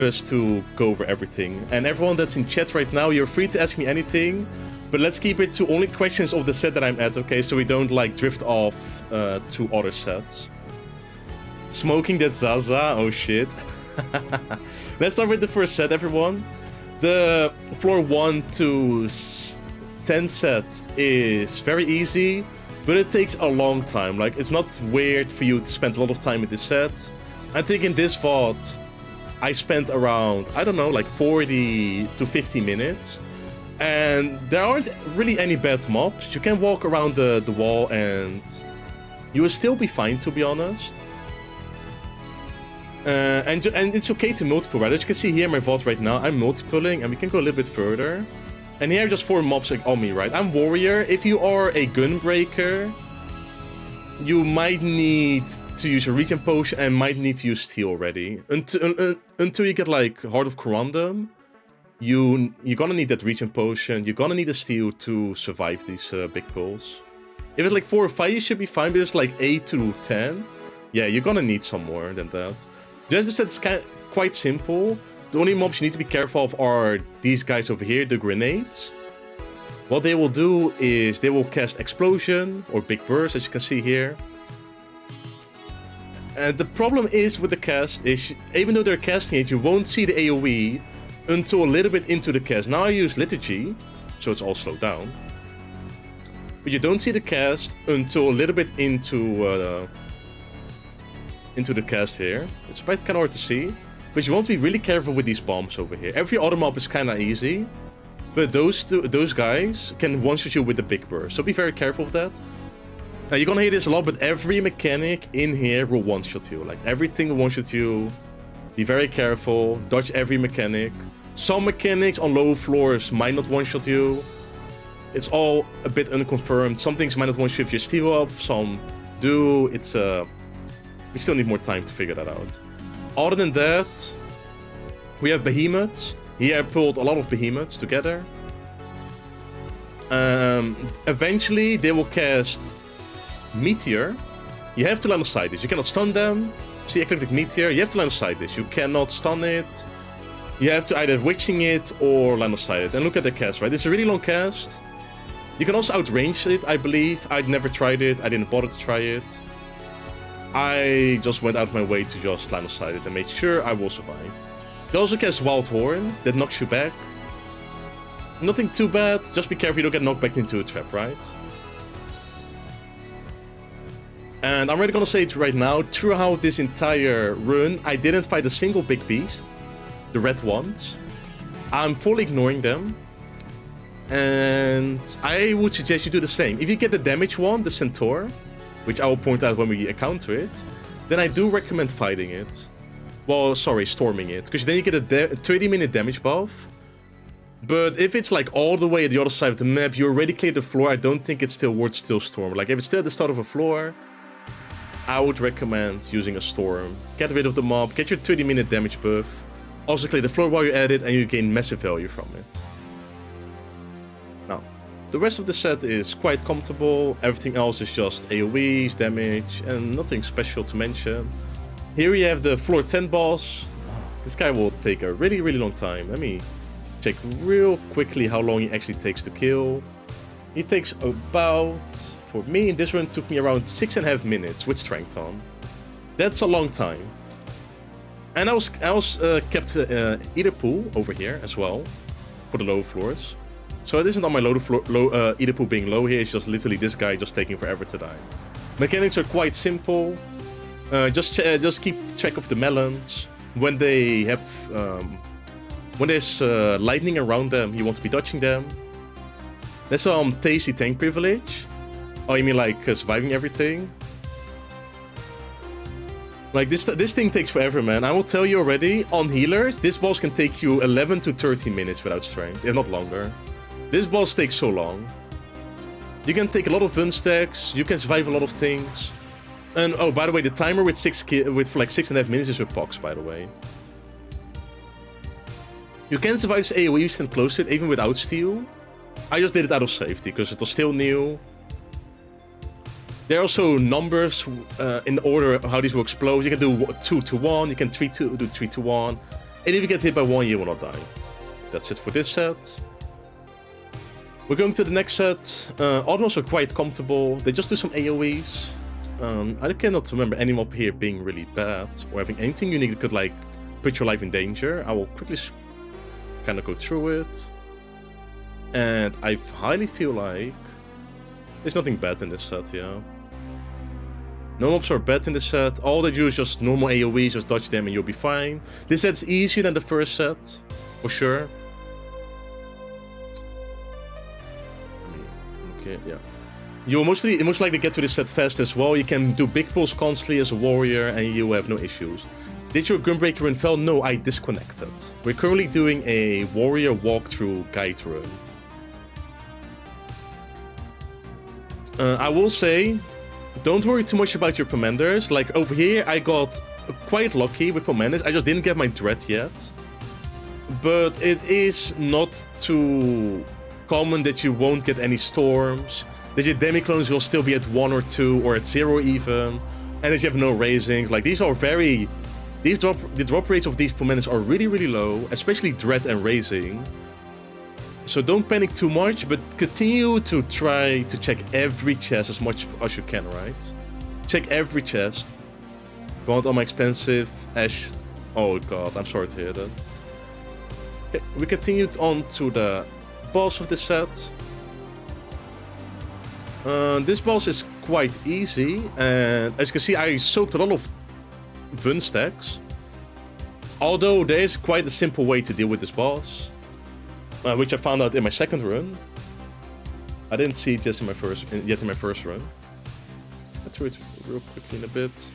just to go over everything. And everyone that's in chat right now, you're free to ask me anything, but let's keep it to only questions of the set that I'm at, okay? So we don't like drift off to other sets. Smoking that Zaza, oh shit. Let's start with the first set, everyone. The floor 1 to 10 set is very easy, but it takes a long time. Like, it's not weird for you to spend a lot of time with this set. I think in this VOD, I spent around, I don't know, like 40 to 50 minutes. And there aren't really any bad mobs. You can walk around the wall and you will still be fine, to be honest. And it's okay to multiple, right? As you can see here in my VOD right now, I'm multipling and we can go a little bit further. And here are just 4 mobs like on me, right? I'm warrior. If you are a gunbreaker, you might need to use a regen potion and might need to use steel already. Until you get like Heart of Corundum, you're gonna need that regen potion. You're gonna need a steel to survive these big pulls. If it's like 4 or 5, you should be fine. But it's like 8 to 10, yeah, you're gonna need some more than that. Just the set's quite simple. The only mobs you need to be careful of are these guys over here, the grenades. What they will do is they will cast Explosion or Big Burst, as you can see here. And the problem is with the cast is, even though they're casting it, you won't see the AoE until a little bit into the cast. Now I use Liturgy, so it's all slowed down. But you don't see the cast until a little bit into the cast here. It's quite kind of hard to see. But you want to be really careful with these bombs over here. Every other mob is kind of easy. But those guys can one-shot you with the Big Burst. So be very careful of that. Now you're gonna hear this a lot, but every mechanic in here will one-shot you. Like everything will one-shot you. Be very careful. Dodge every mechanic. Some mechanics on low floors might not one-shot you. It's all a bit unconfirmed. Some things might not one-shot if you steal up. Some do. It's we still need more time to figure that out. Other than that, we have Behemoths. Here I pulled a lot of Behemoths together. Eventually they will cast Meteor. You have to line of sight this. You cannot stun them. See, Eclectic Meteor. You have to line of sight this. You cannot stun it. You have to either witching it or line of sight it. And look at the cast, right? It's a really long cast. You can also outrange it, I believe. I'd never tried it. I didn't bother to try it. I just went out of my way to just line of sight it and made sure I will survive. You also cast Wild Horn, that knocks you back. Nothing too bad, just be careful you don't get knocked back into a trap, right? And I'm already gonna say it right now, throughout this entire run, I didn't fight a single big beast. The red ones. I'm fully ignoring them. And I would suggest you do the same. If you get the damage one, the Centaur, which I will point out when we encounter it, then I do recommend fighting it. Well, sorry, storming it, because then you get a 30-minute damage buff. But if it's like all the way at the other side of the map, you already cleared the floor, I don't think it's still worth still storm. Like if it's still at the start of a floor, I would recommend using a storm. Get rid of the mob, get your 30-minute damage buff. Also clear the floor while you're at it, and you gain massive value from it. Now, the rest of the set is quite comfortable. Everything else is just AoEs, damage, and nothing special to mention. Here we have the floor 10 boss. This guy will take a really, really long time. Let me check real quickly how long he actually takes to kill. He takes about, for me in this run, it took me around 6.5 minutes with strength on. That's a long time. And I was kept Ether Pool over here as well for the low floors. So it isn't on my Ether Pool being low here, it's just literally this guy just taking forever to die. Mechanics are quite simple. Just keep track of the melons. When they have, when there's lightning around them, you want to be dodging them. There's some tasty tank privilege. Oh, you mean like surviving everything? Like this thing takes forever, man. I will tell you already, on healers, this boss can take you 11 to 13 minutes without strength, if not longer. This boss takes so long. You can take a lot of Vun stacks, you can survive a lot of things. And oh, by the way, the timer with for like 6.5 minutes is with Pox, by the way. You can survive this AoE, you stand close to it, even without steal. I just did it out of safety, because it was still new. There are also numbers in the order of how these will explode. You can do 2 to 1, you can do 3 to 1. And if you get hit by one, you will not die. That's it for this set. We're going to the next set. Almost are quite comfortable. They just do some AoEs. I cannot remember any mob here being really bad or having anything unique that could like put your life in danger. I will quickly kind of go through it. And I highly feel like there's nothing bad in this set, yeah. No mobs are bad in this set. All they do is just normal AoEs, just dodge them and you'll be fine. This set's easier than the first set, for sure. Okay, yeah. You'll most likely get to this set fast as well. You can do big pulls constantly as a warrior and you will have no issues. Did your Gunbreaker run fail? No, I disconnected. We're currently doing a warrior walkthrough guide run. I will say, don't worry too much about your commanders. Like over here, I got quite lucky with commanders. I just didn't get my dread yet. But it is not too common that you won't get any storms. That your demi-clones will still be at 1 or 2 or at 0 even. And that you have no raisings. Like these are very... the drop rates of these commanders are really, really low. Especially dread and raising. So don't panic too much, but continue to try to check every chest as much as you can, right? Check every chest. Go on my expensive Ash. Oh god, I'm sorry to hear that. Okay, we continued on to the boss of this set. This boss is quite easy, and as you can see, I soaked a lot of Vun stacks. Although there is quite a simple way to deal with this boss. Which I found out in my second run. I didn't see it just in my first run. Let's do it real quickly in a bit.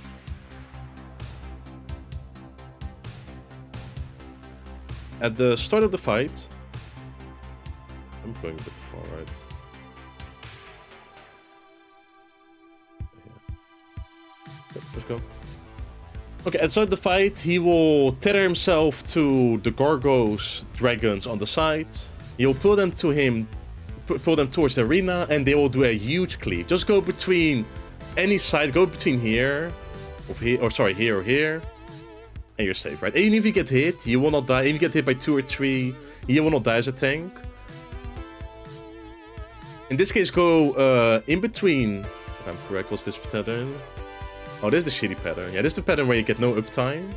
At the start of the fight, I'm going a bit too far, right? Okay, let's go. Okay, at the start of the fight, he will tether himself to the Gargoyles dragons on the side. He'll pull them to him, pull them towards the arena, and they will do a huge cleave. Just go between any side, go between here, here or here, and you're safe, right? Even if you get hit, you will not die. Even if you get hit by 2 or 3, you will not die as a tank. In this case, go in between. If I'm correct, what's this pattern? Oh, this is the shitty pattern. Yeah, this is the pattern where you get no uptime.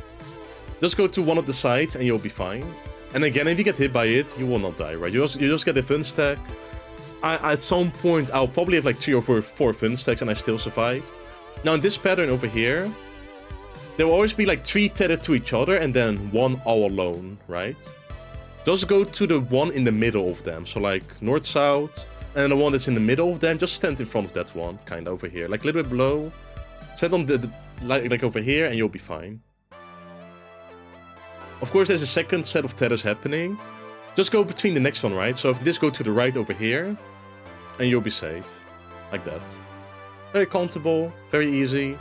Just go to one of the sides and you'll be fine. And again, if you get hit by it, you will not die, right? You just get a fun stack. At some point, I'll probably have like 3 or 4 fun stacks and I still survived. Now in this pattern over here, there will always be like 3 tethered to each other and then 1 all alone, right? Just go to the one in the middle of them. So like north-south, and the one that's in the middle of them, just stand in front of that one, kind of over here. Like a little bit below. Set on like over here and you'll be fine. Of course, there's a second set of tethers happening. Just go between the next one, right? So if you just go to the right over here, and you'll be safe. Like that. Very comfortable, very easy.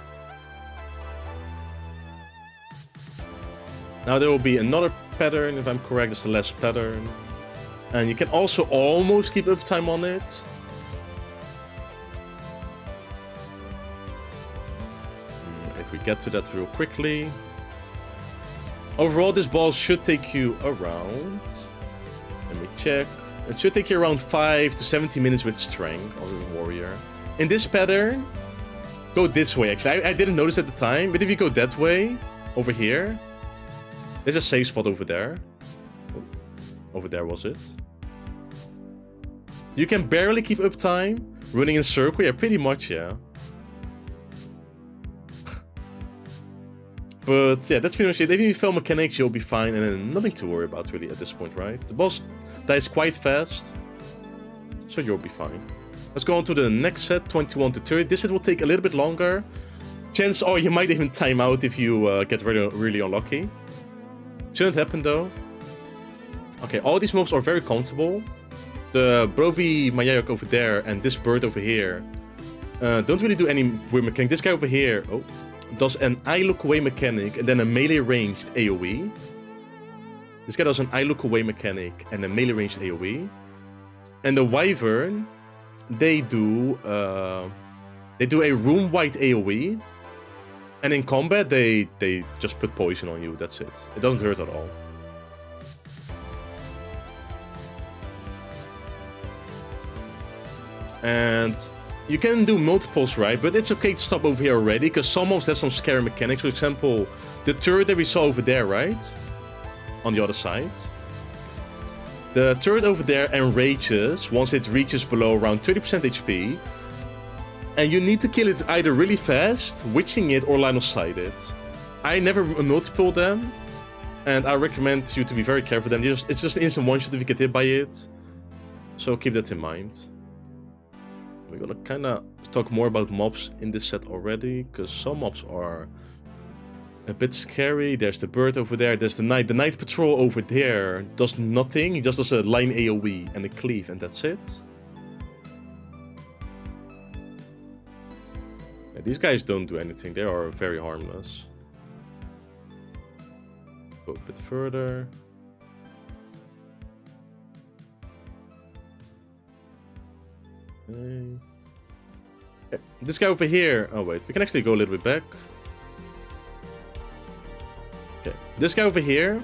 Now there will be another pattern, if I'm correct, it's the last pattern. And you can also almost keep uptime on it. If we get to that real quickly. Overall, this boss should take you around... Let me check. It should take you around 5 to 70 minutes with strength as a warrior. In this pattern, go this way actually. I didn't notice at the time, but if you go that way, over here, there's a safe spot over there. Oh, over there was it. You can barely keep up time, running in circle, yeah, pretty much, yeah. But yeah, that's pretty much it. Even if you fail mechanics, you'll be fine, and then nothing to worry about really at this point, right? The boss dies quite fast, so you'll be fine. Let's go on to the next set, 21 to 30. This set will take a little bit longer. Chances are you might even time out if you get really unlucky. Shouldn't happen though. Okay, all these mobs are very comfortable. The Broby Mayayok over there and this bird over here don't really do any weird mechanic. This guy over here does an eye look away mechanic and then a melee ranged AoE. This guy does an eye look away mechanic and a melee ranged AoE. And the Wyvern, they do a room wide AoE. And in combat, they just put poison on you. That's it. It doesn't hurt at all. And you can do multiples, right? But it's okay to stop over here already, because some mobs have some scary mechanics. For example, the turret that we saw over there, right? On the other side. The turret over there enrages once it reaches below around 30% HP. And you need to kill it either really fast, witching it, or line of sight it. I never multiple them. And I recommend you to be very careful with them. It's just an instant one-shot if you get hit by it. So keep that in mind. We're gonna kind of talk more about mobs in this set already, because some mobs are a bit scary. There's the bird over there. There's the knight. The night patrol over there does nothing. He just does a line AoE and a cleave, and that's it. Yeah, these guys don't do anything. They are very harmless. Go a bit further. Okay. This guy over here. Oh wait, we can actually go a little bit back. Okay, this guy over here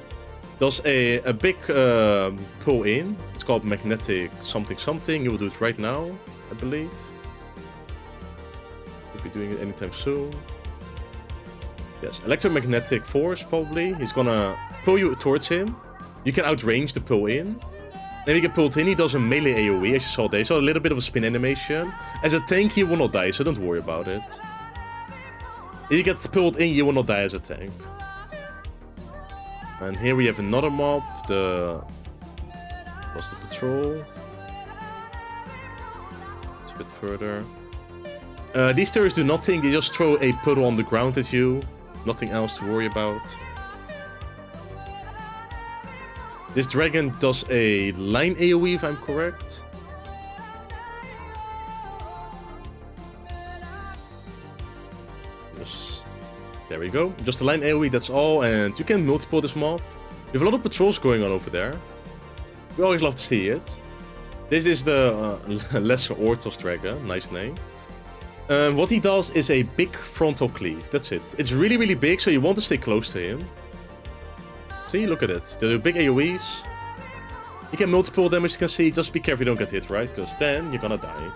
does a big pull in. It's called magnetic something something. He will do it right now, I believe. He'll be doing it anytime soon. Yes, electromagnetic force probably. He's gonna pull you towards him. You can outrange the pull in. Then he get pulled in, he does a melee AoE, as you saw there. So a little bit of a spin animation. As a tank, he will not die, so don't worry about it. If you get pulled in, you will not die as a tank. And here we have another mob, what's the patrol? It's a bit further. These turrets do nothing, they just throw a puddle on the ground at you. Nothing else to worry about. This dragon does a line AoE, if I'm correct. Yes. There we go. Just a line AoE, that's all. And you can multiple this mob. We have a lot of patrols going on over there. We always love to see it. This is the Lesser Orthos dragon. Nice name. What he does is a big frontal cleave. That's it. It's really, really big, so you want to stay close to him. See, look at it. They do big AoEs. You can multiple them, as you can see. Just be careful you don't get hit, right? Because then you're gonna die.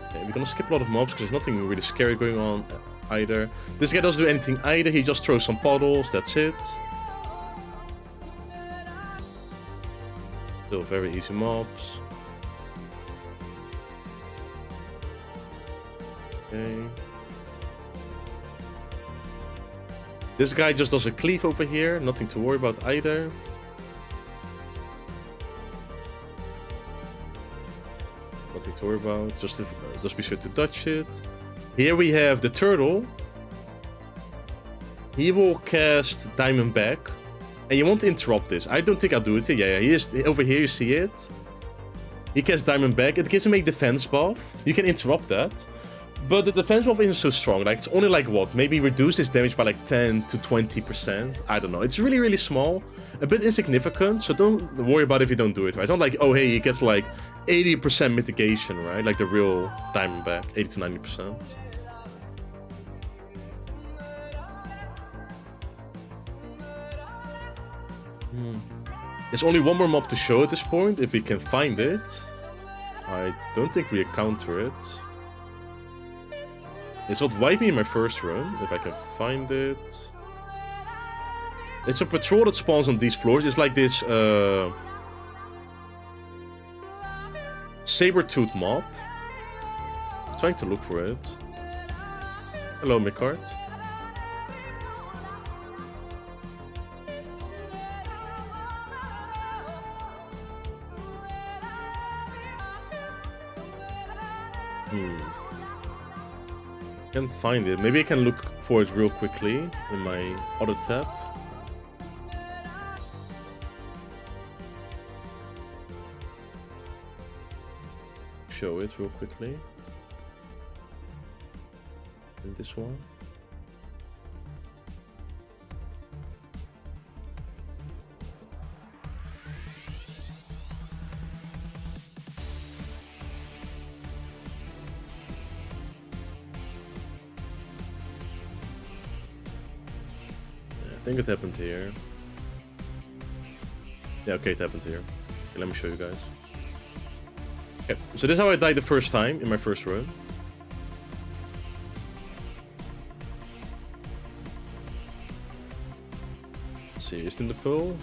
Okay, we're gonna skip a lot of mobs because there's nothing really scary going on either. This guy doesn't do anything either. He just throws some puddles. That's it. Still very easy mobs. Okay. This guy just does a cleave over here, nothing to worry about either. Nothing to worry about, just be sure to dodge it. Here we have the turtle. He will cast Diamond back, and you want to interrupt this. I don't think I'll do it. Yeah, he is over here, you see it. He casts Diamond back, it gives him a defense buff. You can interrupt that. But the defense buff isn't so strong, like it's only like what, maybe reduce his damage by like 10 to 20%, I don't know. It's really, really small, a bit insignificant, so don't worry about it if you don't do it, right? It's not like, oh hey, he gets like 80% mitigation, right? Like the real Diamondback, 80 to 90%. There's only one more mob to show at this point, if we can find it. I don't think we encounter it. It's what wiped me in my first run, if I can find it. It's a patrol that spawns on these floors. It's like this saber-tooth mob. I'm trying to look for it. Hello, Mikart. Can't find it. Maybe I can look for it real quickly in my other tab. Show it real quickly. In this one. I think it happened here. Yeah, okay, it happened here. Okay, let me show you guys. Okay, so this is how I died the first time in my first run. Let's see, it's in the pool.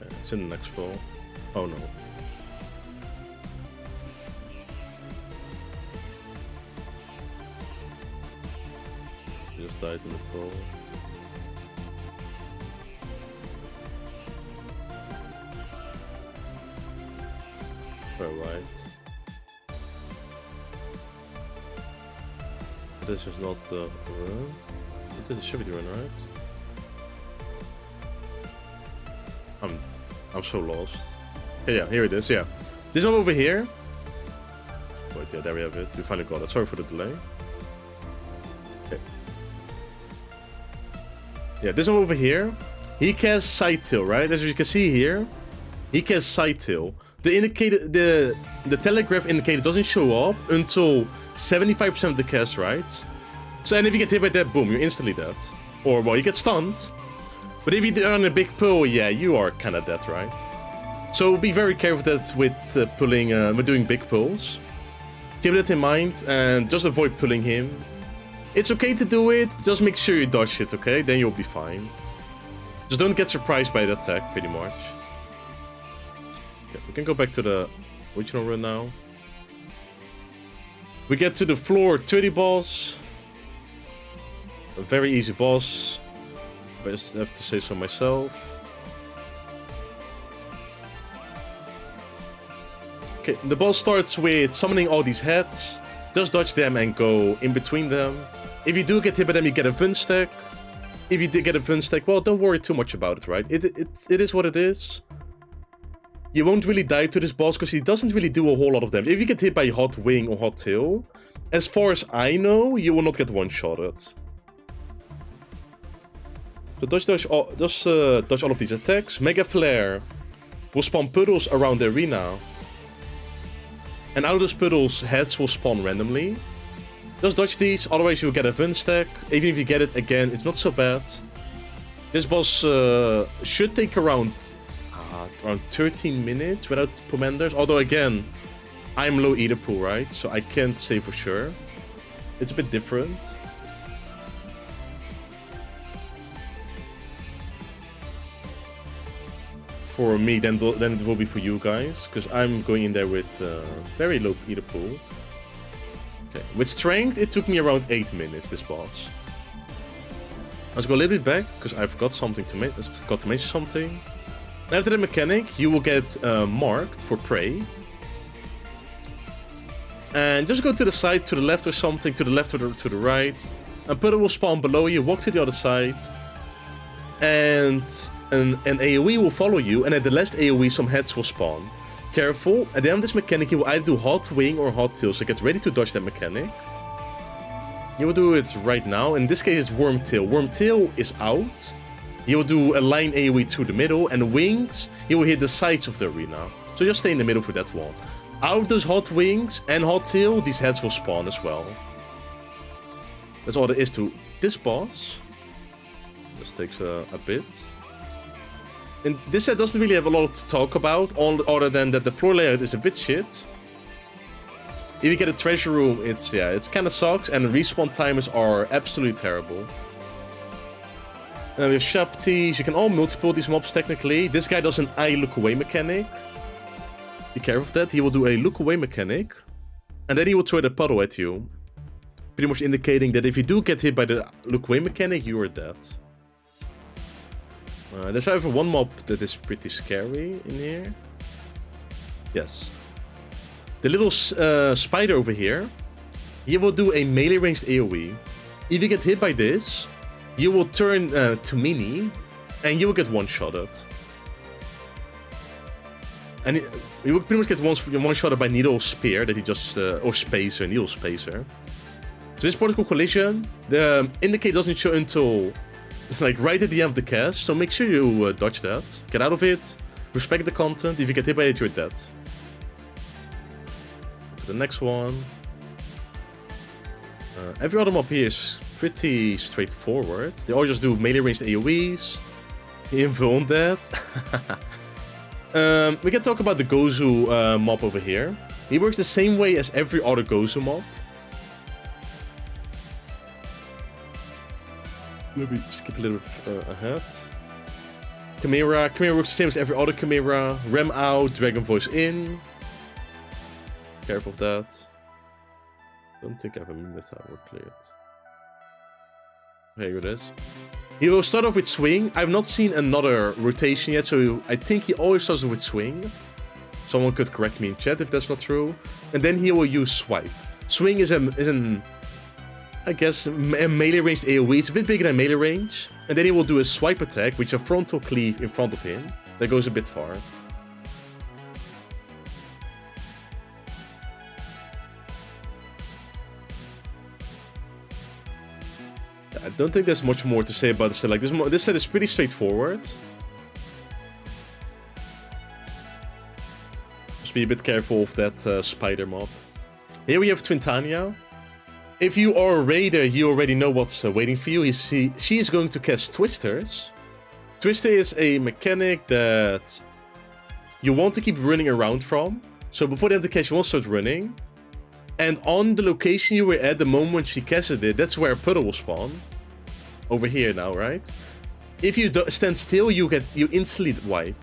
It's in the next pool. Oh no. Just died in the pool. Very right. This is not the run. This should be the run, right? I'm so lost. Yeah, here it is. Yeah, this one over here. Wait, yeah, there we have it. We finally got it. Sorry for the delay. Okay. Yeah, this one over here. He casts side tail, right? As you can see here, he casts side tail. The indicator, the telegraph indicator doesn't show up until 75% of the cast, right? So, and if you get hit by that, boom, you're instantly dead. Or, well, you get stunned. But if you earn a big pull, yeah, you are kind of dead, right? So be very careful that with pulling, with doing big pulls. Keep that in mind and just avoid pulling him. It's okay to do it, just make sure you dodge it, okay? Then you'll be fine. Just don't get surprised by the attack, pretty much. Okay, we can go back to the original run now. We get to the floor 30 boss. A very easy boss. I just have to say so myself. Okay, the boss starts with summoning all these heads. Just dodge them and go in between them. If you do get hit by them, you get a Vun stack. If you did get a Vun stack, well, don't worry too much about it, right? It is what it is. You won't really die to this boss because he doesn't really do a whole lot of damage. If you get hit by Hot Wing or Hot Tail, as far as I know, you will not get one-shotted. So dodge all of these attacks. Mega Flare will spawn puddles around the arena. And out of those puddles, heads will spawn randomly. Just dodge these, otherwise you'll get a Vun stack. Even if you get it again, it's not so bad. This boss should take around 13 minutes without commanders. Although again, I'm low Ether pool, right? So I can't say for sure. It's a bit different. For me, then it will be for you guys, because I'm going in there with very low Ether pool. Okay, with strength, it took me around 8 minutes, this boss. Let's go a little bit back, because I forgot something to mention something. After the mechanic, you will get marked for prey. And just go to the side, to the left or something, to the left or to the right. A puddle will spawn below you, walk to the other side. And an AoE will follow you, and at the last AoE some heads will spawn. Careful, at the end of this mechanic you will either do Hot Wing or Hot Tail, so get ready to dodge that mechanic. You will do it right now. In this case it's Worm Tail. Worm Tail is out. You will do a line AoE through the middle, and wings, you will hit the sides of the arena. So just stay in the middle for that one. Out of those Hot Wings and Hot Tail, these heads will spawn as well. That's all there is to this boss. This takes a bit. And this set doesn't really have a lot to talk about, other than that the floor layout is a bit shit. If you get a treasure room, it's kind of sucks, and the respawn timers are absolutely terrible. And with Shapties, you can all multiple these mobs technically. This guy does an eye look away mechanic. Be careful of that. He will do a look away mechanic, and then he will throw the puddle at you. Pretty much indicating that if you do get hit by the look away mechanic, you are dead. There's however one mob that is pretty scary in here. Yes. The little spider over here, he will do a melee ranged AoE. If you get hit by this, you will turn to mini, and you will get one-shotted. And you will pretty much get one-shotted by Needle Spear that he just, or Spacer, Needle Spacer. So this particle collision, the indicator doesn't show until like right at the end of the cast, so make sure you dodge that. Get out of it, respect the content. If you get hit by it, you're dead. To the next one. Every other mob here is pretty straightforward. They all just do melee ranged AoEs. Info on that. We can talk about the Gozu mob over here. He works the same way as every other Gozu mob. Maybe skip a little bit ahead. Chimera. Chimera works the same as every other Chimera. Rem out, Dragon Voice in. Careful of that. Don't think I have a minute hour cleared. Here it is. He will start off with swing. I've not seen another rotation yet, so I think he always starts with swing. Someone could correct me in chat if that's not true. And then he will use swipe. Swing is an I guess, a melee ranged AoE. It's a bit bigger than melee range. And then he will do a swipe attack, which a frontal cleave in front of him. That goes a bit far. I don't think there's much more to say about this set. Like this set is pretty straightforward. Just be a bit careful of that spider mob. Here we have Twintania. If you are a raider, you already know what's waiting for you. She is going to cast Twisters. Twister is a mechanic that you want to keep running around from. So before the end of the cast, you want to start running. And on the location you were at the moment she casted it, that's where a puddle will spawn. Over here now, right? If you stand still, you instantly wipe.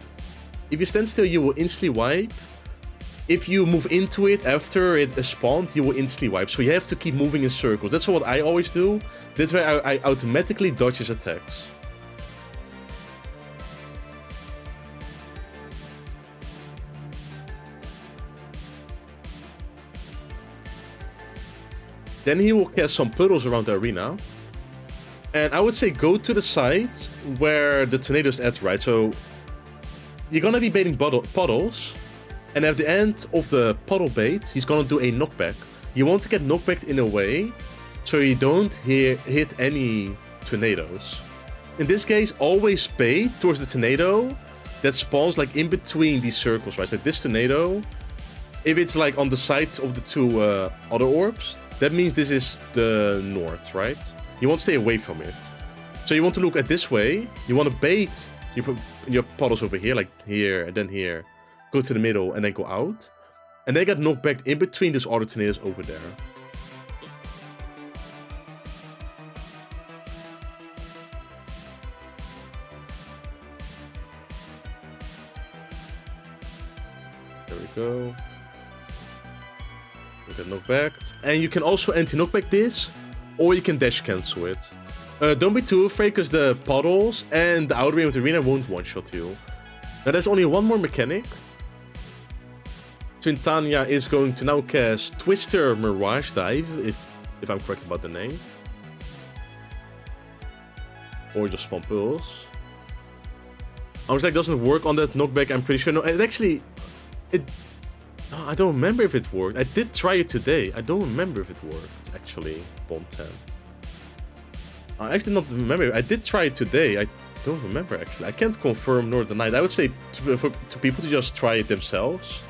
If you stand still, you will instantly wipe. If you move into it after it spawned, you will instantly wipe. So you have to keep moving in circles. That's what I always do. That's why I automatically dodge his attacks. Then he will cast some puddles around the arena. And I would say go to the side where the tornado's at, right? So you're gonna be baiting puddles. And at the end of the puddle bait, he's gonna do a knockback. You want to get knockbacked in a way so you don't hit any tornadoes. In this case, always bait towards the tornado that spawns like in between these circles, right? So like this tornado, if it's like on the side of the two other orbs, that means this is the north, right? You want to stay away from it. So you want to look at this way. You want to bait. You put your puddles over here, like here and then here. Go to the middle and then go out. And then get knocked back in between these other tornadoes over there. There we go. You get knocked back. And you can also anti-knockback this, or you can dash cancel it. Don't be too afraid, because the puddles and the outer ring of the arena won't one-shot you. Now there's only one more mechanic. Twintania is going to now cast Twister Mirage Dive, if I'm correct about the name. Or just spawn pulls. I was like, doesn't work on that knockback, I'm pretty sure. No, it actually... I don't remember if it worked. I did try it today. I don't remember if it worked, actually. Bomb 10. I actually don't remember. I did try it today. I don't remember, actually. I can't confirm nor deny it. I would say to people to just try it themselves.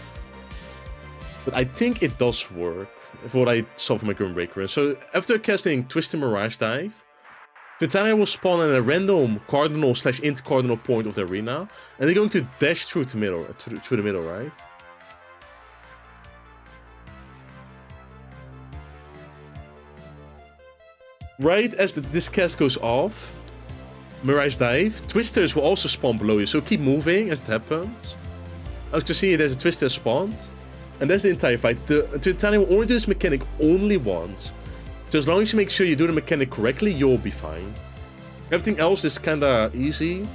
But I think it does work, for what I saw from my Grim Breaker. So after casting Twisted Mirage Dive, Twintania will spawn at a random cardinal / int-cardinal point of the arena, and they're going to dash through the middle, right? Right as this cast goes off, Mirage Dive, Twisters will also spawn below you, so keep moving as it happens. As you can see, there's a Twister spawned. And that's the entire fight. The Twintania will only do this mechanic only once. So as long as you make sure you do the mechanic correctly, you'll be fine. Everything else is kinda easy.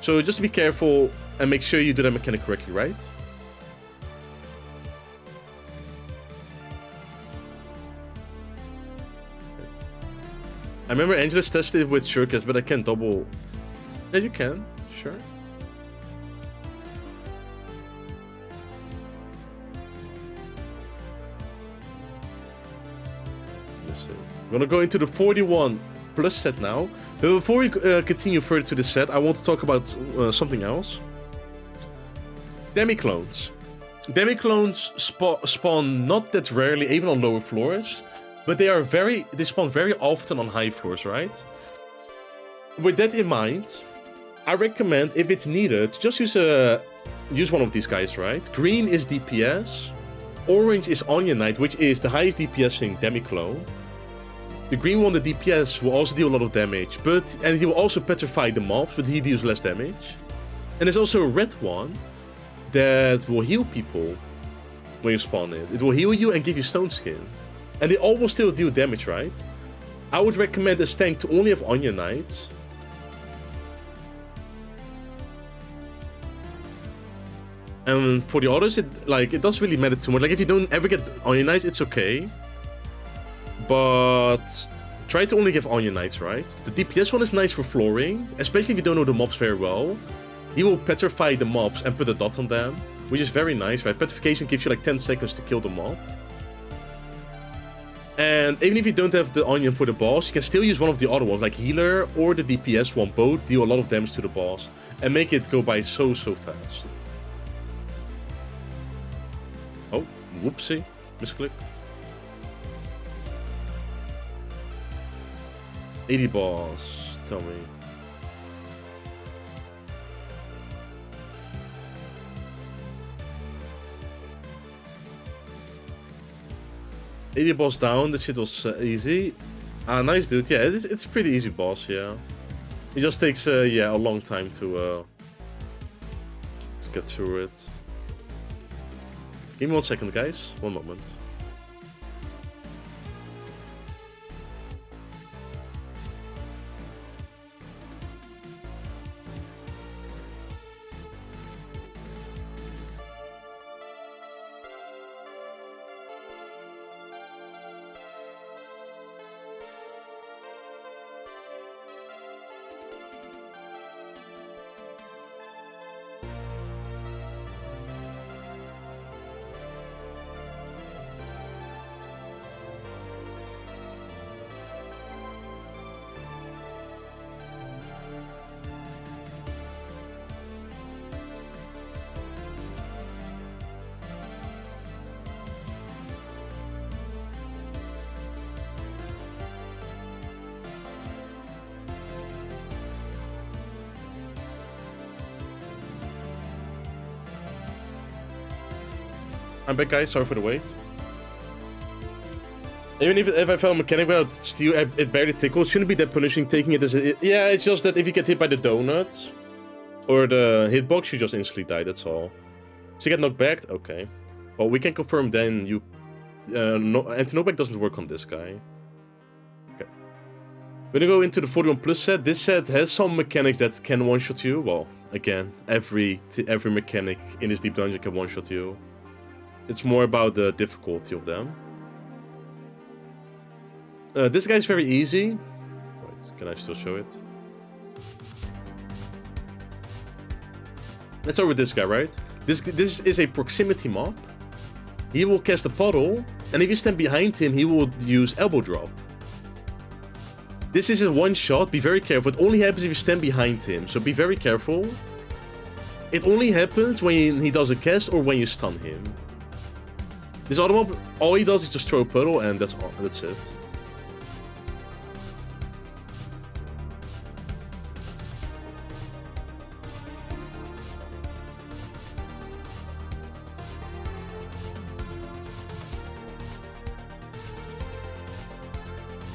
So just be careful and make sure you do that mechanic correctly, right? I remember Angelus tested it with Shurikens, but I can't double... Yeah, you can. Sure. We're gonna go into the 41 plus set now. But before we continue further to this set, I want to talk about something else. Demi-clones. Demi-clones spawn not that rarely, even on lower floors. but they spawn very often on high floors, right? With that in mind, I recommend, if it's needed, just use one of these guys, right? Green is DPS, orange is Onion Knight, which is the highest DPS thing, Demiclo. The green one, the DPS, will also deal a lot of damage, and he will also petrify the mobs, but he deals less damage. And there's also a red one that will heal people when you spawn it. It will heal you and give you stone skin. And they all will still deal damage, right? I would recommend this tank to only have Onion Knights. And for the others, it doesn't really matter too much. Like, if you don't ever get Onion Knights, it's okay. But try to only give Onion Knights, right? The DPS one is nice for flooring, especially if you don't know the mobs very well. He will petrify the mobs and put a dot on them, which is very nice, right? Petrification gives you like 10 seconds to kill the mob. And even if you don't have the Onion for the boss, you can still use one of the other ones, like Healer or the DPS one. Both deal a lot of damage to the boss and make it go by so fast. Oh, whoopsie. Misclick. 80 Boss, tell me. Boss down, that shit was easy. Ah, nice dude, yeah, it's pretty easy boss, yeah. It just takes, yeah, a long time to get through it. Give me 1 second, guys, 1 moment. I'm back, guys. Sorry for the wait. Even if I found a mechanic without steel, it barely tickles. Shouldn't be that punishing taking it as a... Yeah, it's just that if you get hit by the donut or the hitbox, you just instantly die, that's all. So you get knocked back? Okay. Well, we can confirm then you... anti-knockback doesn't work on this guy. Okay. When you go into the 41 plus set, this set has some mechanics that can one-shot you. Well, again, every mechanic in this deep dungeon can one-shot you. It's more about the difficulty of them. This guy's very easy. Wait, can I still show it? Let's start with this guy, right? This is a proximity mob. He will cast a puddle, and if you stand behind him, he will use elbow drop. This is a one shot. Be very careful. It only happens if you stand behind him, so be very careful. It only happens when he does a cast or when you stun him. This other mob, all he does is just throw a puddle, and that's it.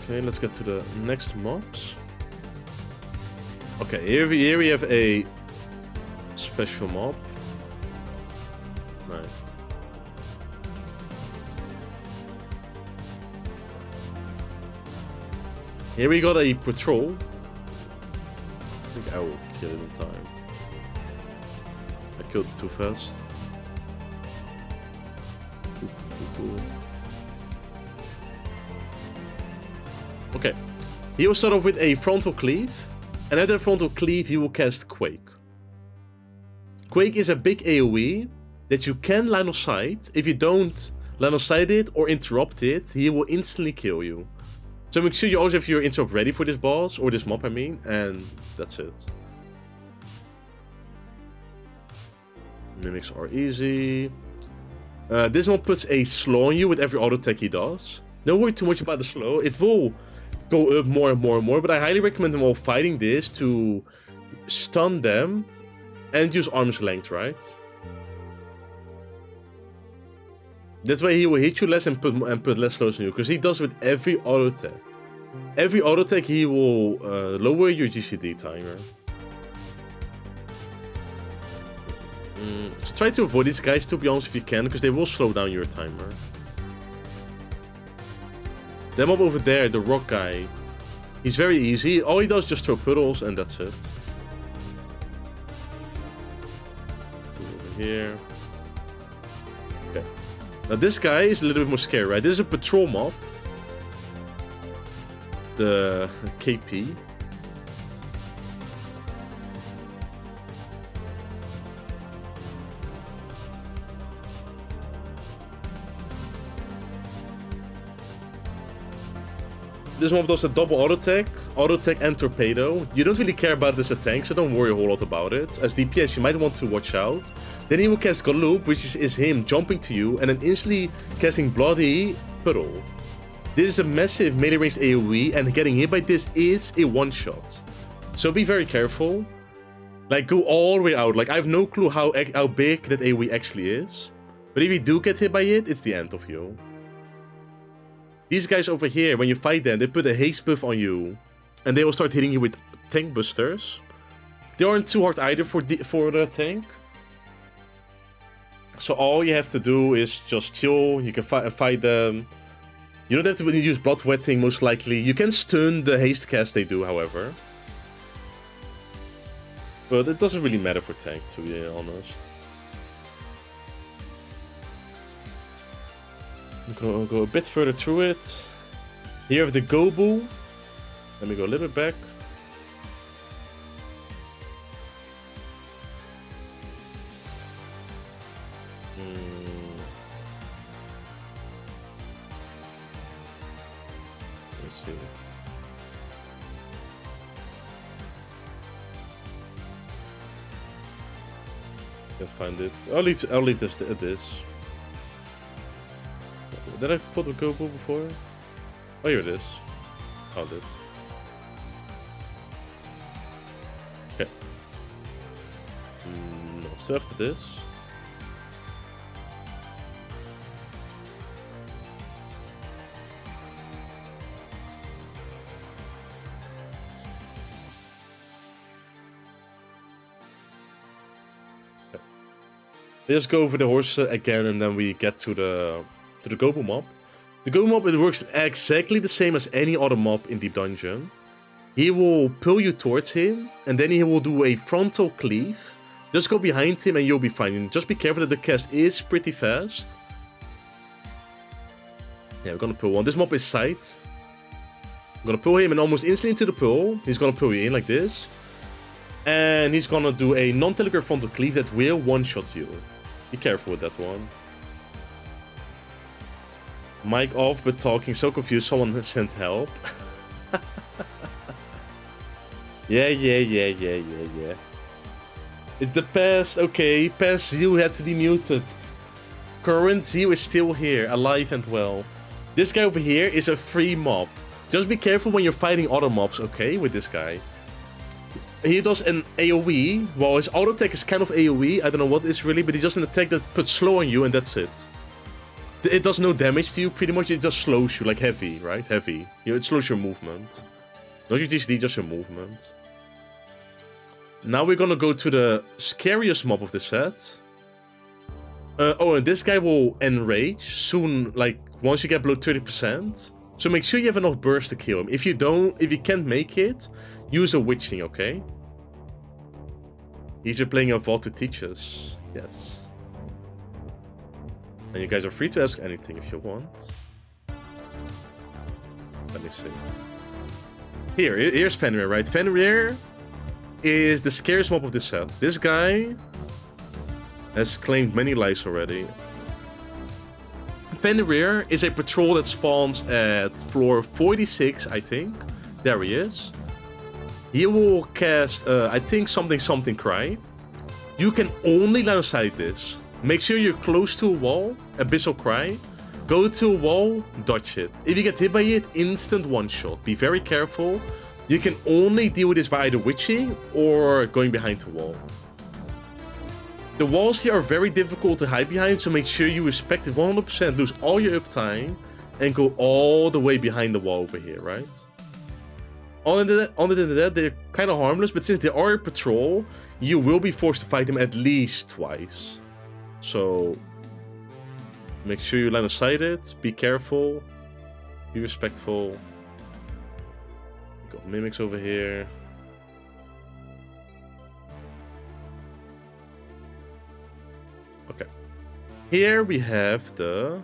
Okay, let's get to the next mobs. Okay, here we have a special mob. Nice. Here we got a patrol. I think I will kill it in time. I killed it too fast. Cool. Okay. He will start off with a frontal cleave. And at the frontal cleave, he will cast Quake. Quake is a big AoE that you can line of sight. If you don't line of sight it or interrupt it, he will instantly kill you. So make sure you always have your interrupt ready for this boss, or this mob I mean, and that's it. Mimics are easy. This one puts a slow on you with every auto attack he does. Don't worry too much about the slow. It will go up more and more and more, but I highly recommend them while fighting this to stun them and use arm's length, right? That's why he will hit you less and put less slows on you, because he does with every auto attack. Every auto attack he will lower your GCD timer. So try to avoid these guys, to be honest, if you can, because they will slow down your timer. That mob over there, the rock guy, he's very easy. All he does is just throw puddles, and that's it. So over here. Okay. Now this guy is a little bit more scary, right? This is a patrol mob. The KP. This mob does a double auto attack and torpedo. You don't really care about this as a tank, so don't worry a whole lot about it. As DPS, you might want to watch out. Then he will cast Galoop, which is him jumping to you and then instantly casting Bloody Puddle. This is a massive melee ranged AoE, and getting hit by this is a one-shot. So be very careful. Like, go all the way out. Like, I have no clue how big that AoE actually is. But if you do get hit by it, it's the end of you. These guys over here, when you fight them, they put a haste buff on you. And they will start hitting you with tank busters. They aren't too hard either for the tank. So all you have to do is just chill. You can fight them. You don't have to really use blood wetting, most likely. You can stun the haste cast they do, however. But it doesn't really matter for tank, to be honest. Go a bit further through it. Here you have the Gobu. Let me go a little bit back. Let's see. Can't find it. I'll leave this at this. Did I put a Gobu before? Oh, here it is. Found it. Okay. No, so after this. Okay. Let's go over the horse again, and then we get to the Gobu mob. The Gobu mob, it works exactly the same as any other mob in Deep Dungeon. He will pull you towards him, and then he will do a frontal cleave. Just go behind him and you'll be fine. Just be careful that the cast is pretty fast. Yeah, we're gonna pull one. This mob is sight. I'm gonna pull him and almost instantly into the pull. He's gonna pull you in like this. And he's gonna do a non-telegraph frontal cleave that will one-shot you. Be careful with that one. Mic off, but talking, so confused. Someone sent help. Yeah. It's the past. Okay, past Zeal had to be muted. Current Zeal is still here, alive and well. This guy over here is a free mob. Just be careful when you're fighting other mobs, okay, with this guy. He does an AoE. Well, his auto attack is kind of AoE. I don't know what it is really, but he does an attack that puts slow on you, and that's it. It does no damage to you, pretty much. It just slows you, like heavy, right? Heavy. It slows your movement. Not your GCD, just your movement. Now we're gonna go to the scariest mob of the set. Oh, and this guy will enrage soon, like once you get below 30%. So make sure you have enough burst to kill him. If you can't make it, use a witching, okay? He's playing a vault to teach us. Yes. And you guys are free to ask anything if you want. Let me see. Here's Fenrir, right? Fenrir is the scariest mob of this set. This guy has claimed many lives already. Fenrir is a patrol that spawns at floor 46, I think. There he is. He will cast, I think, something cry. You can only land inside this. Make sure you're close to a wall, Abyssal Cry. Go to a wall, dodge it. If you get hit by it, instant one-shot. Be very careful. You can only deal with this by either witching or going behind the wall. The walls here are very difficult to hide behind, so make sure you respect it 100%, lose all your uptime, and go all the way behind the wall over here, right? Other than that, they're kind of harmless, but since they are a patrol, you will be forced to fight them at least twice. So make sure you line of sight it, be careful, be respectful. Got mimics over here. Okay. Here we have the...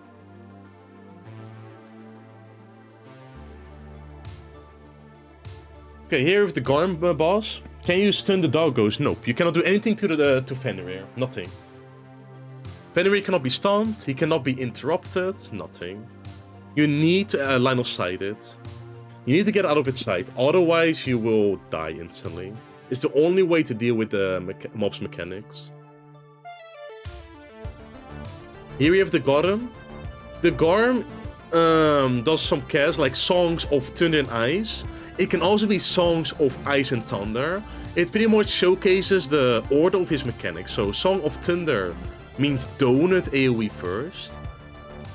Okay, here with the Garm boss. Can you stun the doggos? Nope. You cannot do anything to Fenrir. Nothing. Fenrir cannot be stunned. He cannot be interrupted. Nothing. You need to line of sight it. You need to get out of its sight. Otherwise, you will die instantly. It's the only way to deal with the mob's mechanics. Here we have the Garm. The Garm does some casts like Songs of Thunder and Ice. It can also be Songs of Ice and Thunder. It pretty much showcases the order of his mechanics. So Song of Thunder means donut AoE first,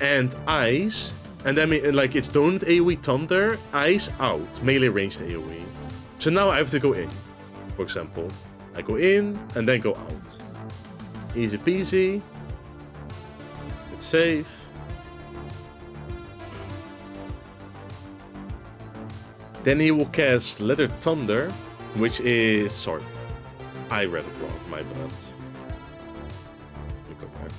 and Ice, and then like it's donut AoE Thunder, Ice out, melee ranged AoE. So now I have to go in. For example, I go in and then go out. Easy peasy. It's safe. Then he will cast Leather Thunder, which is... Sorry, I read it wrong, my bad. Let me go back.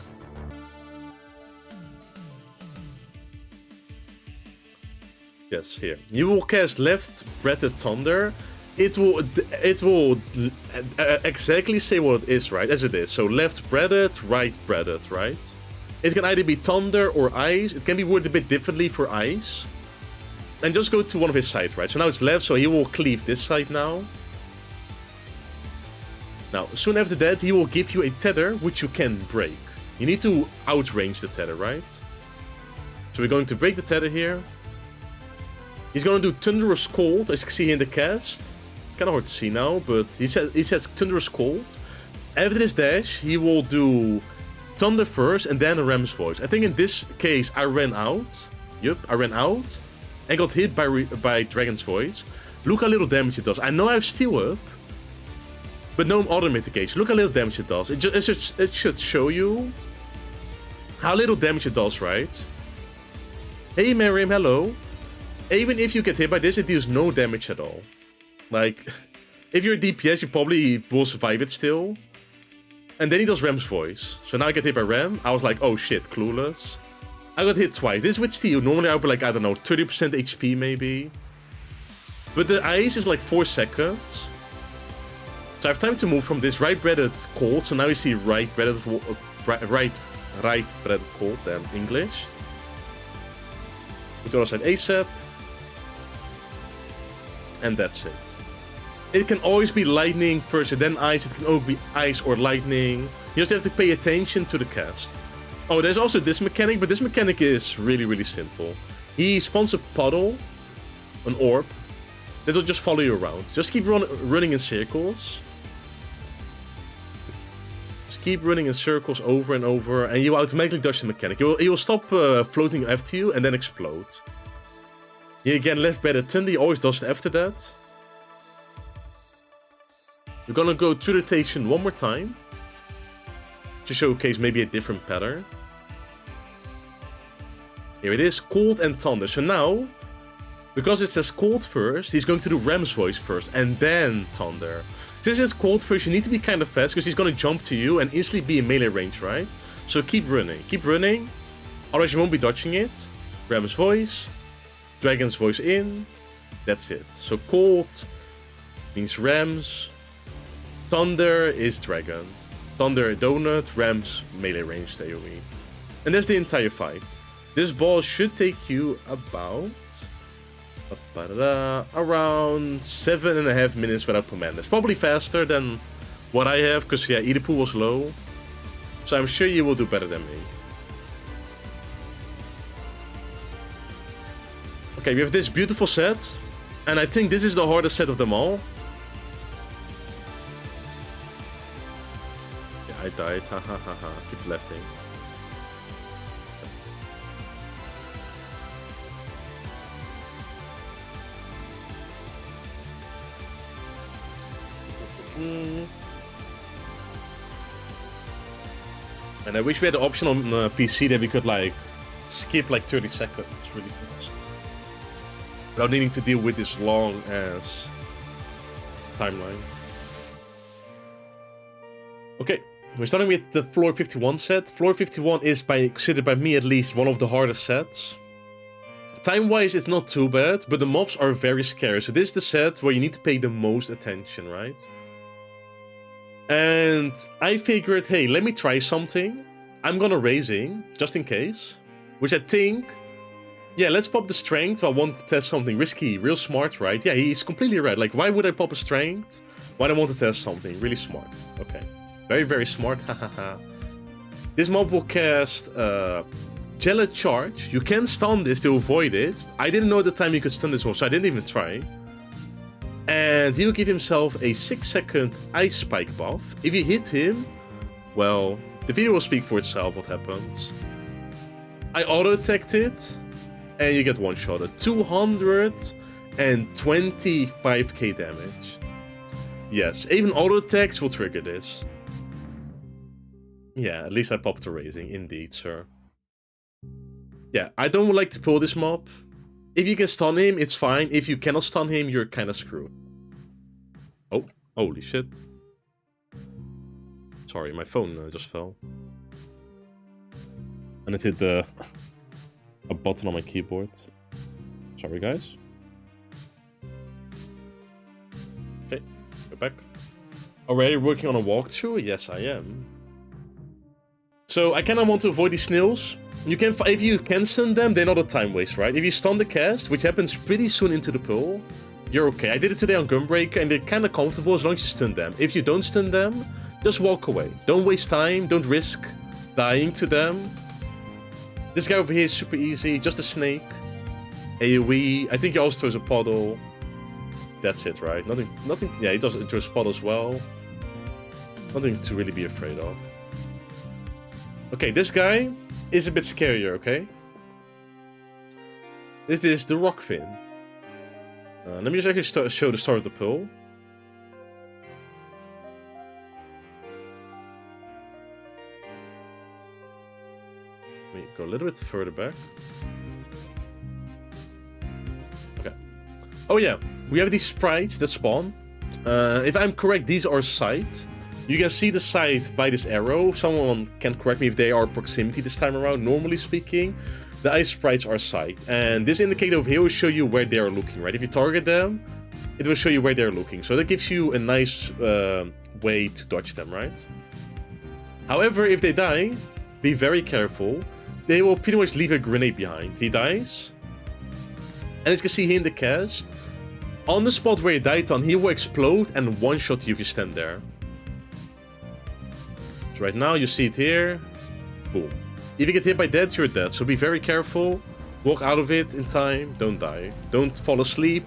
Yes, here. You will cast Left Breathed Thunder. It will exactly say what it is, right? As it is. So left breathed, right breathed, right? It can either be Thunder or Ice. It can be worded a bit differently for Ice. And just go to one of his sides, right? So now it's left, so he will cleave this side now. Now, soon after that, he will give you a tether, which you can break. You need to outrange the tether, right? So we're going to break the tether here. He's going to do Thunderous Cold, as you can see in the cast. It's kind of hard to see now, but he says Thunderous Cold. After this dash, he will do Thunder first, and then a Ram's Voice. I think in this case, I ran out. Yup, I ran out. And got hit by Dragon's Voice. Look how little damage it does. I know I have Steel Up, but no other mitigation. Look how little damage it does. It should show you how little damage it does, right? Hey Miriam, hello. Even if you get hit by this, it deals no damage at all. Like, if you're a DPS, you probably will survive it still. And then he does Ram's Voice. So now I get hit by Ram. I was like, oh shit, clueless. I got hit twice. This with Steel. Normally I would be like, I don't know, 30% HP maybe. But the ice is like 4 seconds. So I have time to move from this right-breaded cold. So now you see right-breaded right-breaded cold, then English. Put the other side ASAP. And that's it. It can always be lightning first and then ice. It can always be ice or lightning. You just have to pay attention to the cast. Oh, there's also this mechanic, but this mechanic is really, really simple. He spawns a puddle, an orb, that will just follow you around. Just keep running in circles. Just keep running in circles over and over, and you automatically dodge the mechanic. He will stop floating after you and then explode. He again left-breaded Thunder, he always does it after that. We're gonna go through the rotation one more time. To showcase maybe a different pattern. Here it is, Cold and Thunder. So now, because it says Cold first, he's going to do Ram's Voice first, and then Thunder. Since it's Cold first, you need to be kind of fast, because he's going to jump to you and instantly be in melee range, right? So keep running, otherwise you won't be dodging it. Ram's Voice, Dragon's Voice in, that's it. So Cold means Rams, Thunder is Dragon. Thunder Donut, Ram's melee range AoE. And that's the entire fight. This boss should take you about around 7.5 minutes without command. It's probably faster than what I have, because yeah, Edipool was low. So I'm sure you will do better than me. Okay, we have this beautiful set, and I think this is the hardest set of them all. Yeah, I died. Ha ha ha ha. Keep laughing. And I wish we had the option on PC that we could like skip like 30 seconds really fast without needing to deal with this long ass timeline. Okay, we're starting with the Floor 51 set. Floor 51 is considered by me at least one of the hardest sets. Time-wise, it's not too bad, but the mobs are very scary. So this is the set where you need to pay the most attention, right? And I figured, hey, let me try something. I'm gonna raising, just in case. Which I think... Yeah, let's pop the strength. I want to test something risky. Real smart, right? Yeah, he's completely right. Like, why would I pop a strength? Why do I want to test something? Really smart. Okay. Very, very smart. Hahaha. This mob will cast Gelid Charge. You can stun this to avoid it. I didn't know at the time you could stun this one, so I didn't even try. And he'll give himself a 6-second Ice Spike buff. If you hit him, well, the video will speak for itself what happens. I auto-attacked it, and you get one-shotted. 225k damage. Yes, even auto-attacks will trigger this. Yeah, at least I popped a raising, indeed, sir. Yeah, I don't like to pull this mob. If you can stun him, it's fine. If you cannot stun him, you're kind of screwed. Oh, holy shit. Sorry, my phone just fell. And it hit a button on my keyboard. Sorry, guys. Okay, go back. Already working on a walkthrough? Yes, I am. So I kind of want to avoid these snails. You can, if you can stun them, they're not a time waste, right? If you stun the cast, which happens pretty soon into the pull, you're okay. I did it today on Gunbreaker, and they're kind of comfortable as long as you stun them. If you don't stun them, just walk away. Don't waste time. Don't risk dying to them. This guy over here is super easy. Just a snake. AoE. I think he also throws a puddle. That's it, right? Nothing. Yeah, he does throw a puddle as well. Nothing to really be afraid of. Okay, this guy is a bit scarier, okay? This is the Rockfin. Let me just actually show the start of the pull. Let me go a little bit further back. Okay. Oh yeah, we have these sprites that spawn. If I'm correct, these are sight. You can see the sight by this arrow. Someone can correct me if they are proximity this time around. Normally speaking, the ice sprites are sight. And this indicator over here will show you where they are looking, right? If you target them, it will show you where they're looking. So that gives you a nice way to dodge them, right? However, if they die, be very careful. They will pretty much leave a grenade behind. He dies. And as you can see here in the cast, on the spot where he died on, he will explode and one-shot you if you stand there. Right now, you see it here. Boom. If you get hit by that, you're dead. So be very careful. Walk out of it in time. Don't die. Don't fall asleep.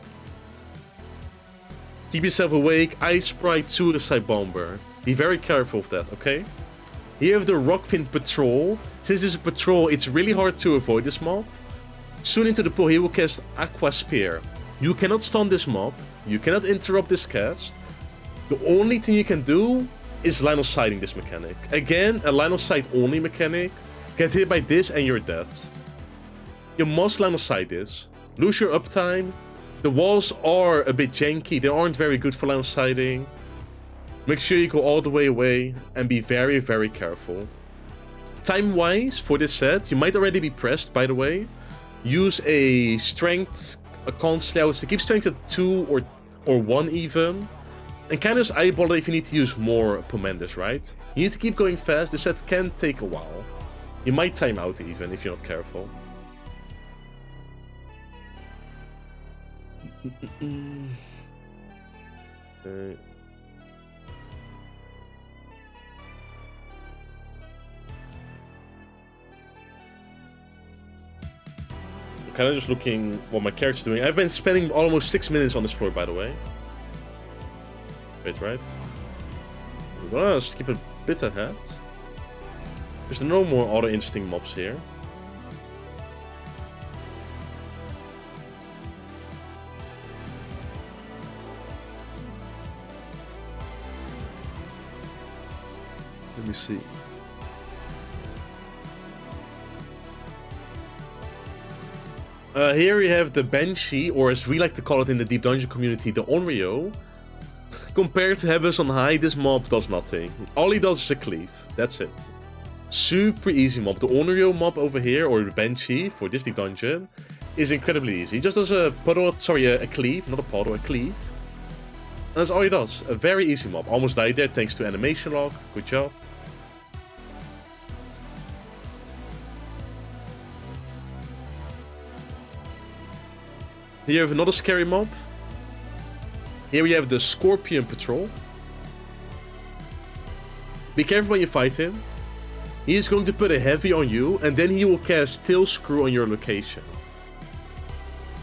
Keep yourself awake. Ice Sprite, Suicide Bomber. Be very careful of that, okay? Here you have the Rockfin Patrol. Since it's a patrol, it's really hard to avoid this mob. Soon into the pull, he will cast Aqua Spear. You cannot stun this mob. You cannot interrupt this cast. The only thing you can do is line of sighting this mechanic. Again, a line of sight only mechanic. Get hit by this and you're dead. You must line of sight this. Lose your uptime. The walls are a bit janky. They aren't very good for line of sighting. Make sure you go all the way away and be very, very careful. Time-wise, for this set, you might already be pressed, by the way. Use a strength, a constantly, I would say, keep strength at 2 or 1 even. And kind of just eyeball it if you need to use more Pomendas, right? You need to keep going fast. This set can take a while. You might time out even if you're not careful. Okay. kind of just looking what my character's doing. I've been spending almost 6 minutes on this floor, by the way. Wait, right? We're gonna skip a bit ahead. There's no more other interesting mobs here. Let me see. Here we have the Banshee, or as we like to call it in the Deep Dungeon community, the Onryo. Compared to Heavens on High, this mob does nothing. All he does is a cleave. That's it. Super easy mob. The Onryo mob over here, or the Banshee for this Deep Dungeon, is incredibly easy. He just does a puddle, sorry, a cleave, not a puddle, a cleave. And that's all he does. A very easy mob. Almost died there thanks to animation lock. Good job. Here we have another scary mob. Here we have the Scorpion Patrol. Be careful when you fight him. He is going to put a heavy on you, and then he will cast Tail Screw on your location.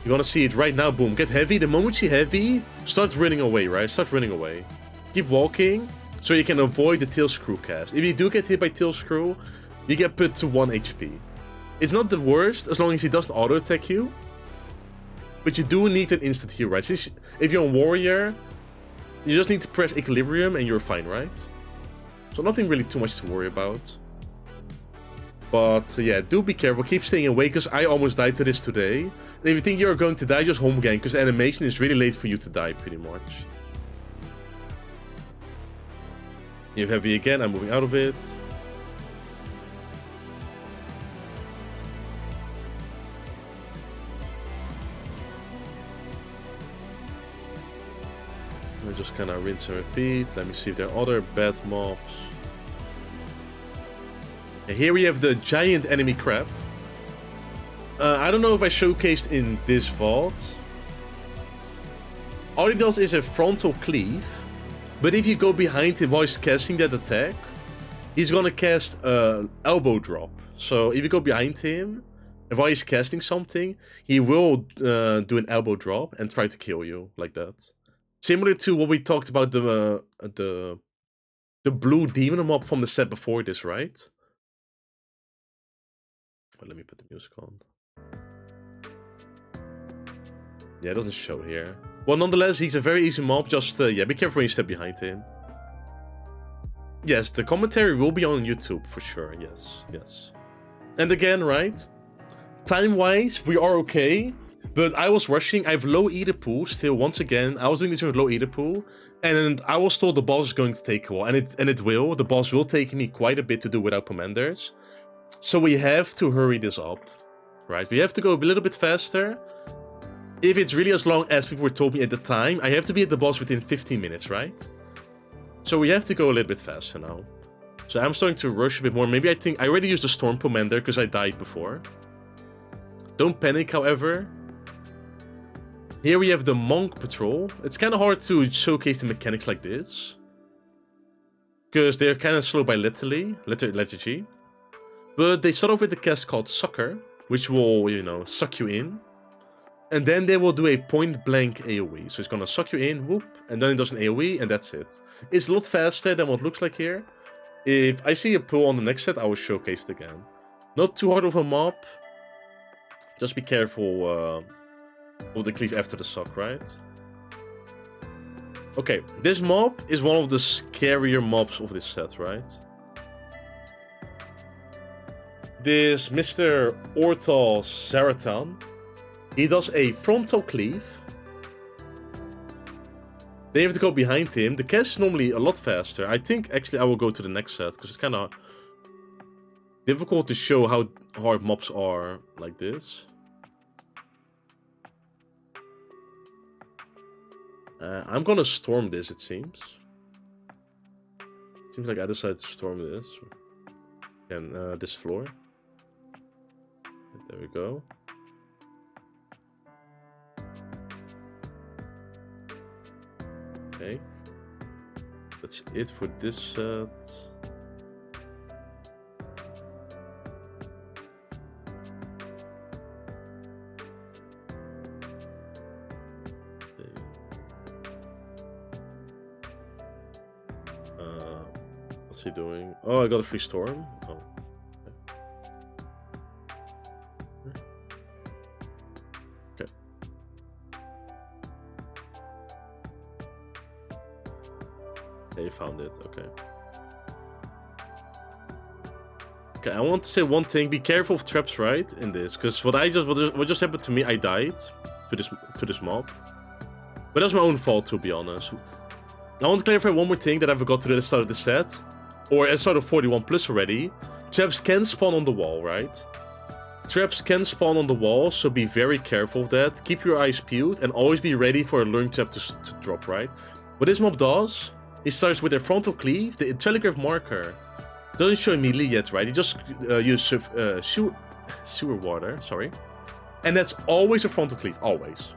You want to see it right now, boom, get heavy. The moment you heavy, start running away, right? Start running away. Keep walking, so you can avoid the Tail Screw cast. If you do get hit by Tail Screw, you get put to 1 HP. It's not the worst, as long as he doesn't auto-attack you. But you do need an instant heal, right? Since if you're a warrior, you just need to press equilibrium and you're fine, right? So nothing really too much to worry about. But yeah, do be careful. Keep staying away, because I almost died to this today. And if you think you're going to die, just home gang, because animation is really late for you to die, pretty much. You have heavy again. I'm moving out of it. Just kind of rinse and repeat. Let me see if there are other bad mobs. And here we have the giant enemy crab. I don't know if I showcased in this vault. All he does is a frontal cleave. But if you go behind him while he's casting that attack, he's gonna cast elbow drop. So if you go behind him and while he's casting something, he will do an elbow drop and try to kill you like that. Similar to what we talked about the blue demon mob from the set before this, right? Well, let me put the music on. Yeah, it doesn't show here. Well, nonetheless, he's a very easy mob. Just yeah, be careful when you step behind him. Yes, the commentary will be on YouTube for sure. Yes, yes. And again, right? Time-wise, we are okay. But I was rushing. I have low ether pool still. Once again, I was doing this with low ether pool, and I was told the boss is going to take a while, and it will. The boss will take me quite a bit to do without commanders, so we have to hurry this up, right? We have to go a little bit faster. If it's really as long as people were told me at the time, I have to be at the boss within 15 minutes, right? So we have to go a little bit faster now. So I'm starting to rush a bit more. Maybe I think I already used the storm commander because I died before. Don't panic, however. Here we have the Monk Patrol. It's kind of hard to showcase the mechanics like this, because they're kind of slow by liturgy. But they start off with a cast called Sucker, which will, you know, suck you in. And then they will do a point-blank AoE. So it's gonna suck you in, whoop, and then it does an AoE, and that's it. It's a lot faster than what it looks like here. If I see a pull on the next set, I will showcase it again. Not too hard of a mob. Just be careful of the cleave after the suck, right? Okay, this mob is one of the scarier mobs of this set, right? This Mr. Orthos Zaratan, he does a frontal cleave. They have to go behind him. The cast is normally a lot faster. I think actually I will go to the next set, because it's kind of difficult to show how hard mobs are like this. I'm gonna storm this, it seems. Seems like I decided to storm this. And this floor. There we go. Okay. That's it for this set. What's he doing? Oh, I got a free storm. Oh. Okay. Okay, you found it. Okay. Okay, I want to say one thing. Be careful of traps, right? In this, because what just happened to me, I died to this mob. But that's my own fault, to be honest. I want to clarify one more thing that I forgot to do at the start of the set, or at the start of 41 plus already. Traps can spawn on the wall, right? Traps can spawn on the wall, so be very careful of that. Keep your eyes peeled and always be ready for a luring trap to drop, right? What this mob does, it starts with their frontal cleave, the telegraph marker. Doesn't show immediately yet, right? You just use sewer water, sorry. And that's always a frontal cleave, always.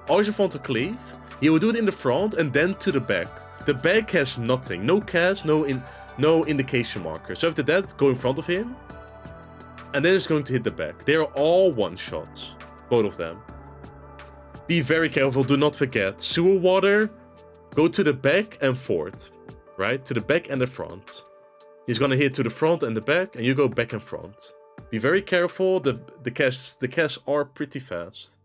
Always a frontal cleave. He will do it in the front and then to the back. The back has nothing, no cast, no indication marker. So after that, go in front of him, and then it's going to hit the back. They are all one-shots, both of them. Be very careful, do not forget. Sewer water, go to the back and forth, right? To the back and the front. He's gonna hit to the front and the back, and you go back and front. Be very careful, the casts are pretty fast.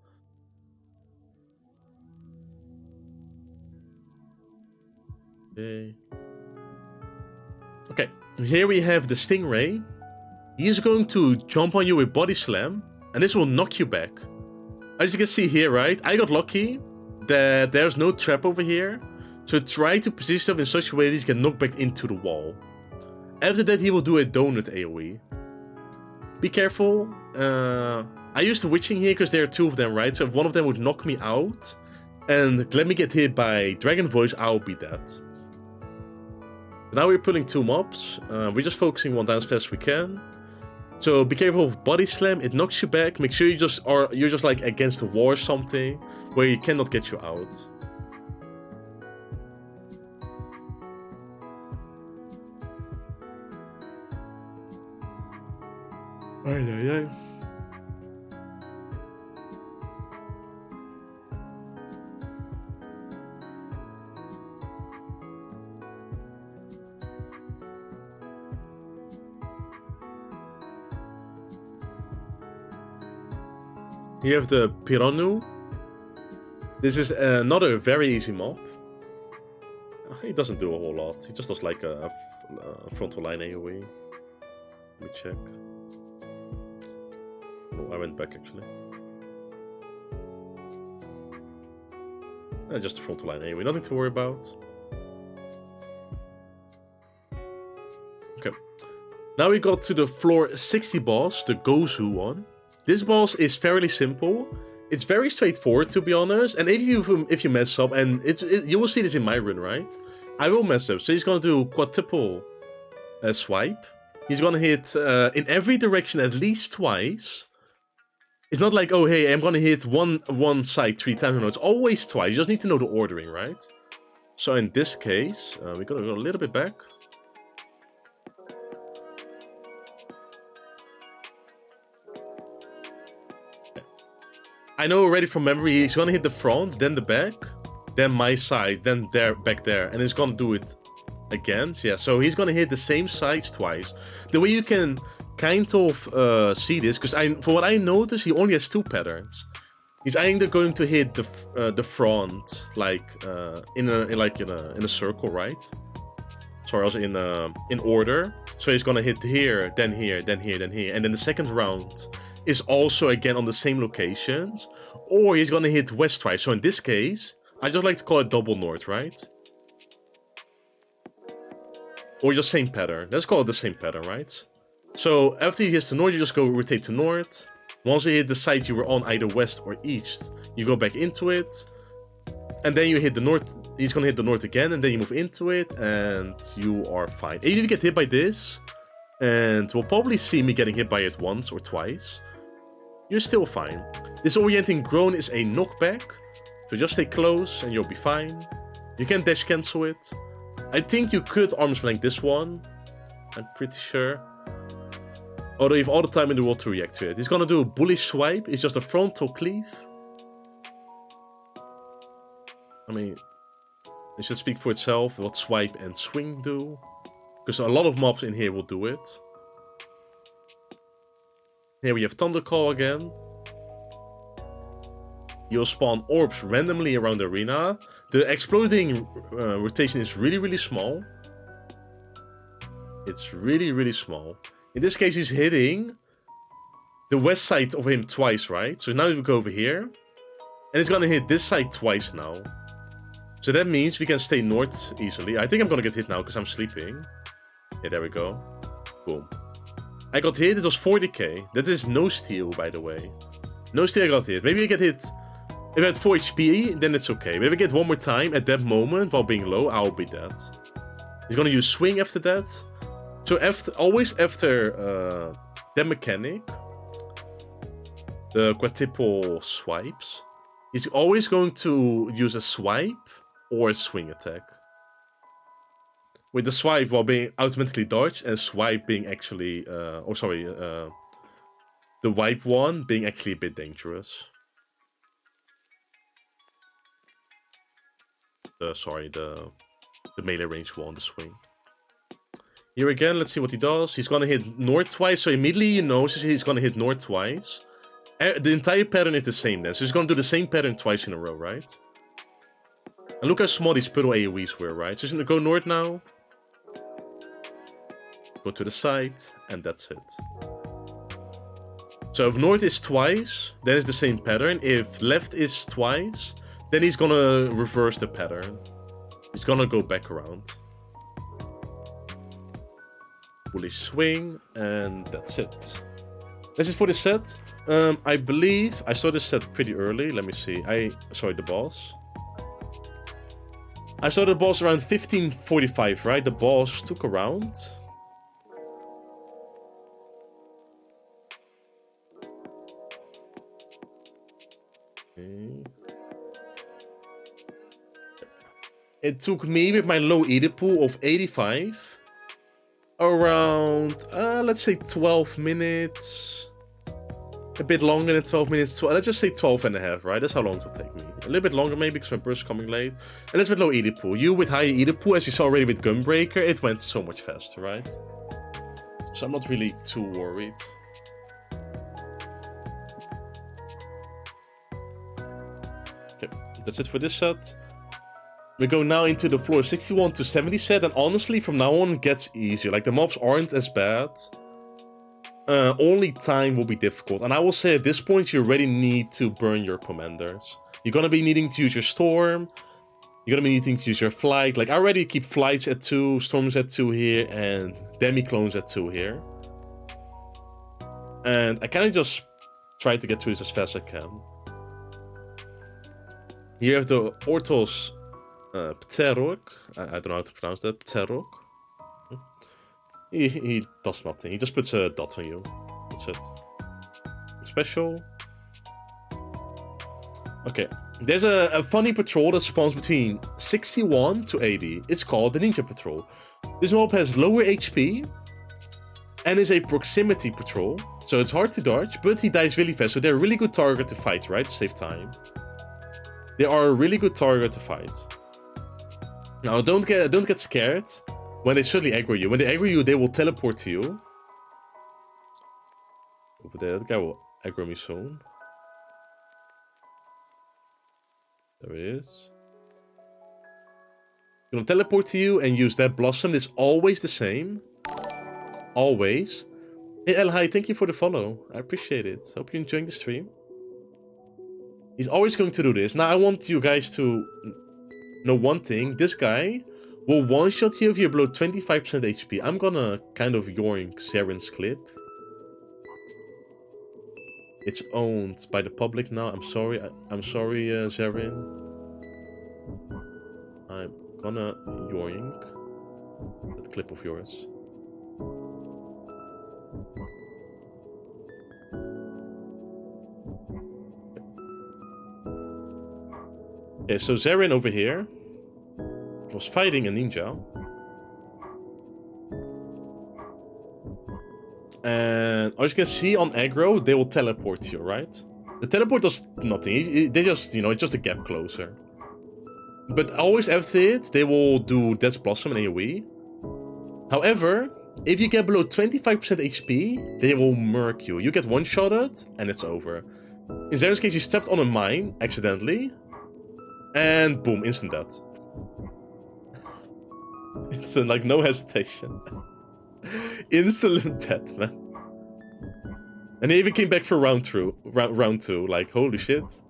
Okay, here we have the Stingray. He is going to jump on you with Body Slam, and this will knock you back. As you can see here, right, I got lucky that there's no trap over here, so try to position yourself in such a way that you can knock back into the wall. After that, he will do a donut AoE. Be careful. I used the witching here because there are two of them, right? So if one of them would knock me out and let me get hit by Dragon Voice, I'll be dead. Now we're pulling two mobs. We're just focusing one down as fast as we can. So be careful of Body Slam. It knocks you back. Make sure you're just like against the wall or something where you cannot get you out. Ay, ay, ay. You have the Piranu. This is another very easy mob. He doesn't do a whole lot. He just does like a frontal line AoE. Let me check. Oh, I went back actually. Just a frontal line AoE, nothing to worry about. Okay. Now we got to the floor 60 boss, the Gozu one. This boss is fairly simple. It's very straightforward, to be honest. And if you mess up, and you will see this in my run, right? I will mess up. So he's gonna do quadruple swipe. He's gonna hit in every direction at least twice. It's not like, oh hey, I'm gonna hit one side 3 times. No, it's always twice. You just need to know the ordering, right? So in this case, we're gonna go a little bit back. I know already from memory, he's gonna hit the front, then the back, then my side, then there, back there, and he's gonna do it again. So yeah, so he's gonna hit the same sides twice. The way you can kind of see this, because for what I noticed, he only has 2 patterns. He's either going to hit the front like in a circle, right? Sorry, also in order. So he's gonna hit here, then here, then here, then here, and then the second round is also again on the same locations, or he's gonna hit west twice. So in this case, I just like to call it double north, right? Or just same pattern. Let's call it the same pattern, right? So after he hits the north, you just go rotate to north. Once you hit the side you were on, either west or east, you go back into it, and then you hit the north. He's gonna hit the north again, and then you move into it, and you are fine. Even if you get hit by this, and we'll probably see me getting hit by it once or twice, you're still fine. This orienting groan is a knockback, so just stay close and you'll be fine. You can dash cancel it. I think you could arm's length this one, I'm pretty sure. Although you have all the time in the world to react to it. He's gonna do a bullish swipe, it's just a frontal cleave. I mean, it should speak for itself what swipe and swing do. Because a lot of mobs in here will do it. Here we have Thundercall again. You'll spawn orbs randomly around the arena. The exploding rotation is really, really small. It's really, really small. In this case, he's hitting the west side of him twice, right? So now we go over here. And it's gonna hit this side twice now. So that means we can stay north easily. I think I'm gonna get hit now because I'm sleeping. Yeah, there we go. Boom. I got hit, it was 40k. That is no steal, by the way. No steal, I got hit. Maybe I get hit. If I had 4 HP, then it's okay. Maybe I get one more time at that moment while being low, I'll be dead. He's gonna use swing after that. So always after that mechanic, the quadruple swipes, he's always going to use a swipe or a swing attack. With the swipe while being automatically dodged and swipe being actually, the wipe one being actually a bit dangerous. The melee range one, the swing. Here again, let's see what he does. He's gonna hit north twice, so immediately you know he's gonna hit north twice. The entire pattern is the same then, so he's gonna do the same pattern twice in a row, right? And look how small these puddle AoEs were, right? So he's gonna go north now. Go to the side, and that's it. So if north is twice, then it's the same pattern. If left is twice, then he's gonna reverse the pattern. He's gonna go back around. Bullish swing, and that's it. This is for the set. I believe I saw this set pretty early. Let me see. The boss. I saw the boss around 15:45, right? The boss took around. Okay. It took me with my low EDA pool of 85 around, let's say 12 minutes. A bit longer than 12 minutes. Let's just say 12 and a half, right? That's how long it will take me. A little bit longer maybe because my burst is coming late. And that's with low EDA pool. You with high EDA pool, as you saw already with Gunbreaker, it went so much faster, right? So I'm not really too worried. Okay, that's it for this set. We go now into the floor 61 to 70 set, and honestly, from now on, it gets easier. Like, the mobs aren't as bad. Only time will be difficult. And I will say at this point, you already need to burn your commanders. You're gonna be needing to use your storm. You're gonna be needing to use your flight. Like, I already keep flights at 2, storms at 2 here, and demi-clones at 2 here. And I kind of just try to get through this as fast as I can. Here you have the Orthos WF. I don't know how to pronounce that. WF. He does nothing. He just puts a dot on you. That's it. Special. Okay. There's a funny patrol that spawns between 61 to 80. It's called the Ninja Patrol. This mob has lower HP and is a proximity patrol. So it's hard to dodge, but he dies really fast. So they're a really good target to fight, right? To save time. They are a really good target to fight. Now, don't get scared when they suddenly aggro you. When they aggro you, they will teleport to you. Over there, that guy will aggro me soon. There it is. Gonna teleport to you and use that blossom. It's always the same. Always. Hey, El Hi, thank you for the follow. I appreciate it. Hope you're enjoying the stream. He's always going to do this. Now, I want you guys to know one thing. This guy will one-shot you if you're below 25% HP. I'm gonna kind of yoink Zaren's clip. It's owned by the public now. I'm sorry. I'm sorry, Zaren. I'm gonna yoink that clip of yours. Okay, so Zaren over here was fighting a ninja. And as you can see on aggro, they will teleport to you, right? The teleport does nothing. They just, it's just a gap closer. But always after it, they will do Death's Blossom and AoE. However, if you get below 25% HP, they will murk you. You get one-shotted, and it's over. In Zero's case, he stepped on a mine, accidentally, and boom, instant death. Instant, like, no hesitation. Instant death, man. And he even came back for round two, like, holy shit.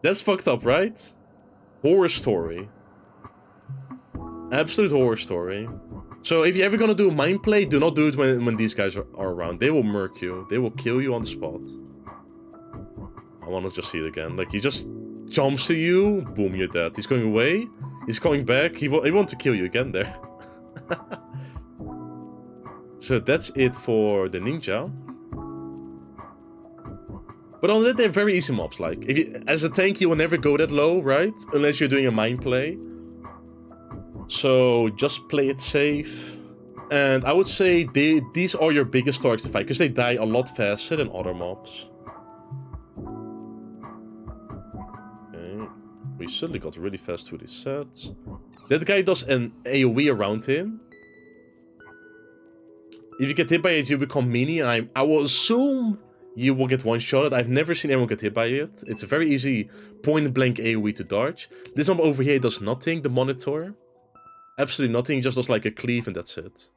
That's fucked up, right? Horror story. Absolute horror story. So if you're ever gonna do a mine play, do not do it when these guys are around. They will murk you. They will kill you on the spot. I wanna just see it again. Like, he just jumps to you, boom, you're dead. He's going away, he's coming back, he wants to kill you again there. So that's it for the ninja. But on that, they're very easy mobs. Like, if you, as a tank, you will never go that low, right? Unless you're doing a mine play. So just play it safe. And I would say these are your biggest targets to fight, because they die a lot faster than other mobs. Okay. We suddenly got really fast through these sets. That guy does an AoE around him. If you get hit by it, you become mini. And I will assume you will get one-shotted. I've never seen anyone get hit by it. It's a very easy point-blank AoE to dodge. This one over here does nothing, the monitor. Absolutely nothing, he just does like a cleave and that's it.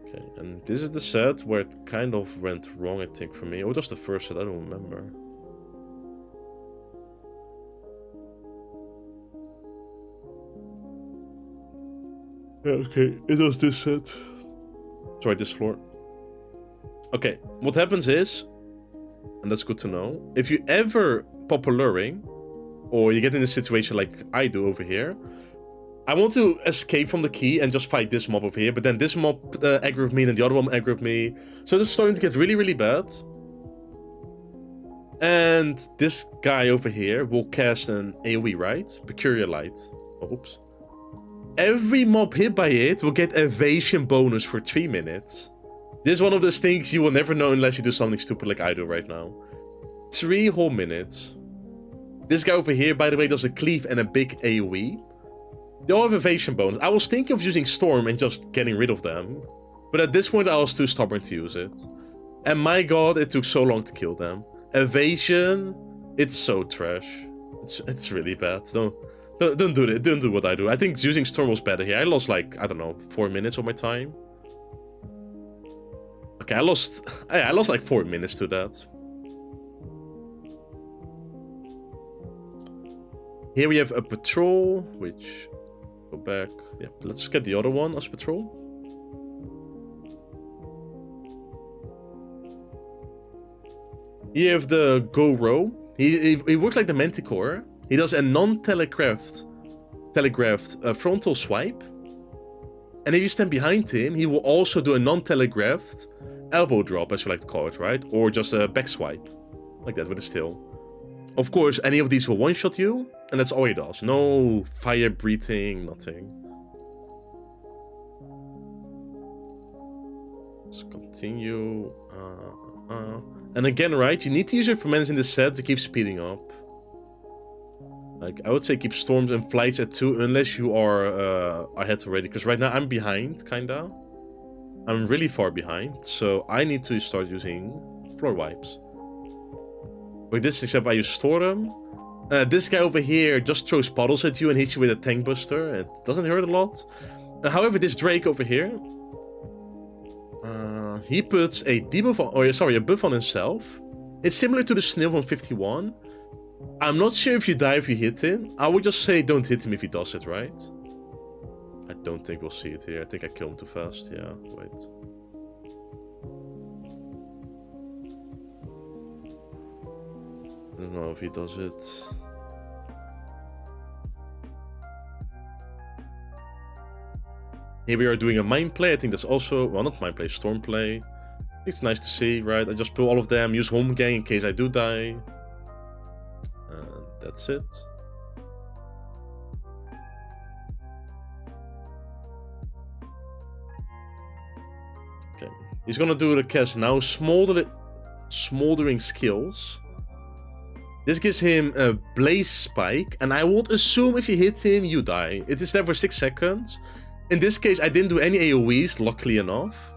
Okay, and this is the set where it kind of went wrong, I think, for me. Or just the first set, I don't remember. Okay, it was this set. Sorry, this floor. Okay, what happens is, and that's good to know, if you ever pop a luring, or you get in a situation like I do over here, I want to escape from the key and just fight this mob over here, but then this mob aggroed me, and then the other one aggroed me. So this is starting to get really, really bad. And this guy over here will cast an AoE, right? Peculiar Light. Oops. Every mob hit by it will get evasion bonus for 3 minutes. This is one of those things you will never know unless you do something stupid like I do right now. 3 whole minutes. This guy over here, by the way, does a cleave and a big AoE. They all have evasion bonus. I was thinking of using Storm and just getting rid of them. But at this point, I was too stubborn to use it. And my god, it took so long to kill them. Evasion, it's so trash. It's really bad. Don't do it. Don't do what I do. I think using Storm was better here. I lost like, I don't know, 4 minutes of my time. Okay, I lost like 4 minutes to that. Here we have a patrol, which, go back. Yeah, let's get the other one as patrol. Here have the Go-Ro. He works like the Manticore. He does a non-telegraphed frontal swipe. And if you stand behind him, he will also do a non-telegraphed elbow drop, as you like to call it, right? Or just a back swipe. Like that, with a still. Of course, any of these will one-shot you, and that's all he does. No fire breathing, nothing. Let's continue. And again, right, you need to use your permanents in this set to keep speeding up. Like, I would say keep storms and flights at 2 unless you are ahead already. Because right now I'm behind, kinda. I'm really far behind, so I need to start using floor wipes. With this, except I use Storm. This guy over here just throws puddles at you and hits you with a tank buster. It doesn't hurt a lot. However, this Drake over here, he puts a debuff on, or sorry, a buff on himself. It's similar to the snail from 51. I'm not sure if you die if you hit him. I would just say don't hit him if he does it, right? I don't think we'll see it here. I think I killed him too fast. Yeah, wait. I don't know if he does it. Here we are doing a mine play. I think that's also, well, not mine play, storm play. It's nice to see, right? I just pull all of them, use home gang in case I do die. And that's it. Okay, he's gonna do the cast now. Smoldering skills. This gives him a blaze spike, and I would assume if you hit him, you die. It is there for 6 seconds. In this case, I didn't do any AoEs, luckily enough.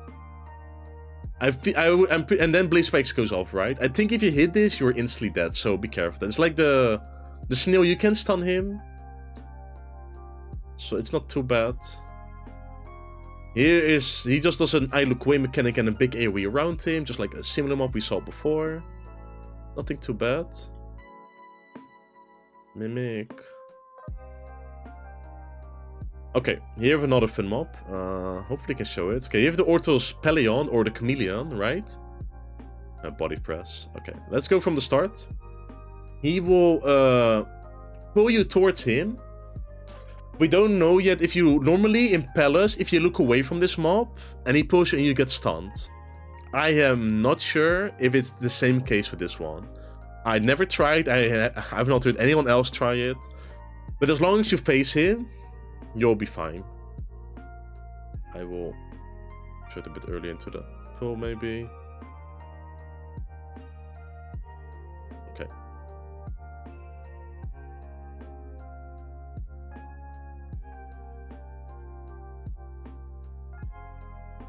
And then blaze spikes goes off, right? I think if you hit this, you're instantly dead, so be careful. It's like the snail, you can stun him. So it's not too bad. He just does an I look away mechanic and a big AoE around him, just like a similar mob we saw before. Nothing too bad. Mimic. Okay, here we have another fun mob. Hopefully I can show it. Okay, you have the Orthos Pelion or the Chameleon, right? Body press. Okay, let's go from the start. He will pull you towards him. We don't know yet if you normally in Palace, if you look away from this mob and he pulls you and you get stunned. I am not sure if it's the same case for this one. I never tried. I've not heard anyone else try it. But as long as you face him, you'll be fine. I will show it a bit early into the pull, maybe. Okay.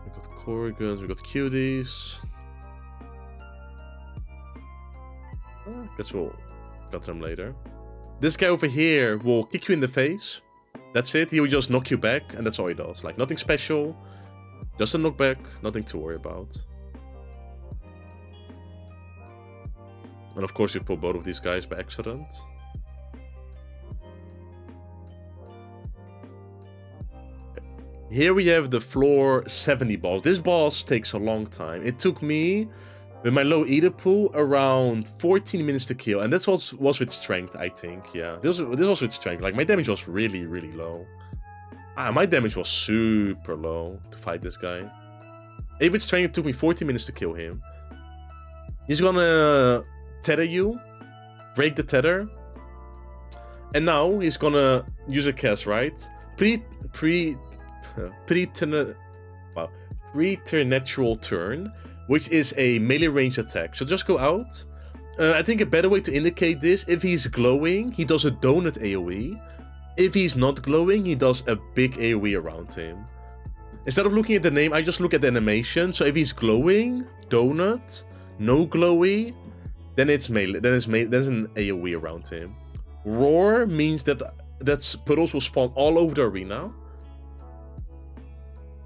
We got Corrigans, we got Cuties. Guess we'll got them later. This guy over here will kick you in the face. That's it. He will just knock you back, and that's all he does. Like, nothing special. Just a knockback. Nothing to worry about. And of course, you pull both of these guys by accident. Okay. Here we have the floor 70 boss. This boss takes a long time. It took me, with my low ether pool, around 14 minutes to kill. And that was with strength, I think. Yeah, this was with strength. Like, my damage was really, really low. My damage was super low to fight this guy. And with strength, it took me 14 minutes to kill him. He's gonna tether you, break the tether. And now he's gonna use a cast, right? Preternatural turn, which is a melee range attack. So just go out. I think a better way to indicate this, if he's glowing, he does a donut AoE. If he's not glowing, he does a big AoE around him. Instead of looking at the name, I just look at the animation. So if he's glowing, donut, no glowy, then it's melee. There's an AoE around him. Roar means that puddles will spawn all over the arena.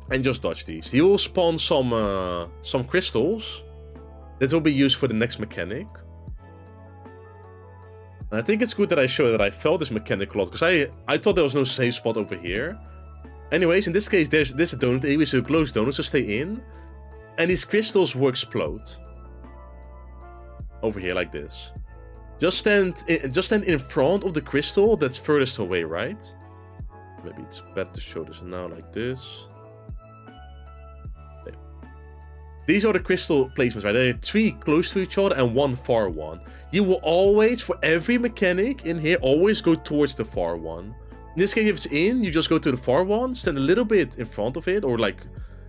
And just dodge these. He will spawn some crystals that will be used for the next mechanic. And I think it's good that I show that I felt this mechanic a lot, because I thought there was no safe spot over here. Anyways, in this case, there's a donut AoE, so close donuts to stay in. And these crystals will explode. Over here, like this. Just stand in front of the crystal that's furthest away, right? Maybe it's better to show this now, like this. These are the crystal placements, right? There are 3 close to each other and 1 far one. You will always, for every mechanic in here, always go towards the far one. In this case, if it's in, you just go to the far one, stand a little bit in front of it, or like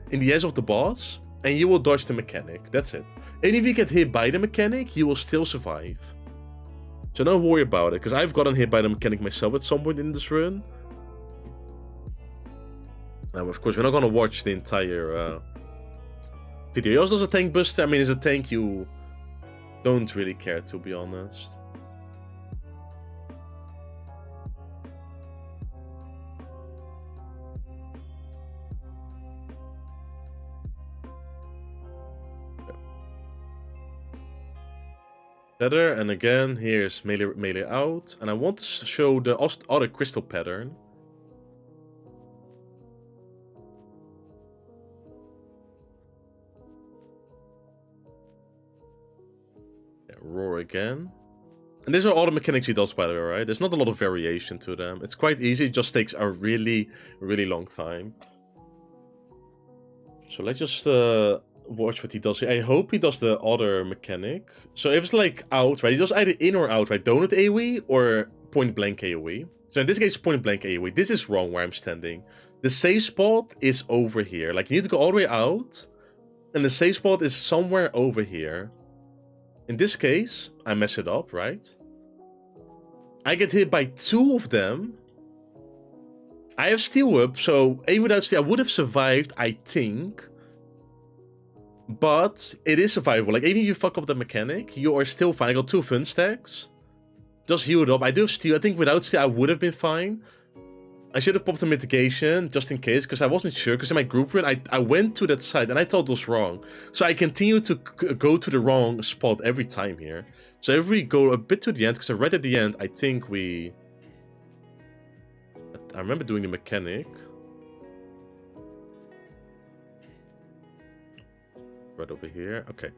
in the edge of the boss, and you will dodge the mechanic. That's it. And if you get hit by the mechanic, you will still survive. So don't worry about it, because I've gotten hit by the mechanic myself at some point in this run. Now, of course, we're not going to watch the entire video. He also does a tank buster. I mean, as a tank, you don't really care, to be honest. Tether, and again, here's melee out. And I want to show the other crystal pattern. Roar again. And these are all the mechanics he does, by the way, right? There's not a lot of variation to them. It's quite easy, it just takes a really, really long time. So let's just watch what he does here. I hope he does the other mechanic. So if it's like out, right? He does either in or out, right? Donut AoE or point blank AoE. So in this case, point blank AoE. This is wrong where I'm standing. The safe spot is over here. Like, you need to go all the way out. And the safe spot is somewhere over here. In this case, I mess it up, right? I get hit by 2 of them. I have steel up, so even without steel, I would have survived, I think. But it is survivable. Like, even if you fuck up the mechanic, you are still fine. I got 2 fun stacks. Just healed up. I do have steel. I think without steel, I would have been fine. I should have popped a mitigation, just in case, because I wasn't sure. Because in my group run, I went to that side, and I thought it was wrong. So I continue to go to the wrong spot every time here. So if we go a bit to the end, because right at the end, I think we... I remember doing the mechanic. Right over here. Okay.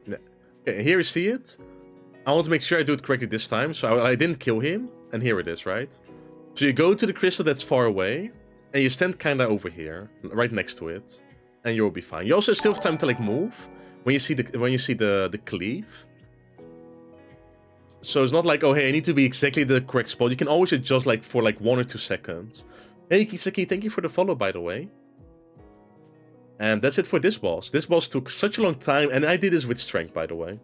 Okay, here you see it. I want to make sure I do it correctly this time. So I didn't kill him. And here it is, right? So you go to the crystal that's far away. And you stand kind of over here. Right next to it. And you'll be fine. You also still have time to like move. When you see the cleave. So it's not like, oh hey, I need to be exactly the correct spot. You can always adjust like for like 1 or 2 seconds. Hey Kisaki, thank you for the follow, by the way. And that's it for this boss. This boss took such a long time, and I did this with strength, by the way.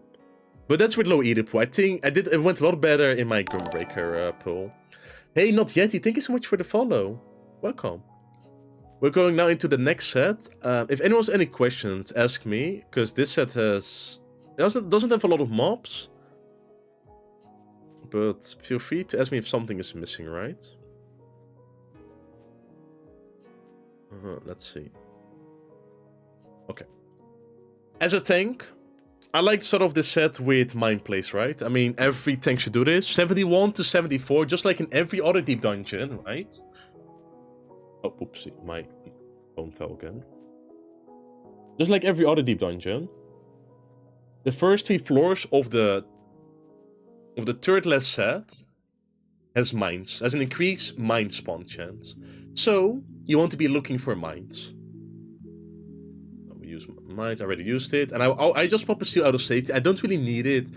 But that's with low Eater pool. I think it went a lot better in my Gunbreaker pool. Hey, Not Yeti, thank you so much for the follow. Welcome. We're going now into the next set. If anyone has any questions, ask me, because this set doesn't have a lot of mobs. But feel free to ask me if something is missing, right? Let's see. Okay. As a tank, I like sort of this set with mind plays, right? I mean, every tank should do this. 71 to 74, just like in every other deep dungeon, right? Oh, oopsie, my phone fell again. Just like every other deep dungeon, the first 3 floors of the turretless set has mines, as an increased mine spawn chance. So you want to be looking for mines. We use mines. I already used it, and I just pop a steel out of safety. I don't really need it.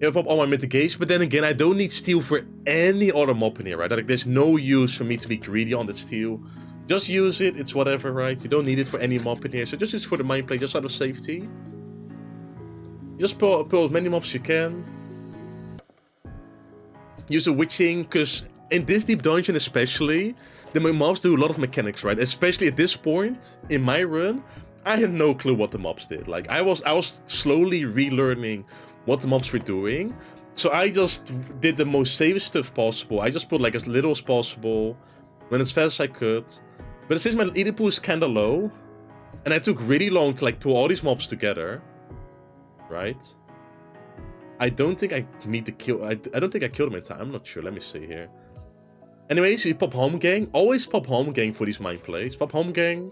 I pop all my mitigation, but then again, I don't need steel for any other mob in here, right? Like, there's no use for me to be greedy on that steel. Just use it. It's whatever, right? You don't need it for any mob in here, so just use it for the mine play, just out of safety. Just pull as many mobs as you can. Use a witching, because in this deep dungeon especially, the mobs do a lot of mechanics, right? Especially at this point in my run, I had no clue what the mobs did. Like, I was slowly relearning what the mobs were doing. So I just did the most safest stuff possible. I just put like as little as possible, went as fast as I could. But since my Eater pool is kinda low, and I took really long to like pull all these mobs together, right? I don't think I need to kill. I don't think I killed him in time. I'm not sure. Let me see here. Anyways, you pop home gang. Always pop home gang for these mind plays. Pop home gang.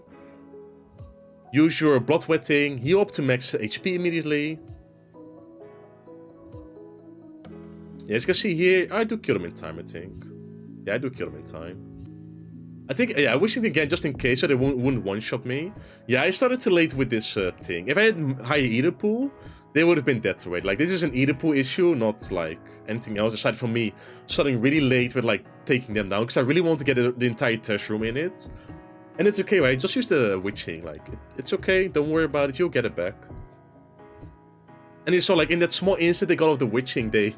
Use your blood wetting. Heal up to max HP immediately. Yeah, as you can see here, I do kill him in time, I think. Yeah, I do kill him in time. I think, yeah, I wish it again just in case so they wouldn't one-shot me. Yeah, I started too late with this thing. If I had higher Eater pool, they would have been dead to it. Like, this is an Eater pool issue, not like anything else, aside from me starting really late with like taking them down, because I really want to get the entire test room in it. And it's okay, right? Just use the witching, like, it's okay, don't worry about it, you'll get it back. And you saw, like, in that small instant they got off the witching, they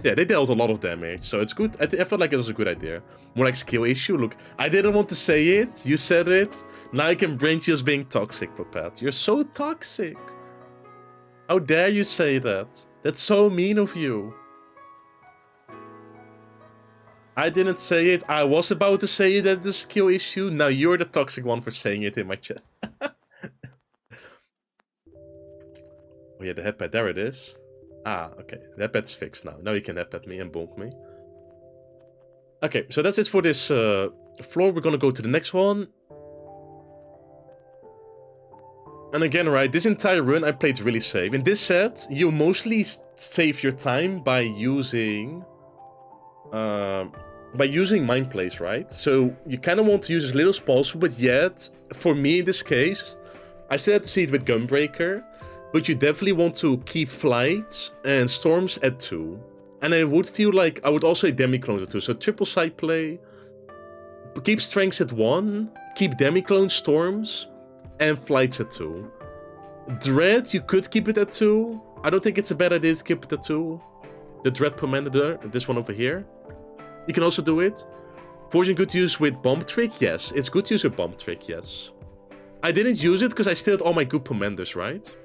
dealt a lot of damage, so it's good. I felt like it was a good idea. More like skill issue. Look, I didn't want to say it, you said it. Now I can brand you as being toxic, Puppet. You're so toxic. How dare you say that? That's so mean of you. I didn't say it. I was about to say it at the skill issue. Now you're the toxic one for saying it in my chat. Oh yeah, the headpad. There it is. Ah, okay. The headpad's fixed now. Now you can headpad me and bonk me. Okay, so that's it for this floor. We're gonna go to the next one. And again, right, this entire run I played really safe. In this set, you mostly save your time by using mind plays, right? So you kind of want to use as little as possible, but yet, for me in this case, I still had to see it with Gunbreaker, but you definitely want to keep flights and storms at 2. And I would feel like I would also demi-clones at 2. So triple side play, keep strengths at 1, keep demi-clones, storms, and flights at 2. Dread, you could keep it at 2. I don't think it's a bad idea to keep it at 2. The Dread Commander, this one over here. You can also do it. Fortune good to use with Bomb Trick? Yes, it's good to use with Bomb Trick, yes. I didn't use it because I still had all my good Pommanders, right?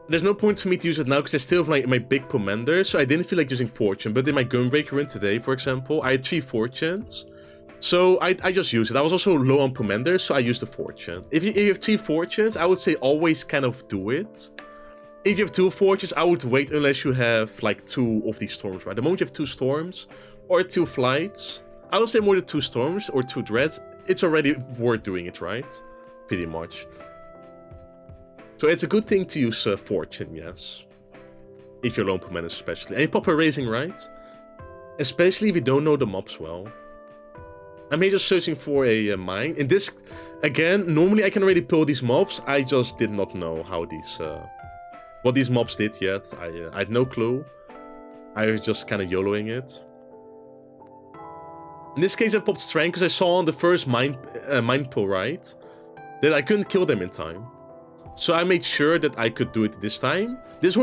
There's no point for me to use it now because I still have my big Pommanders, so I didn't feel like using Fortune. But in my Gunbreaker run today, for example, I had 3 Fortunes. So I just used it. I was also low on Pommanders, so I used the Fortune. If you have 3 Fortunes, I would say always kind of do it. If you have 2 Fortunes, I would wait unless you have like 2 of these Storms, right? The moment you have 2 Storms or 2 Flights, I would say more than 2 Storms or 2 Dreads, it's already worth doing it, right? Pretty much. So it's a good thing to use Fortune, yes. If you're low on Pommanders especially. And you pop a Raising, right? Especially if you don't know the mobs well. I'm here just searching for a mine. In this, again, normally I can already pull these mobs. I just did not know how these... what these mobs did yet. I had no clue. I was just kind of YOLOing it. In this case I popped Strength because I saw on the first mine pull, right, that I couldn't kill them in time. So I made sure that I could do it this time. This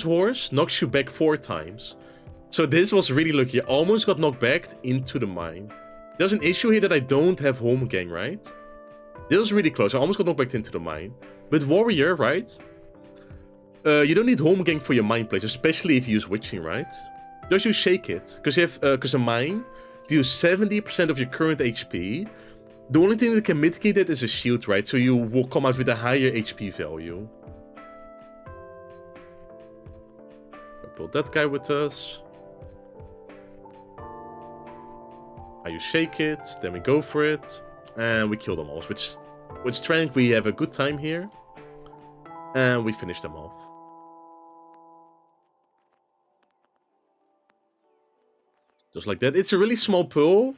horse knocks you back 4 times. So this was really lucky. I almost got knocked back into the mine. There's an issue here that I don't have Home Gang, right? This was really close. I almost got knocked back into the mine. With Warrior, right? You don't need Home Gang for your mine plays, especially if you use Witching, right? Just use Shake It, because you have a mine deals 70% of your current HP. The only thing that can mitigate it is a shield, right? So you will come out with a higher HP value. I'll build that guy with us. I use Shake It, then we go for it, and we kill them all. With Strength, we have a good time here, and we finish them off. Just like that. It's a really small pull,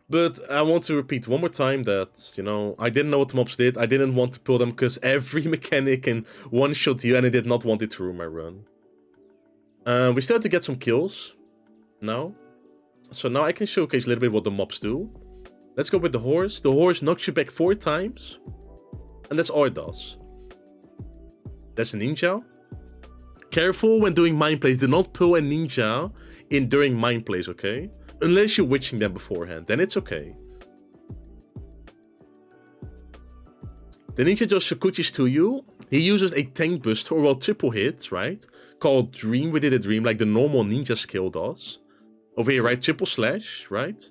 but I want to repeat one more time that, you know, I didn't know what the mobs did. I didn't want to pull them because every mechanic can one-shot you, and I did not want it to ruin my run. We still have to get some kills now. So now I can showcase a little bit what the mobs do. Let's go with the horse. The horse knocks you back 4 times. And that's all it does. That's a ninja. Careful when doing mine plays. Do not pull a ninja during mine plays, okay? Unless you're witching them beforehand, then it's okay. The ninja just shakuchis to you. He uses a tank buster, or well, triple hit, right? Called Dream within a Dream, like the normal ninja skill does. Over here, right? Triple slash, right?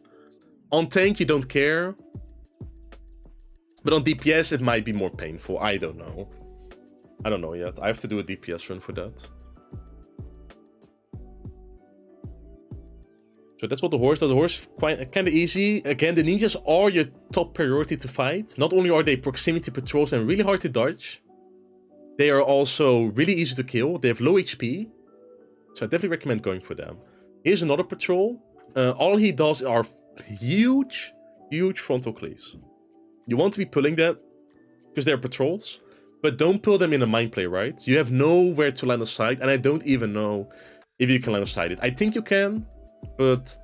On tank, you don't care. But on DPS, it might be more painful. I don't know. I don't know yet. I have to do a DPS run for that. So that's what the horse does. The horse kind of easy. Again, the ninjas are your top priority to fight. Not only are they proximity patrols and really hard to dodge, they are also really easy to kill. They have low HP. So I definitely recommend going for them. Here's another patrol. All he does are huge frontal cleaves. You want to be pulling that because they're patrols. But don't pull them in a mine play, right? You have nowhere to line of sight. And I don't even know if you can line of sight it. I think you can. But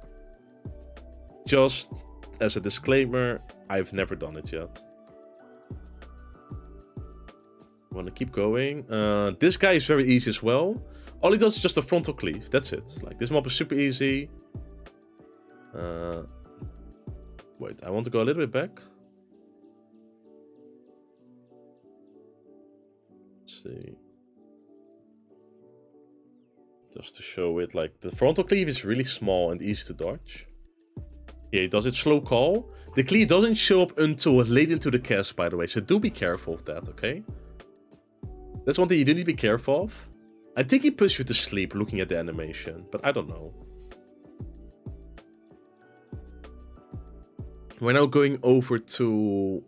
just as a disclaimer, I've never done it yet. Want to keep going. This guy is very easy as well. All he does is just a frontal cleave. That's it. Like, this mob is super easy. Wait, I want to go a little bit back. Let's see. Just to show it, like, the frontal cleave is really small and easy to dodge. Yeah, he does it slow call. The cleave doesn't show up until late into the cast, by the way, so do be careful of that, okay? That's one thing you do need to be careful of. I think he puts you to sleep looking at the animation, but I don't know. We're now going over to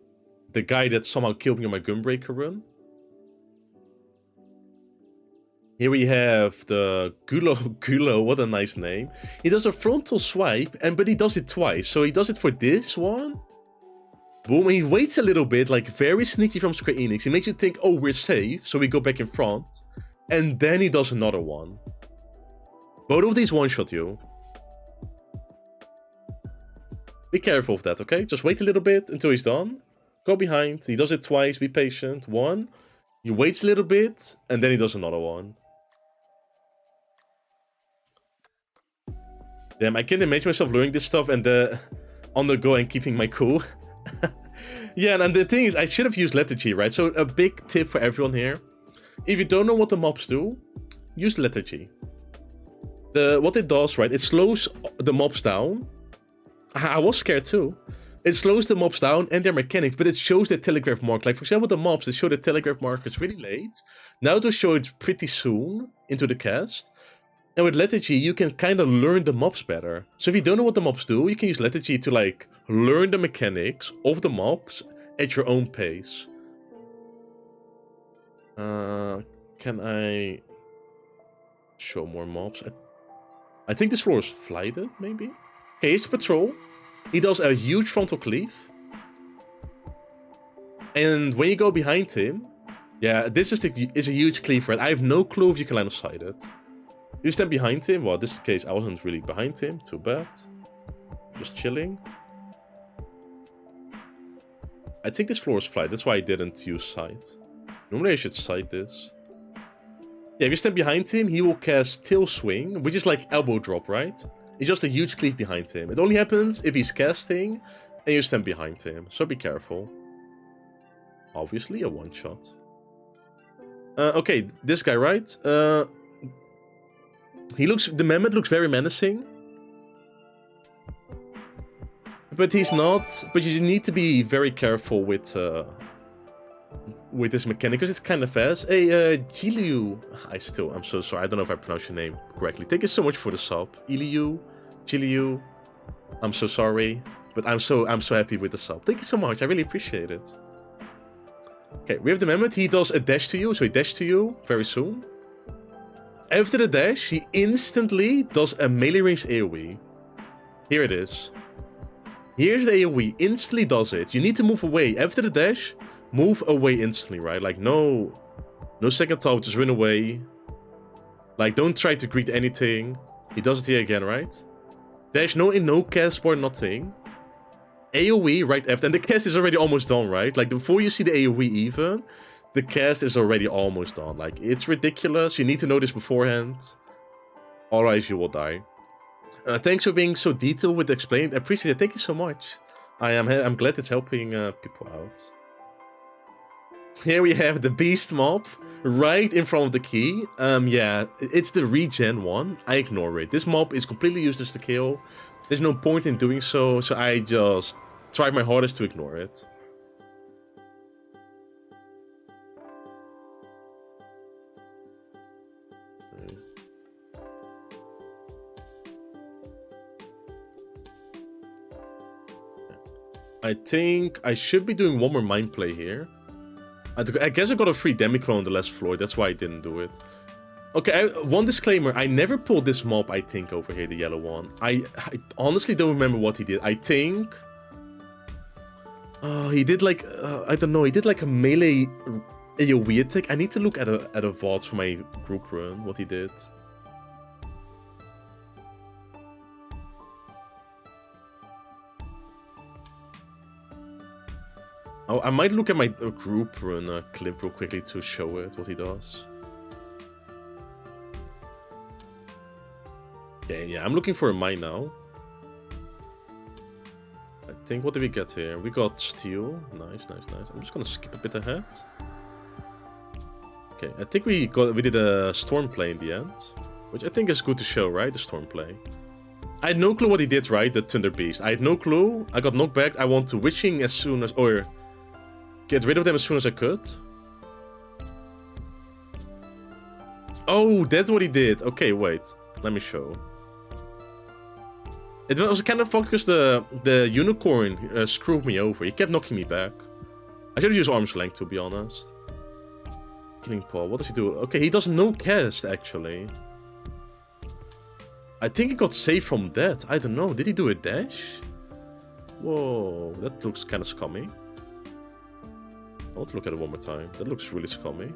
the guy that somehow killed me on my Gunbreaker run. Here we have the Gulo, what a nice name. He does a frontal swipe, but he does it twice. So he does it for this one. Boom, and he waits a little bit, like very sneaky from Square Enix. He makes you think, oh, we're safe, so we go back in front. And then he does another one. Both of these one-shot you. Be careful of that, okay? Just wait a little bit until he's done. Go behind. He does it twice. Be patient. One. He waits a little bit, and then he does another one. Damn, I can't imagine myself learning this stuff and on the go and keeping my cool. Yeah, and the thing is, I should have used letter G, right? So a big tip for everyone here. If you don't know what the mobs do, use letter G. What it does, right? It slows the mobs down. I was scared too. It slows the mobs down and their mechanics, but it shows the telegraph mark. Like, for example, the mobs, they show the telegraph markers really late. Now they'll show it pretty soon into the cast. And with letter G, you can kind of learn the mobs better. So if you don't know what the mobs do, you can use letter G to, like, learn the mechanics of the mobs at your own pace. Can I show more mobs? I think this floor is flighted, maybe? Okay, here's the patrol. He does a huge frontal cleave. And when you go behind him, yeah, this is a huge cleave, right? I have no clue if you can line of sight it. You stand behind him. Well, in this case, I wasn't really behind him. Too bad. Just chilling. I think this floor is flight. That's why I didn't use sight. Normally I should sight this. Yeah, if you stand behind him, he will cast Tail Swing, which is like elbow drop, right? It's just a huge cleave behind him. It only happens if he's casting and you stand behind him. So be careful. Obviously a one-shot. Okay, this guy, right? The Mammoth looks very menacing. But he's not. But you need to be very careful with this mechanic, because it's kind of fast. Hey, Jiliu. I'm so sorry. I don't know if I pronounced your name correctly. Thank you so much for the sub. Jiliu. I'm so sorry. But I'm so happy with the sub. Thank you so much. I really appreciate it. Okay, we have the Mammoth. He does a dash to you. So he dashes to you very soon. After the dash, he instantly does a melee ranged AoE. Here it is. Here's the AoE. Instantly does it. You need to move away. After the dash, move away instantly, right? Like, no second thought, just run away. Like, don't try to greet anything. He does it here again, right? Dash, no cast or nothing. AoE right after, and the cast is already almost done, right? Like, before you see the AoE even, the cast is already almost done. Like, it's ridiculous. You need to know this beforehand. Otherwise, you will die. Thanks for being so detailed with explaining. I appreciate it. Thank you so much. I'm glad it's helping people out. Here we have the Beast mob right in front of the key. Yeah, it's the regen one. I ignore it. This mob is completely useless to kill. There's no point in doing so, so I just try my hardest to ignore it. I think I should be doing one more mind play here. I guess I got a free Demiclone on the last floor, that's why I didn't do it. Okay, one disclaimer, I never pulled this mob, I think, over here, the yellow one. I honestly don't remember what he did. I think... he did like, I don't know, he did like a melee AoE attack. I need to look at a VOD for my group run, what he did. Oh, I might look at my group run clip real quickly to show it, what he does. Okay, yeah, I'm looking for a mine now. I think, what did we get here? We got steel. Nice. I'm just gonna skip a bit ahead. Okay, I think we did a storm play in the end. Which I think is good to show, right? The storm play. I had no clue what he did, right? The Thunder Beast. I had no clue. I got knocked back. I want to wishing as soon as... or get rid of them as soon as I could. Oh, that's what he did. Okay, wait. Let me show. It was kind of fucked because the unicorn screwed me over. He kept knocking me back. I should have used arm's length, to be honest. Killing Paw. What does he do? Okay, he does no cast, actually. I think he got saved from that. I don't know. Did he do a dash? Whoa, that looks kind of scummy. I want to look at it one more time. That looks really scummy.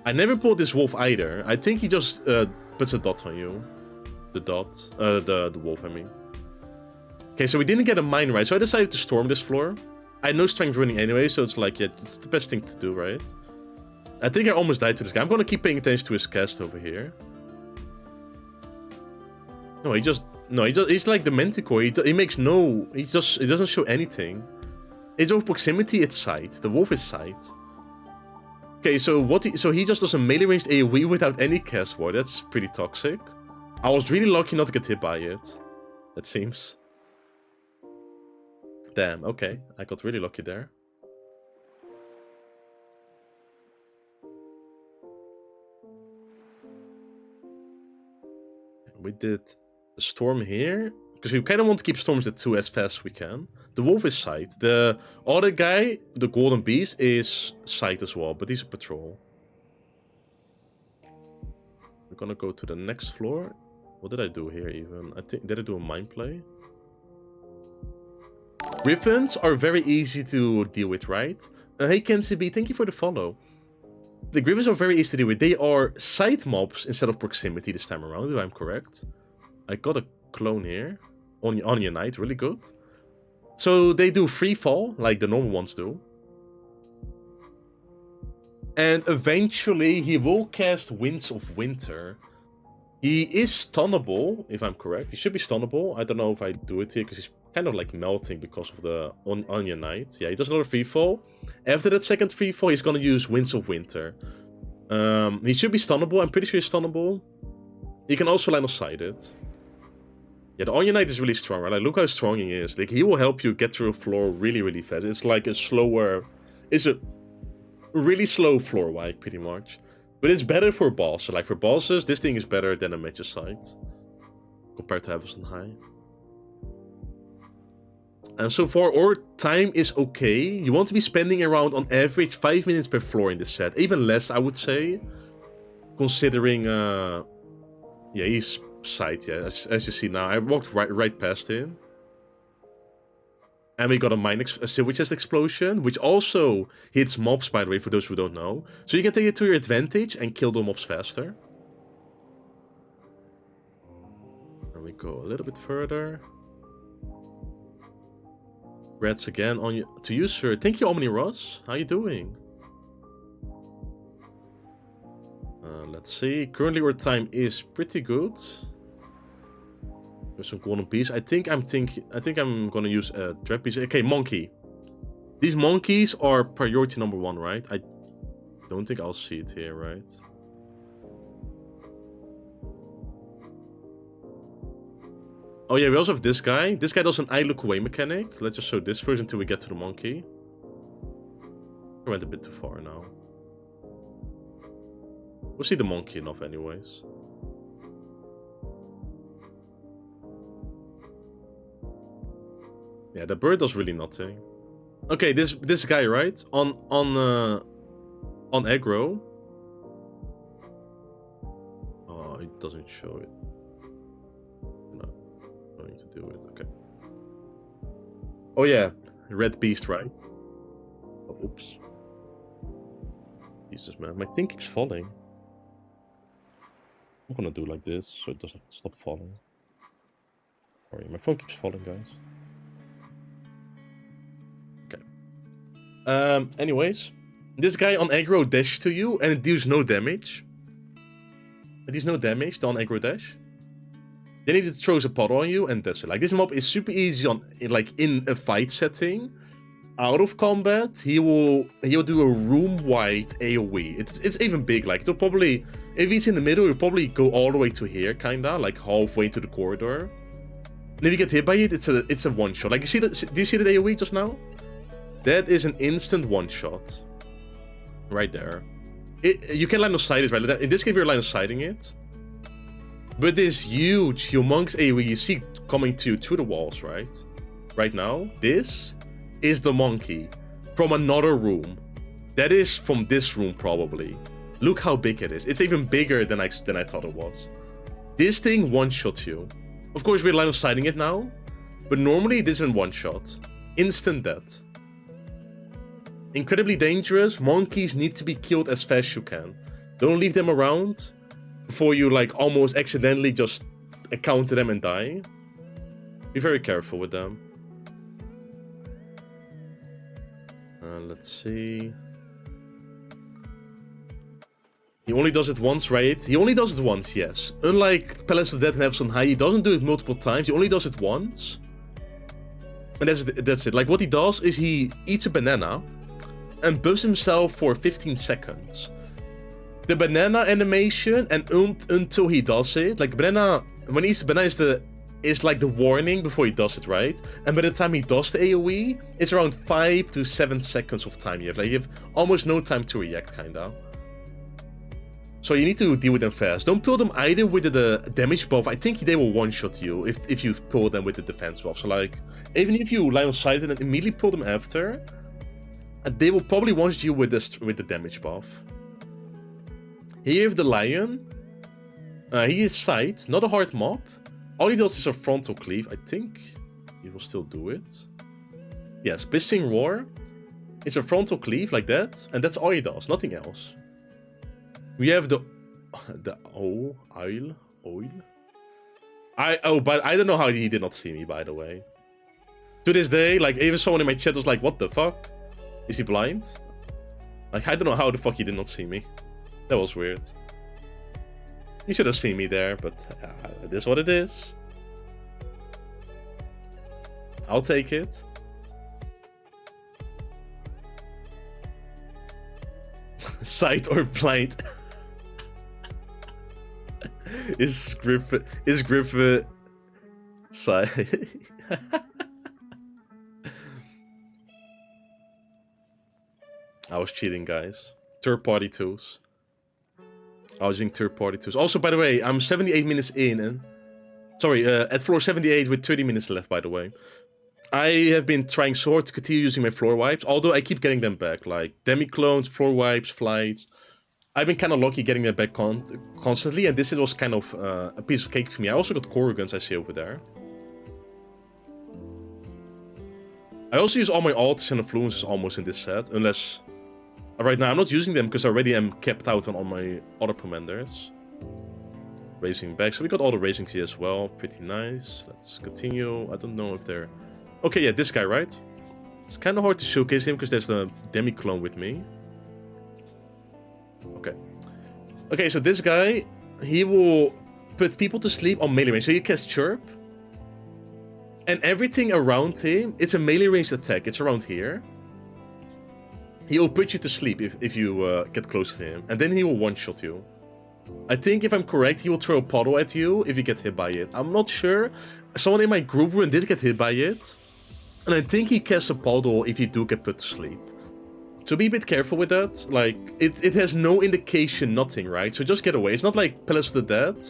I never pulled this wolf either. I think he just puts a dot on you. The dot. The wolf, I mean. Okay, so we didn't get a mine right, so I decided to storm this floor. I had no strength running anyway, so it's like, yeah, it's the best thing to do, right? I think I almost died to this guy. I'm gonna keep paying attention to his cast over here. No, he's like the Manticore. He makes no, he doesn't show anything. It's over proximity, it's sight. The wolf is sight. Okay, so he just does a melee ranged AoE without any cast ward. That's pretty toxic. I was really lucky not to get hit by it. It seems. Damn, okay. I got really lucky there. We did a storm here. Because we kind of want to keep storms at 2 as fast as we can. The wolf is sight. The other guy, the golden beast, is sight as well, but he's a patrol. We're gonna go to the next floor. What did I do here even? I think, did I do a mind play? Griffins are very easy to deal with, right? Hey Kenzie B, thank you for the follow. The Griffins are very easy to deal with. They are sight mobs instead of proximity this time around, if I'm correct. I got a clone here. On your knight, really good. So they do free fall, like the normal ones do. And eventually he will cast Winds of Winter. He is stunnable, if I'm correct. He should be stunnable. I don't know if I do it here, because he's kind of like melting because of the Onion Knight. Yeah, he does another free fall. After that second free fall, he's gonna use Winds of Winter. He should be stunnable. I'm pretty sure he's stunnable. He can also line of sight it. Yeah, the Onion Knight is really strong, right? Like, look how strong he is. Like, he will help you get through a floor really, really fast. It's like a slower... It's a really slow floor wipe, pretty much. But it's better for boss. So, like, for bosses, this thing is better than a Mage's Sight. Compared to Heavens on High. And so far, our time is okay. You want to be spending around, on average, 5 minutes per floor in this set. Even less, I would say. Considering, yeah, he's... sight, yeah, as you see now. I walked right past him. And we got a Silver Chest explosion, which also hits mobs, by the way, for those who don't know. So you can take it to your advantage and kill the mobs faster. And we go a little bit further. Reds again on you, to you, sir. Thank you, Omni Ross. How you doing? Let's see. Currently, our time is pretty good. There's some golden piece. I think I'm gonna use a trap piece. Okay, monkey. These monkeys are priority number 1, right? I don't think I'll see it here, right? Oh yeah, we also have this guy. This guy does an eye look away mechanic. Let's just show this first until we get to the monkey. I went a bit too far now. We'll see the monkey enough anyways. Yeah, the bird does really nothing. Okay, this guy, right? On aggro. Oh, it doesn't show it. No, I need to do it. Okay. Oh yeah, red beast, right? Oh, oops. Jesus, man, my thing keeps falling. I'm gonna do like this so it doesn't stop falling. Sorry, my phone keeps falling, guys. Okay. Anyways, this guy on aggro dash to you and it deals no damage. It deals no damage, the on aggro dash. Then he throws a pot on you and that's it. Like, this mob is super easy on, like, in a fight setting. Out of combat, he'll do a room-wide AoE. It's even big. Like, it'll probably, if he's in the middle, he'll probably go all the way to here, kinda, like halfway into the corridor. And if you get hit by it, it's a one-shot. Like, do you see that AoE just now? That is an instant one-shot, right there. You can line of sight it, right? In this case, you're line of sighting it. But this huge, humongous AoE you see coming to you through the walls, right? Right now, this is the monkey from another room. That is from this room, probably. Look how big it is. It's even bigger than I thought it was. This thing one-shot you. Of course, we're line of sighting it now, but normally this isn't one-shot. Instant death. Incredibly dangerous. Monkeys need to be killed as fast as you can. Don't leave them around before you, like, almost accidentally just encounter them and die. Be very careful with them. Let's see. He only does it once, right? He only does it once, yes. Unlike Palace of the Dead and F High, he doesn't do it multiple times. He only does it once. And that's it. Like, what he does is he eats a banana and buffs himself for 15 seconds. The banana animation, and until he does it, like, banana, when he eats the banana is like the warning before he does it, right? And by the time he does the AoE, it's around 5 to 7 seconds of time you have. Like, you have almost no time to react, kinda. So you need to deal with them fast. Don't pull them either with the damage buff. I think they will one-shot you if you pull them with the defense buff. So like, even if you line of sight and immediately pull them after, they will probably one-shot you with the damage buff. Here you have the lion. He is sight, not a hard mob. All he does is a frontal cleave. I think he will still do it. Yes, Pissing Roar. It's a frontal cleave like that, and that's all he does, nothing else. We have the oil. But I don't know how he did not see me, by the way. To this day, like, even someone in my chat was like, what the fuck? Is he blind? Like, I don't know how the fuck he did not see me. That was weird. You should have seen me there, but it is what it is. I'll take it. Sight or blind? Is Griffith sight? I was cheating, guys. Third-party tools. I was using third-party tools. Also, by the way, I'm 78 minutes in. And sorry, at floor 78 with 30 minutes left, by the way. I have been trying so hard to continue using my floor wipes, although I keep getting them back. Like, demi-clones, floor wipes, flights. I've been kind of lucky getting them back constantly, and this was kind of a piece of cake for me. I also got Corrigans, I see over there. I also use all my alts and influences almost in this set, unless... Right now, I'm not using them because I already am capped out on all my other commanders. Racing back. So we got all the racings here as well. Pretty nice. Let's continue. I don't know if they're... Okay, yeah, this guy, right? It's kind of hard to showcase him because there's the demi-clone with me. Okay. Okay, so this guy, he will put people to sleep on melee range. So you cast Chirp. And everything around him, it's a melee range attack. It's around here. He will put you to sleep if you get close to him. And then he will one-shot you. I think if I'm correct, he will throw a puddle at you if you get hit by it. I'm not sure. Someone in my group run did get hit by it. And I think he casts a puddle if you do get put to sleep. So be a bit careful with that. Like, it has no indication, nothing, right? So just get away. It's not like Palace of the Dead,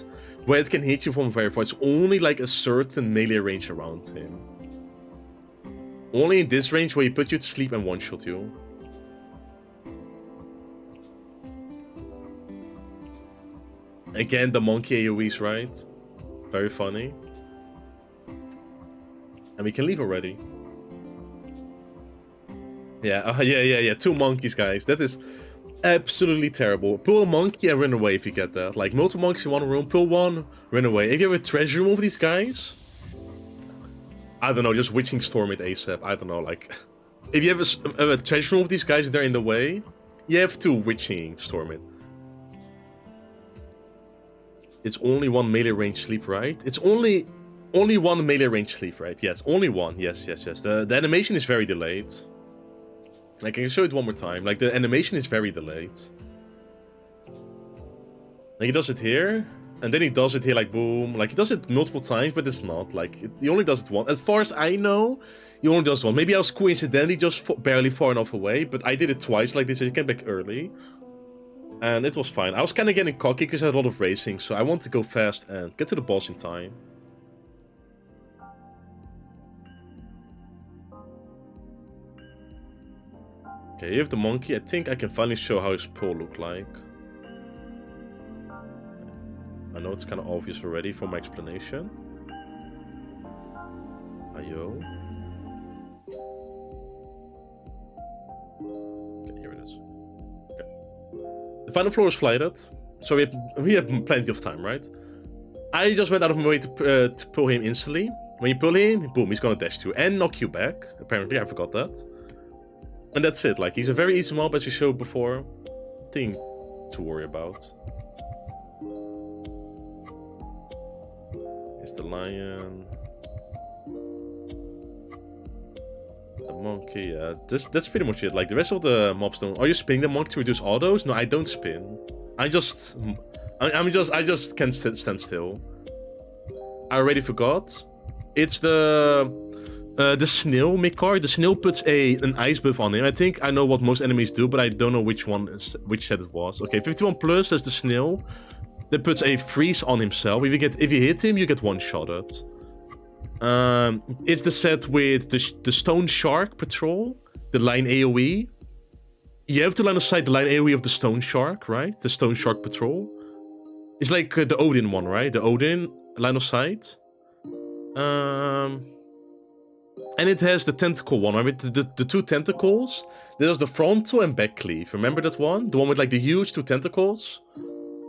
where it can hit you from very far. It's only like a certain melee range around him. Only in this range where he put you to sleep and one-shot you. Again, the monkey AoEs, right? Very funny. And we can leave already. Yeah, yeah. 2 monkeys, guys. That is absolutely terrible. Pull a monkey and run away if you get that. Like, multiple monkeys in one room, pull one, run away. If you have a treasure room of these guys... I don't know, just Witching Storm it ASAP. I don't know, like... If you have a treasure room of these guys, they're in the way, you have to Witching Storm it. It's only one melee range sleep, right? It's only one melee range sleep, right? Yes, only one. Yes. The animation is very delayed. Like, I can show it one more time. Like, the animation is very delayed. Like, he does it here, and then he does it here, like, boom. Like, he does it multiple times, but it's not. Like, he only does it once. As far as I know, he only does one. Maybe I was coincidentally just barely far enough away, but I did it twice like this, so he came back early. And it was fine. I was kind of getting cocky because I had a lot of racing, so I want to go fast and get to the boss in time. Okay, you have the monkey. I think I can finally show how his pearl look like. I know it's kind of obvious already from my explanation. Ayo. Okay, here it is. The final floor is flighted, so we have plenty of time, right? I just went out of my way to pull him instantly. When you pull him, boom, he's gonna dash you and knock you back. Apparently, I forgot that. And that's it. Like, he's a very easy mob, as we showed before. I think to worry about. Here's the lion. The monkey, yeah. That's pretty much it. Like, the rest of the mobs don't... Are you spinning the monkey to reduce autos? No, I don't spin. I just can't stand still. I already forgot. It's the snail Mikar. The snail puts an ice buff on him. I think I know what most enemies do, but I don't know which set it was. Okay, 51 plus as the snail that puts a freeze on himself. If you hit him, you get one-shotted. It's the set with the stone shark patrol, the line AoE. You have to line of sight the line AoE of the stone shark, right? The stone shark patrol. It's like the Odin one, right? The Odin line of sight. And it has the tentacle one, right? The two tentacles. There's the frontal and back cleave. Remember that one? The one with like the huge two tentacles?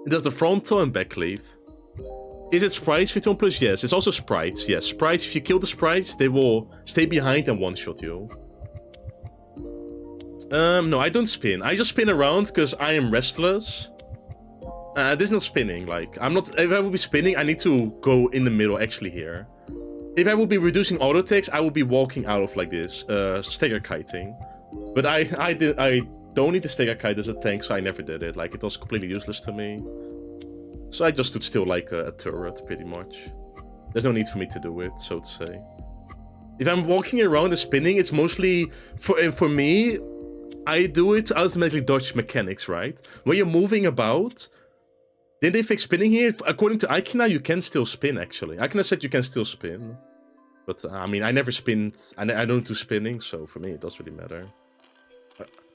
It does the frontal and back cleave. Is it sprites 51 plus? Yes, it's also sprites. Yes, sprites, if you kill the sprites, they will stay behind and one-shot you. No, I don't spin. I just spin around because I am restless. This is not spinning, like, I'm not... If I would be spinning, I need to go in the middle, actually, here. If I would be reducing auto attacks, I would be walking out of like this, stagger kiting. But I don't need the stagger kite as a tank, so I never did it. Like, it was completely useless to me. So I just stood still like a turret, pretty much. There's no need for me to do it, so to say. If I'm walking around and spinning, it's mostly... For me, I do it to automatically dodge mechanics, right? When you're moving about... Did they fix spinning here? According to Aikina, you can still spin, actually. Aikina said you can still spin. But, I mean, I never spinned. I don't do spinning, so for me, it doesn't really matter.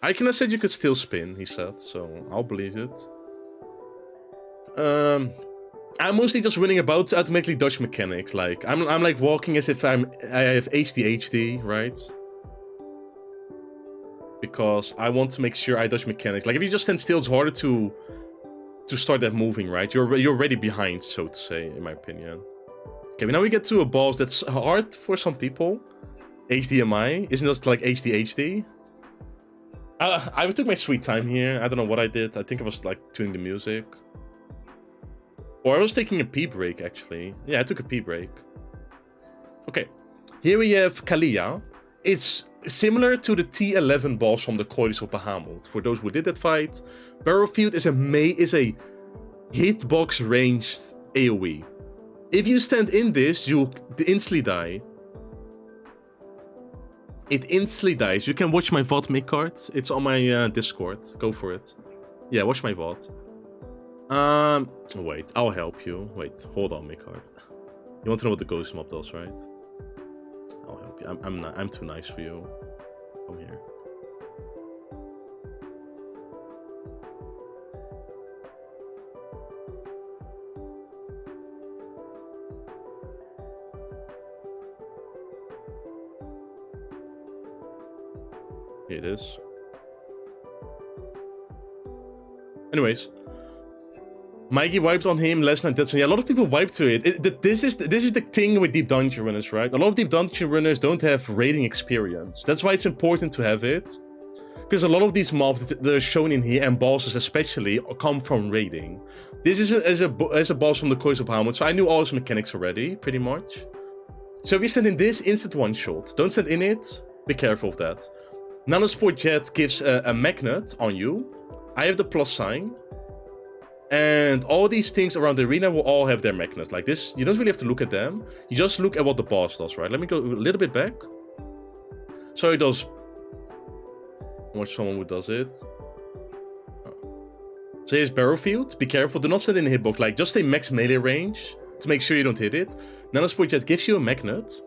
Aikina said you could still spin, he said, so I'll believe it. I'm mostly just running about to automatically dodge mechanics. Like, I'm like walking as if I have HD, right? Because I want to make sure I dodge mechanics. Like, if you just stand still, it's harder to start that moving, right? You're already behind, so to say, in my opinion. Okay, now we get to a boss that's hard for some people. HDMI. Isn't it like HD? I took my sweet time here. I don't know what I did. I think I was like tuning the music. Or I was taking a pee break, actually. Yeah, I took a pee break. Okay. Here we have Kalia. It's similar to the T11 boss from the Coils of Bahamut. For those who did that fight, Battlefield is a hitbox ranged AoE. If you stand in this, you instantly die. It instantly dies. You can watch my VOD make card. It's on my Discord. Go for it. Yeah, watch my VOD. Wait, I'll help you. Wait, hold on, make card. You want to know what the ghost mob does, right? I'll help you. I'm too nice for you. Come here. Here it is. Anyways, Mikey wiped on him last night. That's, yeah, a lot of people wiped to it. This is the thing with deep dungeon runners, right? A lot of deep dungeon runners don't have raiding experience. That's why it's important to have it, because a lot of these mobs that are shown in here, and bosses especially, come from raiding. This is as a boss from the Coils of Bahamut, so I knew all his mechanics already, pretty much. So if you stand in this, instant one shot. Don't stand in it. Be careful of that. Nanosport Jet gives a magnet on you. I have the plus sign. And all these things around the arena will all have their magnets. Like this, you don't really have to look at them. You just look at what the boss does, right? Let me go a little bit back. So it does... Watch someone who does it. So here's Battlefield. Be careful, do not stand in a hitbox. Like, just stay max melee range to make sure you don't hit it. Nanosport Jet gives you a magnet.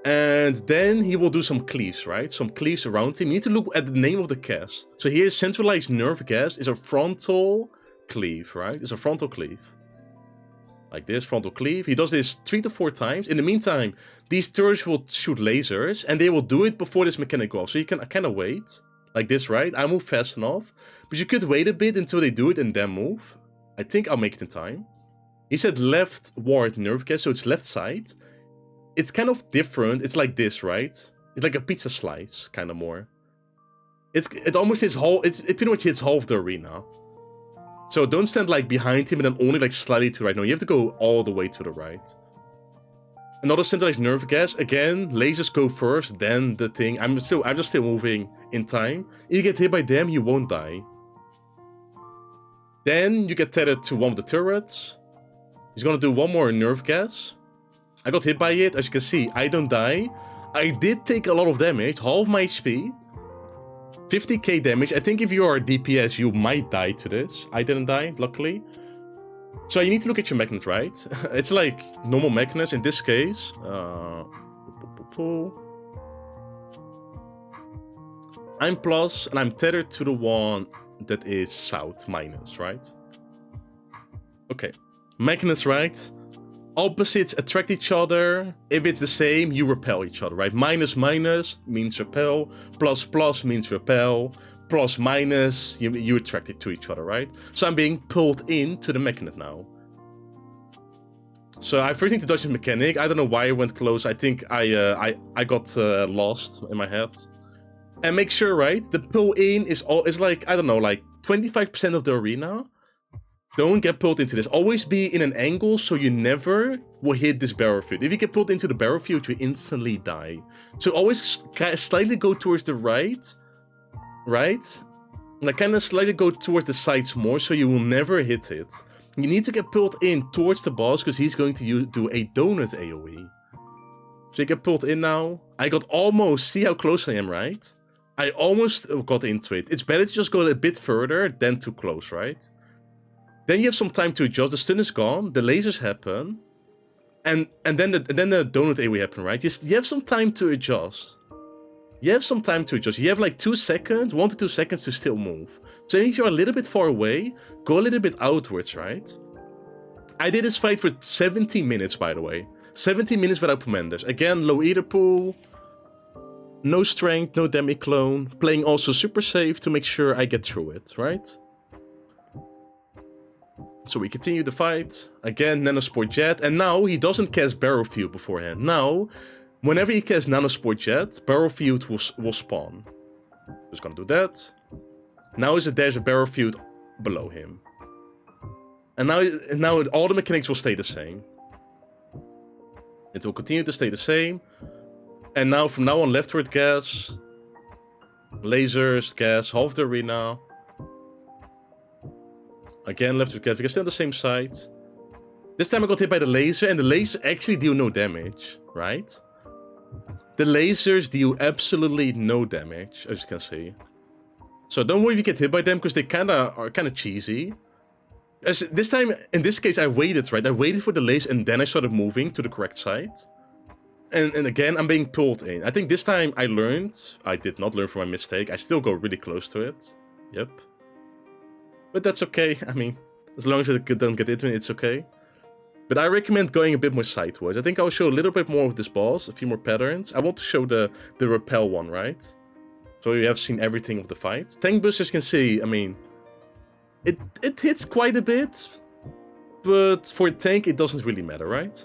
And then he will do some cleaves, right? Some cleaves around him. You need to look at the name of the cast. So here, centralized nerve gas is a frontal cleave, right? It's a frontal cleave. Like this, frontal cleave. He does this 3 to 4 times. In the meantime, these turrets will shoot lasers, and they will do it before this mechanic goes off. So you can kind of wait. Like this, right? I move fast enough. But you could wait a bit until they do it and then move. I think I'll make it in time. He said left ward nerve gas, so it's left side. It's kind of different. It's like this, right? It's like a pizza slice, kind of more. it almost hits whole. It pretty much hits half the arena. So don't stand like behind him and then only like slightly to the right. No, you have to go all the way to the right. Another centralized nerve gas. Again, lasers go first, then the thing. I'm just still moving in time. If you get hit by them, you won't die. Then you get tethered to one of the turrets. He's gonna do one more nerve gas. I got hit by it. As you can see, I don't die. I did take a lot of damage, half my HP. 50k damage. I think if you are a DPS, you might die to this. I didn't die, luckily. So you need to look at your magnet, right? It's like normal magnets. In this case, I'm plus, and I'm tethered to the one that is south, minus, right? Okay. Magnets, right? Opposites attract each other. If it's the same, you repel each other, right? Minus, minus means repel. Plus, plus means repel. Plus, minus, you attract it to each other, right? So I'm being pulled into the magnet now. So I first need to dodge the mechanic. I don't know why I went close. I think I got lost in my head. And make sure, right? The pull in is like, I don't know, like 25% of the arena. Don't get pulled into this. Always be in an angle so you never will hit this barrel field. If you get pulled into the barrel field, you instantly die. So always slightly go towards the right. Right? Like kind of slightly go towards the sides more so you will never hit it. You need to get pulled in towards the boss because he's going to do a donut AoE. So you get pulled in now. I got almost, see how close I am, right? I almost got into it. It's better to just go a bit further than too close, right? Then you have some time to adjust. The stun is gone. The lasers happen. And then the donut AoE happen, right? You have some time to adjust. You have some time to adjust. You have like 2 seconds, 1 to 2 seconds to still move. So if you're a little bit far away, go a little bit outwards, right? I did this fight for 17 minutes, by the way. 17 minutes without commanders. Again, low ether pool. No strength, no demi clone. Playing also super safe to make sure I get through it, right? So we continue the fight. Again, Nanosport Jet. And now he doesn't cast Barrel Field beforehand. Now, whenever he casts Nanosport Jet, Barrel Field will spawn. Just gonna do that. Now there's a Barrel Field below him. And now all the mechanics will stay the same. It will continue to stay the same. And now from now on, leftward gas. Lasers, gas, half the arena. Again, leftward gas. We can stay on the same side. This time I got hit by the laser, and the lasers actually deal no damage, right? The lasers deal absolutely no damage, as you can see. So don't worry if you get hit by them, because they are kind of cheesy. As this time, in this case, I waited, right? I waited for the laser, and then I started moving to the correct side. And again, I'm being pulled in. I think this time I learned. I did not learn from my mistake. I still go really close to it. Yep. But that's okay. I mean, as long as I don't get into it, it's okay. But I recommend going a bit more sideways. I think I'll show a little bit more of this boss, a few more patterns. I want to show the repel one, right? So you have seen everything of the fight. Tank busters, can see, I mean, it hits quite a bit. But for a tank, it doesn't really matter, right?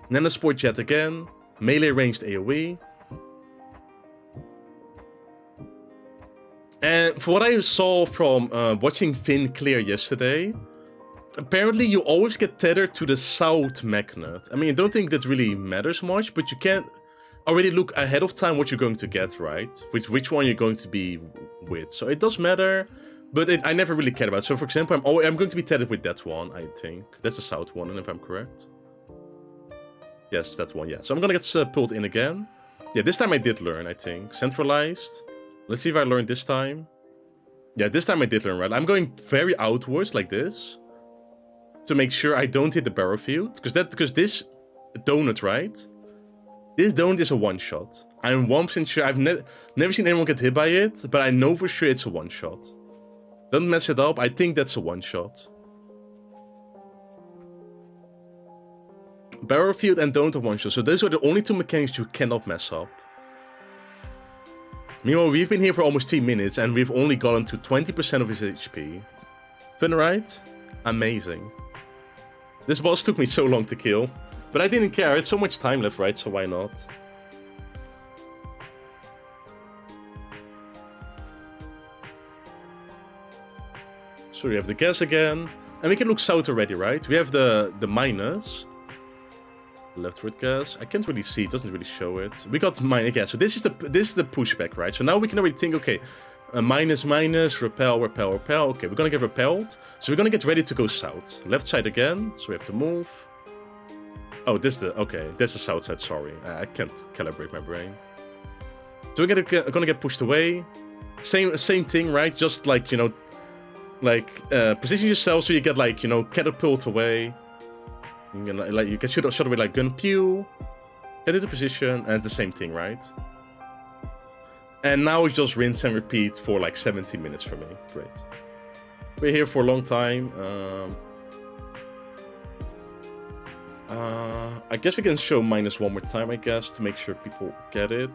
Nanosport Jet again. Melee ranged AoE. And for what I saw from watching Finn clear yesterday, apparently you always get tethered to the south magnet. I mean, I don't think that really matters much, but you can already look ahead of time what you're going to get, right? Which one you're going to be with. So it does matter, but I never really cared about it. So for example, I'm going to be tethered with that one, I think. That's the south one, and if I'm correct. Yes, that one, yeah. So I'm gonna get pulled in again. Yeah, this time I did learn, I think. Centralized. Let's see if I learned this time. Yeah, this time I did learn, right? I'm going very outwards, like this. To make sure I don't hit the barrel field. Because this donut, right? This donut is a one-shot. I'm 1% sure. I've never seen anyone get hit by it, but I know for sure it's a one-shot. Don't mess it up. I think that's a one-shot. Barrel field and donut are one-shot. So those are the only two mechanics you cannot mess up. Meanwhile, we've been here for almost 3 minutes and we've only gotten to 20% of his HP. Fun, right? Amazing. This boss took me so long to kill. But I didn't care. I had so much time left, right? So why not? So we have the gas again. And we can look south already, right? We have the minus. Leftward gas. I can't really see, it doesn't really show it. We got minus, yeah, so this is the pushback, right? So now we can already think, okay, minus, minus, repel, repel, repel. Okay, we're gonna get repelled. So we're gonna get ready to go south. Left side again, so we have to move. Oh, this is the south side, sorry. I can't calibrate my brain. So we're gonna get pushed away. Same thing, right? Just like, you know, like, position yourself so you get, like, you know, catapult away. You can, like, you can shot away like gun, pew, get into position, and it's the same thing, right? And now it's just rinse and repeat for like 70 minutes for me. Great. We're here for a long time. I guess we can show minus one more time, I guess, to make sure people get it.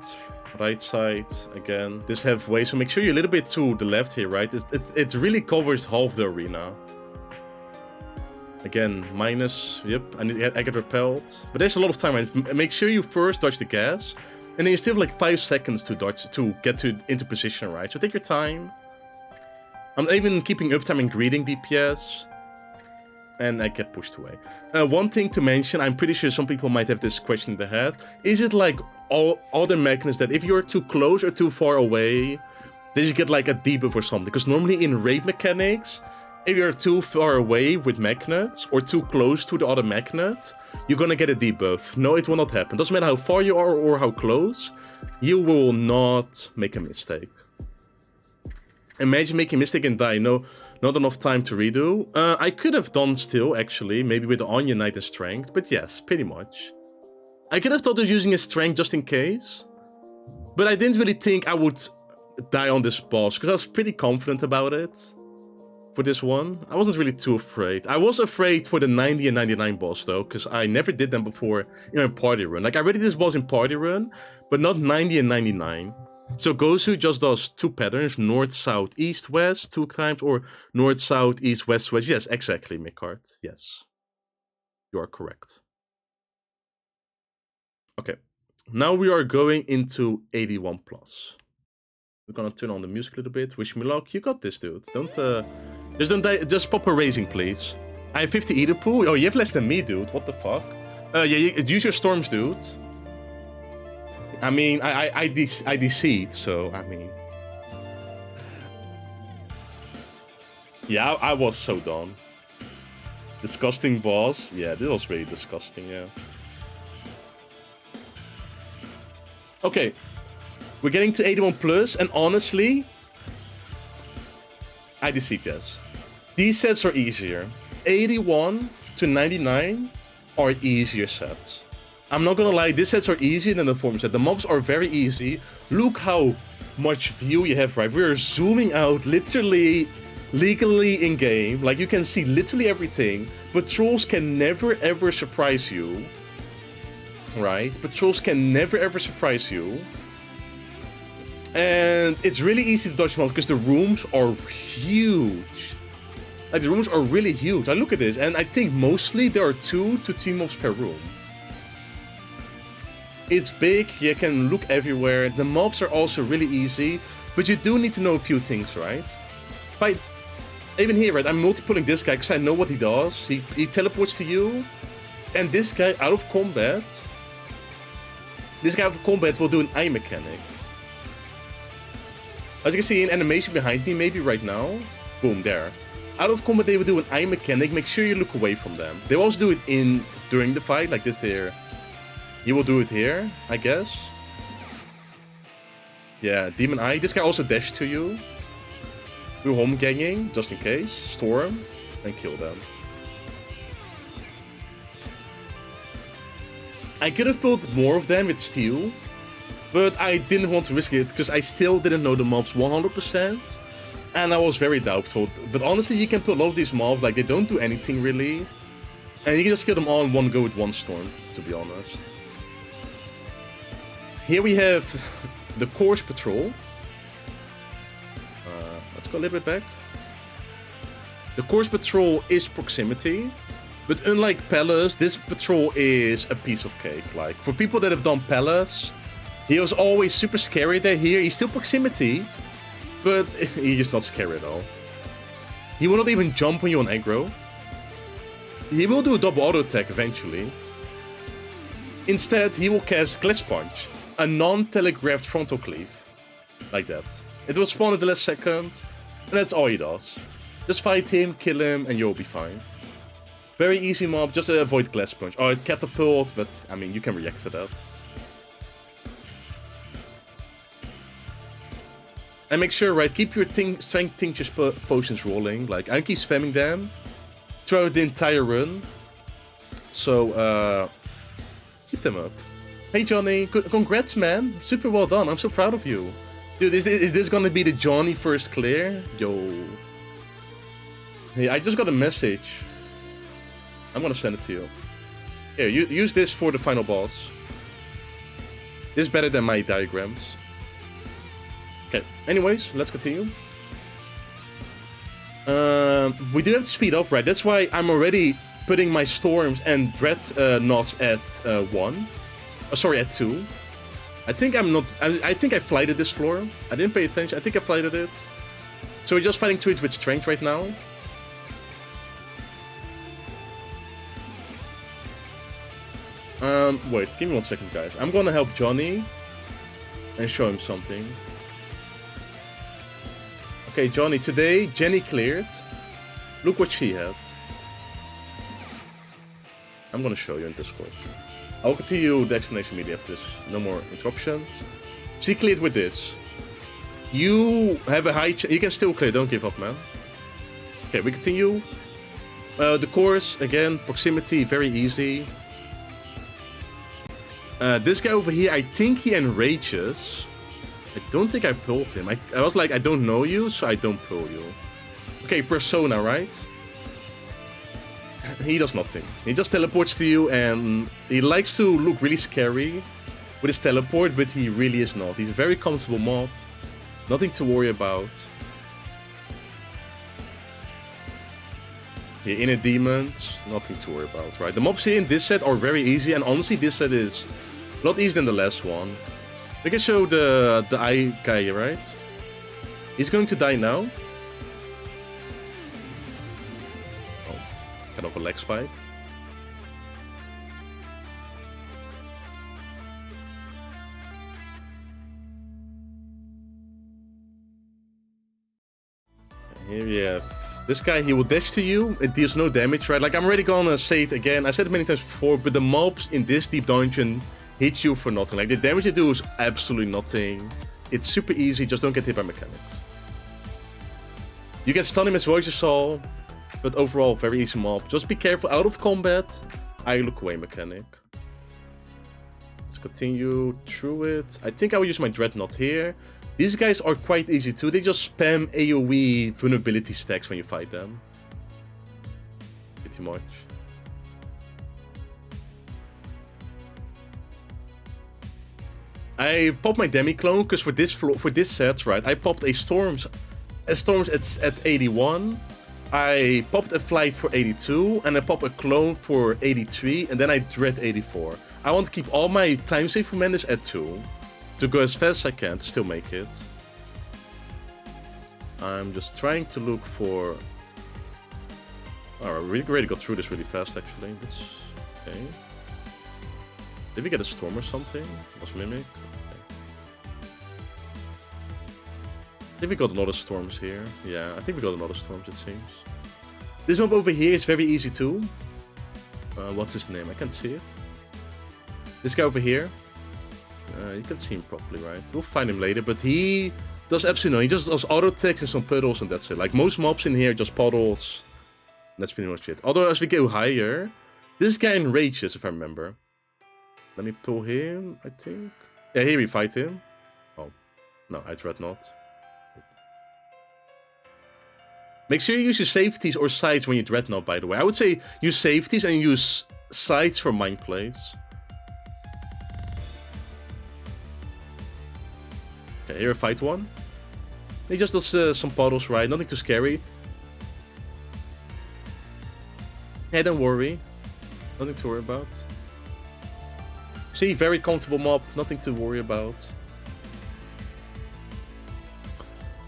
Right side, again. This halfway, so make sure you're a little bit to the left here, right? It really covers half the arena. Again, minus, yep, I get repelled. But there's a lot of time, right? Make sure you first dodge the gas, and then you still have like 5 seconds to dodge, to get into position, right? So take your time. I'm even keeping uptime and greeting DPS. And I get pushed away. One thing to mention, I'm pretty sure some people might have this question in their head. Is it like all other mechanics that if you're too close or too far away, then you get like a debuff or something? Because normally in raid mechanics, if you're too far away with magnets or too close to the other magnet, you're gonna get a debuff. No, it will not happen. Doesn't matter how far you are or how close, you will not make a mistake. Imagine making a mistake and die. No, not enough time to redo. I could have done still, actually, maybe with the Onion Knight and Strength, but yes, pretty much. I could have thought of using a Strength just in case, but I didn't really think I would die on this boss, because I was pretty confident about it. For this one, I wasn't really too afraid. I was afraid for the 90 and 99 boss though, because I never did them before in a party run. Like I already did this boss in party run, but not 90 and 99. So Gozu just does 2 patterns, north, south, east, west, 2 times, or north, south, east, west, west. Yes, exactly, Mikart. Yes, you are correct. Okay, now we are going into 81 plus. We're gonna turn on the music a little bit. Wish me luck. You got this, dude. Don't die. Just pop a raising, please. I have 50 Eater pool. Oh, you have less than me, dude. What the fuck? Yeah, use your storms, dude. I mean, I deceived, so I mean, yeah, I was so done. Disgusting boss. Yeah, this was really disgusting. Yeah. Okay. We're getting to 81 plus, and honestly, I deceit, yes. These sets are easier. 81 to 99 are easier sets. I'm not gonna lie, these sets are easier than the former set. The mobs are very easy. Look how much view you have, right? We're zooming out literally, legally in game. Like you can see literally everything. Patrols can never ever surprise you. Right? Patrols can never ever surprise you. And it's really easy to dodge them because the rooms are huge. Like the rooms are really huge. I look at this and I think mostly there are 2 to 3 mobs per room. It's big, you can look everywhere. The mobs are also really easy, but you do need to know a few things, right? Even here, right, I'm multi-pulling this guy because I know what he does. He teleports to you, and this guy out of combat, will do an eye mechanic. As you can see, an animation behind me, maybe right now. Boom, there. Out of combat, they will do an eye mechanic. Make sure you look away from them. They will also do it during the fight, like this here. You will do it here, I guess. Yeah, Demon Eye. This guy also dashed to you. Do home ganging, just in case. Storm, and kill them. I could have pulled more of them with steel, but I didn't want to risk it because I still didn't know the mobs 100%, and I was very doubtful. But honestly, you can put a lot of these mobs, like they don't do anything really, and you can just kill them all in one go with one storm, to be honest. Here we have the Course Patrol. Let's go a little bit back. The Course Patrol is proximity, but unlike Palace, this patrol is a piece of cake. Like, for people that have done Palace, he was always super scary there. Here, he's still proximity, but he's just not scary at all. He will not even jump on you on aggro. He will do a double auto attack eventually. Instead, he will cast Glass Punch, a non-telegraphed frontal cleave. Like that. It will spawn at the last second, and that's all he does. Just fight him, kill him, and you'll be fine. Very easy mob, just avoid Glass Punch. Oh, it catapult, but I mean, you can react to that. And make sure, right, keep your strength tinctures potions rolling. Like, I keep spamming them throughout the entire run. So, keep them up. Hey, Johnny, congrats, man. Super well done. I'm so proud of you. Dude, is this gonna be the Johnny first clear? Yo. Hey, I just got a message. I'm gonna send it to you. Here, use this for the final boss. This is better than my diagrams. Okay, anyways, let's continue. We do have to speed up, right? That's why I'm already putting my storms and dread knots at 1. Sorry, at 2. I think I'm not... I think I flighted this floor. I didn't pay attention. I think I flighted it. So we're just fighting through it with strength right now. Wait, give me 1 second, guys. I'm gonna help Johnny and show him something. Okay, Johnny, today Jenny cleared. Look what she had. I'm gonna show you in Discord. I'll continue the explanation immediately after this. No more interruptions. She cleared with this. You have a high chance. You can still clear, don't give up, man. Okay, we continue. The course, again, proximity, very easy. This guy over here, I think he enrages. I don't think I pulled him. I was like, I don't know you, so I don't pull you. Okay, persona, right? He does nothing. He just teleports to you, and he likes to look really scary with his teleport, but he really is not. He's a very comfortable mob. Nothing to worry about. Here, Inner Demons, nothing to worry about, right? The mobs here in this set are very easy, and honestly, this set is a lot easier than the last one. We can show the eye guy, right? He's going to die now. Oh, kind of a leg spike. Here we have this guy. He will dash to you. It deals no damage, right? Like, I'm already gonna say it again. I said it many times before, but the mobs in this deep dungeon hit you for nothing. Like, the damage they do is absolutely nothing. It's super easy, just don't get hit by mechanics. You can stun him as well as you saw, but overall, very easy mob. Just be careful out of combat. I look away mechanic. Let's continue through it. I think I will use my Dreadnought here. These guys are quite easy too. They just spam AoE vulnerability stacks when you fight them. Pretty much. I popped my Demi-Clone because for this set, right, I popped a Storms at 81. I popped a Flight for 82, and I popped a Clone for 83, and then I Dread 84. I want to keep all my time save reminders at 2. To go as fast as I can to still make it. I'm just trying to look for... Alright, we already got through this really fast actually. That's okay. Did we get a storm or something? Was Mimic? Okay. I think we got another storms here. Yeah, I think we got another storms, it seems. This mob over here is very easy too. What's his name? I can't see it. This guy over here. You can see him properly, right? We'll find him later, but he does absolutely nothing. He just does auto attacks and some puddles, and that's it. Like, most mobs in here, just puddles. That's pretty much it. Although, as we go higher, this guy enrages, if I remember. Let me pull him, I think. Yeah, here we fight him. Oh, no, I dread not. Make sure you use your safeties or sides when you dreadnought, by the way. I would say use safeties and use sides for mind plays. Okay, here fight one. He just does some puddles, right? Nothing too scary. Hey, don't worry. Nothing to worry about. See, very comfortable mob. Nothing to worry about.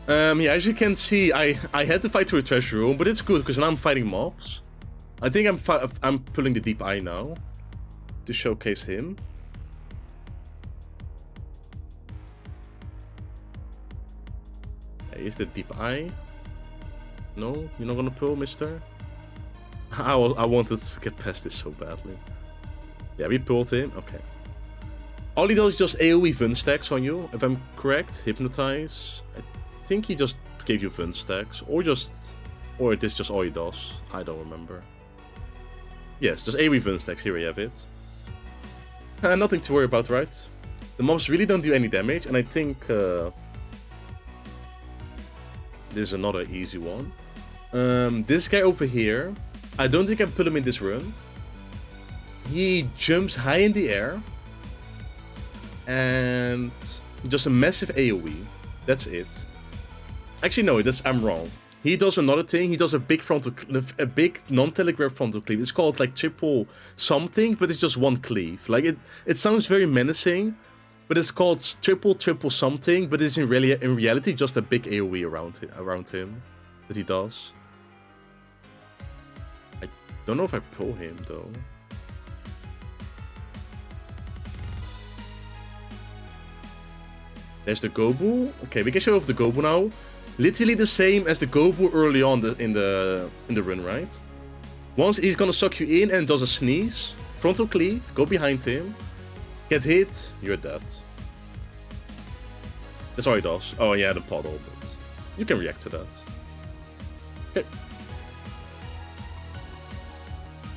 Yeah, as you can see, I had to fight through a treasure room, but it's good because now I'm fighting mobs. I think I'm pulling the deep eye now to showcase him. Is the deep eye? No, you're not gonna pull, mister? I wanted to get past this so badly. Yeah, we pulled him. Okay. All he does is just AoE Vun stacks on you, if I'm correct. Hypnotize. I think he just gave you Vun stacks. Or this just all he does. I don't remember. Yes, just AoE Vun stacks. Here we have it. Nothing to worry about, right? The mobs really don't do any damage, and I think this is another easy one. This guy over here, I don't think I can put him in this run. He jumps high in the air and just a massive AoE. That's it. Actually, no, I'm wrong. He does another thing. He does a big non-telegraph frontal cleave. It's called like triple something, but it's just one cleave. Like it sounds very menacing, but it's called triple something. But it's in reality just a big AoE around him that he does. I don't know if I pull him though. There's the Gobu. Okay, we can show off the Gobu now. Literally the same as the Gobu early on in the run, right? Once he's gonna suck you in and does a sneeze, frontal cleave, go behind him, get hit, you're dead. That's all he does. Oh yeah, the puddle, but you can react to that. Okay.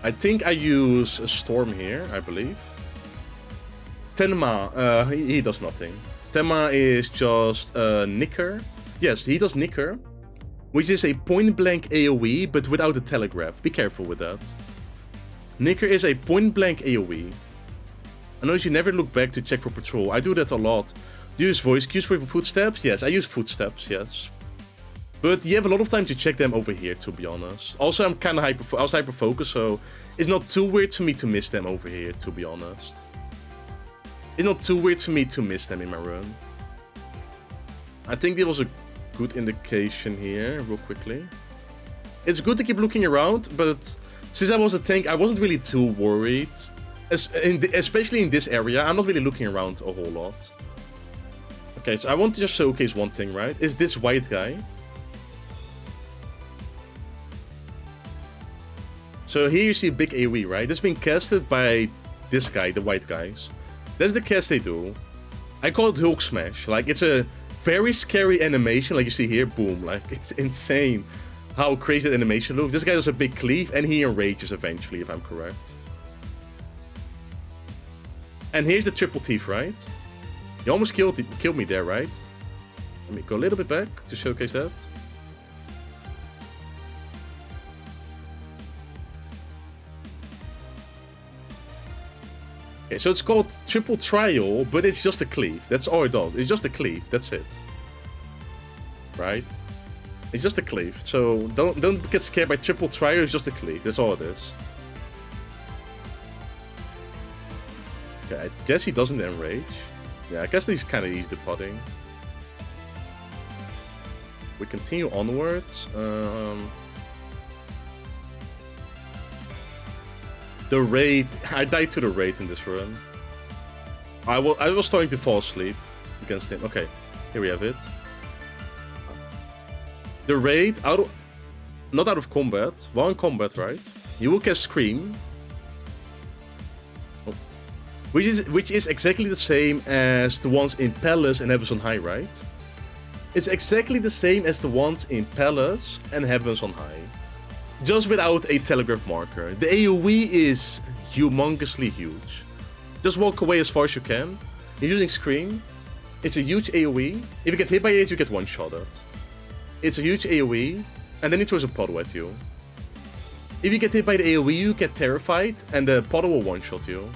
I think I use a storm here, I believe. Tenma, he does nothing. Tenma is just Nicker. Yes, he does Nicker, which is a point-blank AoE, but without a telegraph. Be careful with that. Nicker is a point-blank AoE. I know you never look back to check for patrol. I do that a lot. Do you use voice cues for footsteps? Yes, I use footsteps, yes. But you have a lot of time to check them over here, to be honest. Also, I'm kind of hyper-focused, so it's not too weird for me to miss them over here, to be honest. It's not too weird for me to miss them in my run. I think there was a good indication here, real quickly. It's good to keep looking around, but since I was a tank, I wasn't really too worried. Especially in this area, I'm not really looking around a whole lot. Okay, so I want to just showcase one thing, right? Is this white guy. So here you see big AoE, right? That's being casted by this guy, the white guys. That's the cast they do. I call it Hulk Smash. Like, it's a very scary animation, like you see here, boom. Like, it's insane how crazy that animation looks. This guy does a big cleave, and he enrages eventually, if I'm correct. And here's the triple teeth, right? He almost killed me there, right? Let me go a little bit back to showcase that. Okay, so it's called triple trial, but it's just a cleave. That's all it does. It's just a cleave. That's it. Right? It's just a cleave. So don't get scared by triple trial. It's just a cleave. That's all it is. Okay, I guess he doesn't enrage. Yeah, I guess he's kind of easy to pudding. We continue onwards. The raid, I died to the raid in this run. I was starting to fall asleep against him. Okay, here we have it. The raid, not out of combat, while in combat, right? You will cast Scream, which is exactly the same as the ones in Palace and Heavens on High, right? It's exactly the same as the ones in Palace and Heavens on High. Just without a telegraph marker. The AoE is humongously huge. Just walk away as far as you can. You're using Scream. It's a huge AoE. If you get hit by it, you get one-shotted. It's a huge AoE, and then he throws a puddle at you. If you get hit by the AoE, you get terrified, and the puddle will one-shot you.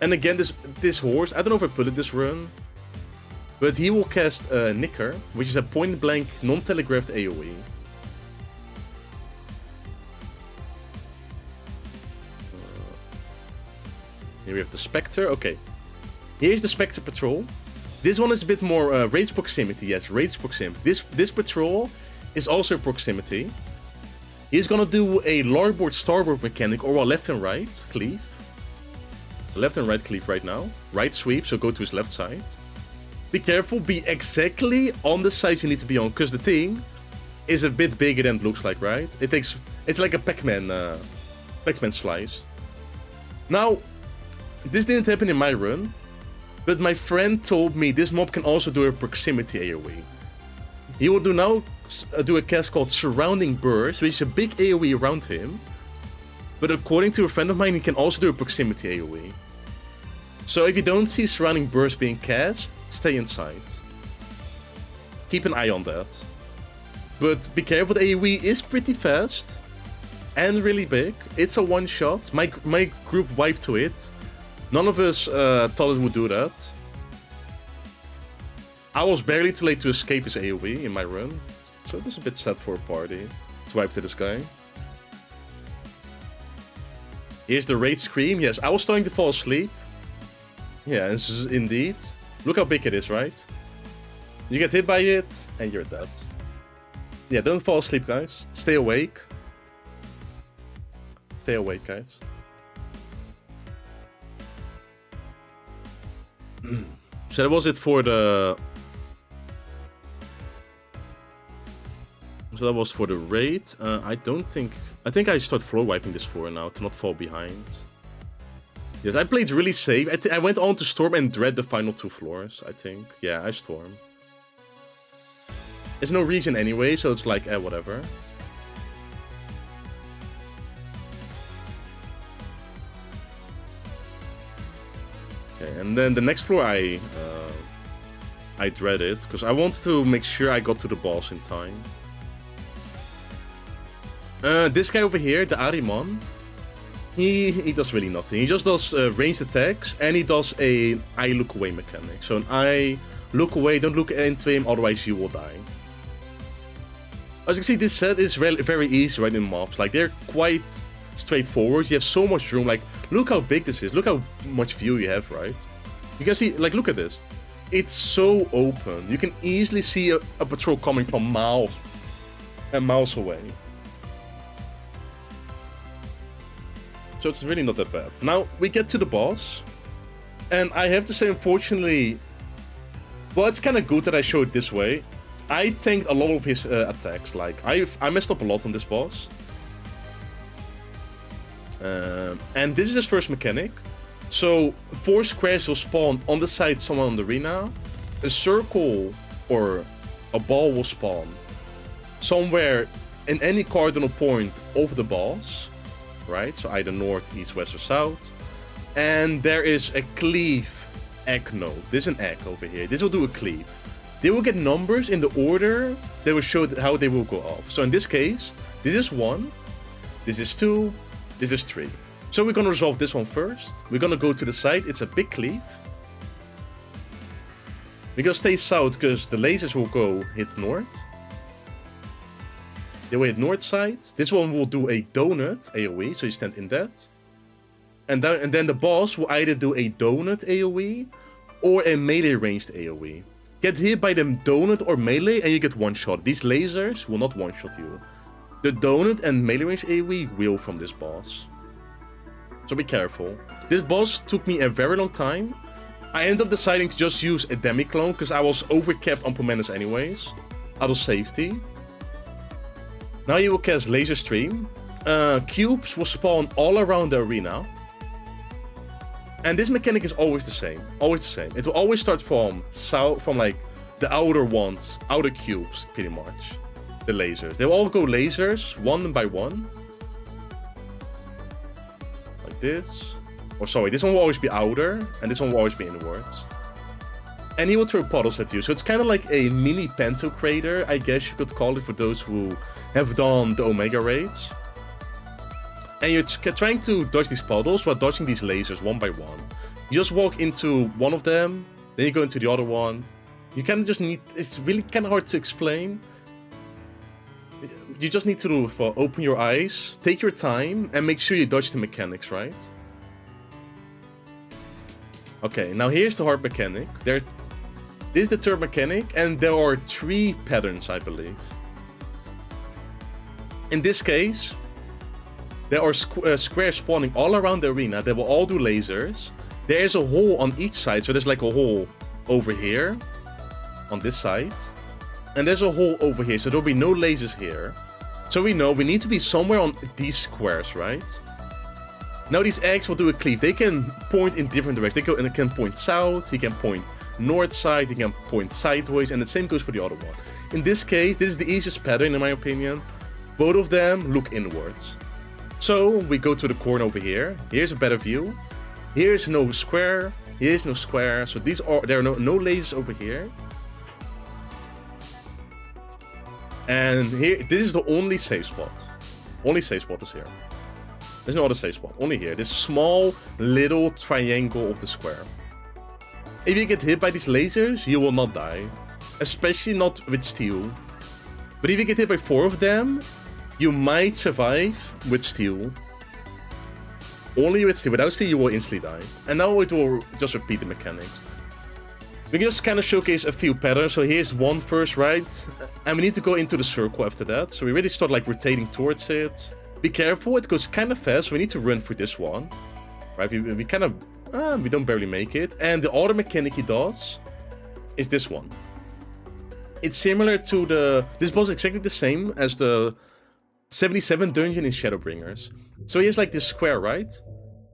And again, this horse, I don't know if I put it this run, but he will cast Nicker, which is a point-blank, non-telegraphed AoE. Here we have the Spectre. Okay. Here's the Spectre Patrol. This one is a bit more range proximity. Yes, range proximity. This patrol is also proximity. He's gonna do a larboard starboard mechanic, or a left and right cleave. Left and right cleave right now. Right sweep, so go to his left side. Be careful, be exactly on the side you need to be on, because the thing is a bit bigger than it looks like, right? It's like a Pac-Man slice. Now, this didn't happen in my run, but my friend told me this mob can also do a proximity AoE. He will now do a cast called Surrounding Burst, which is a big AoE around him. But according to a friend of mine, he can also do a proximity AoE. So if you don't see Surrounding Burst being cast, stay inside. Keep an eye on that. But be careful, the AoE is pretty fast and really big. It's a one-shot. My group wiped to it. None of us thought it would do that. I was barely too late to escape his AoE in my run. So it was a bit sad for a party to wipe to this guy. Here's the raid scream. Yes, I was starting to fall asleep. Yeah, this is indeed. Look how big it is, right? You get hit by it, and you're dead. Yeah, don't fall asleep, guys. Stay awake. Stay awake, guys. So that was it for the... So that was for the raid. I think I start floor wiping this floor now to not fall behind. Yes, I played really safe. I went on to Storm and Dread the final 2 floors, I think. Yeah, I Storm. There's no region anyway, so it's like, whatever. Okay, and then the next floor I dreaded, because I wanted to make sure I got to the boss in time. This guy over here, the Ariman, he does really nothing. He just does ranged attacks, and he does a I look away mechanic. So an I look away, don't look into him, otherwise you will die. As you can see, this set is very easy right in mobs. Like, they're quite straightforward. You have so much room. Like, look how big this is. Look how much view you have, right? You can see, like, look at this. It's so open. You can easily see a patrol coming from miles and miles away. So it's really not that bad. Now, we get to the boss. And I have to say, unfortunately... Well, it's kind of good that I show it this way. I tanked a lot of his attacks. Like, I messed up a lot on this boss. And this is his first mechanic. So, 4 squares will spawn on the side somewhere on the arena. A circle or a ball will spawn somewhere in any cardinal point over the boss. Right? So either north, east, west, or south. And there is a cleave egg node. This is an egg over here. This will do a cleave. They will get numbers in the order that will show how they will go off. So in this case, this is 1, this is 2, this is 3. So we're gonna resolve this one first. We're gonna go to the side. It's a big cleave. We're gonna stay south because the lasers will go hit north. They will hit north side. This one will do a donut AoE, so you stand in that. And then the boss will either do a donut AoE or a melee ranged AoE. Get hit by the donut or melee and you get one shot. These lasers will not one shot you. The donut and melee range AoE will from this boss. So be careful. This boss took me a very long time. I ended up deciding to just use a demi-clone because I was overcapped on Pomenos anyways. Out of safety. Now you will cast Laser Stream. Cubes will spawn all around the arena. And this mechanic is always the same. Always the same. It will always start from like the outer ones, outer cubes, pretty much. The lasers. They will all go lasers, one by one. Like this. Or sorry, this one will always be outer, and this one will always be inwards. And he will throw puddles at you. So it's kind of like a mini Pento Crater, I guess you could call it for those who have done the Omega raids. And you're trying to dodge these puddles while dodging these lasers one by one. You just walk into one of them, then you go into the other one. You kind of just need... It's really kind of hard to explain. You just need to open your eyes, take your time, and make sure you dodge the mechanics, right? Okay, now here's the hard mechanic. This is the third mechanic, and there are 3 patterns, I believe. In this case, there are squares spawning all around the arena. They will all do lasers. There is a hole on each side, so there's like a hole over here, on this side. And there's a hole over here, so there'll be no lasers here. So we know we need to be somewhere on these squares, right? Now these eggs will do a cleave. They can point in different directions. They can point south, he can point north side, he can point sideways, and the same goes for the other one. In this case, this is the easiest pattern in my opinion. Both of them look inwards. So we go to the corner over here. Here's a better view. Here's no square. Here's no square. So there are no lasers over here. And here, this is the only safe spot. Only safe spot is here. There's no other safe spot. Only here. This small little triangle of the square. If you get hit by these lasers, you will not die. Especially not with steel. But if you get hit by 4 of them, you might survive with steel. Only with steel. Without steel, you will instantly die. And now it will just repeat the mechanics. We can just kind of showcase a few patterns. So here's one first, right? And we need to go into the circle after that. So we really start like rotating towards it. Be careful, it goes kind of fast. So we need to run for this one. Right? We kind of... we don't barely make it. And the other mechanic he does is this one. It's similar to the... This boss is exactly the same as the 77 dungeon in Shadowbringers. So he has like this square, right?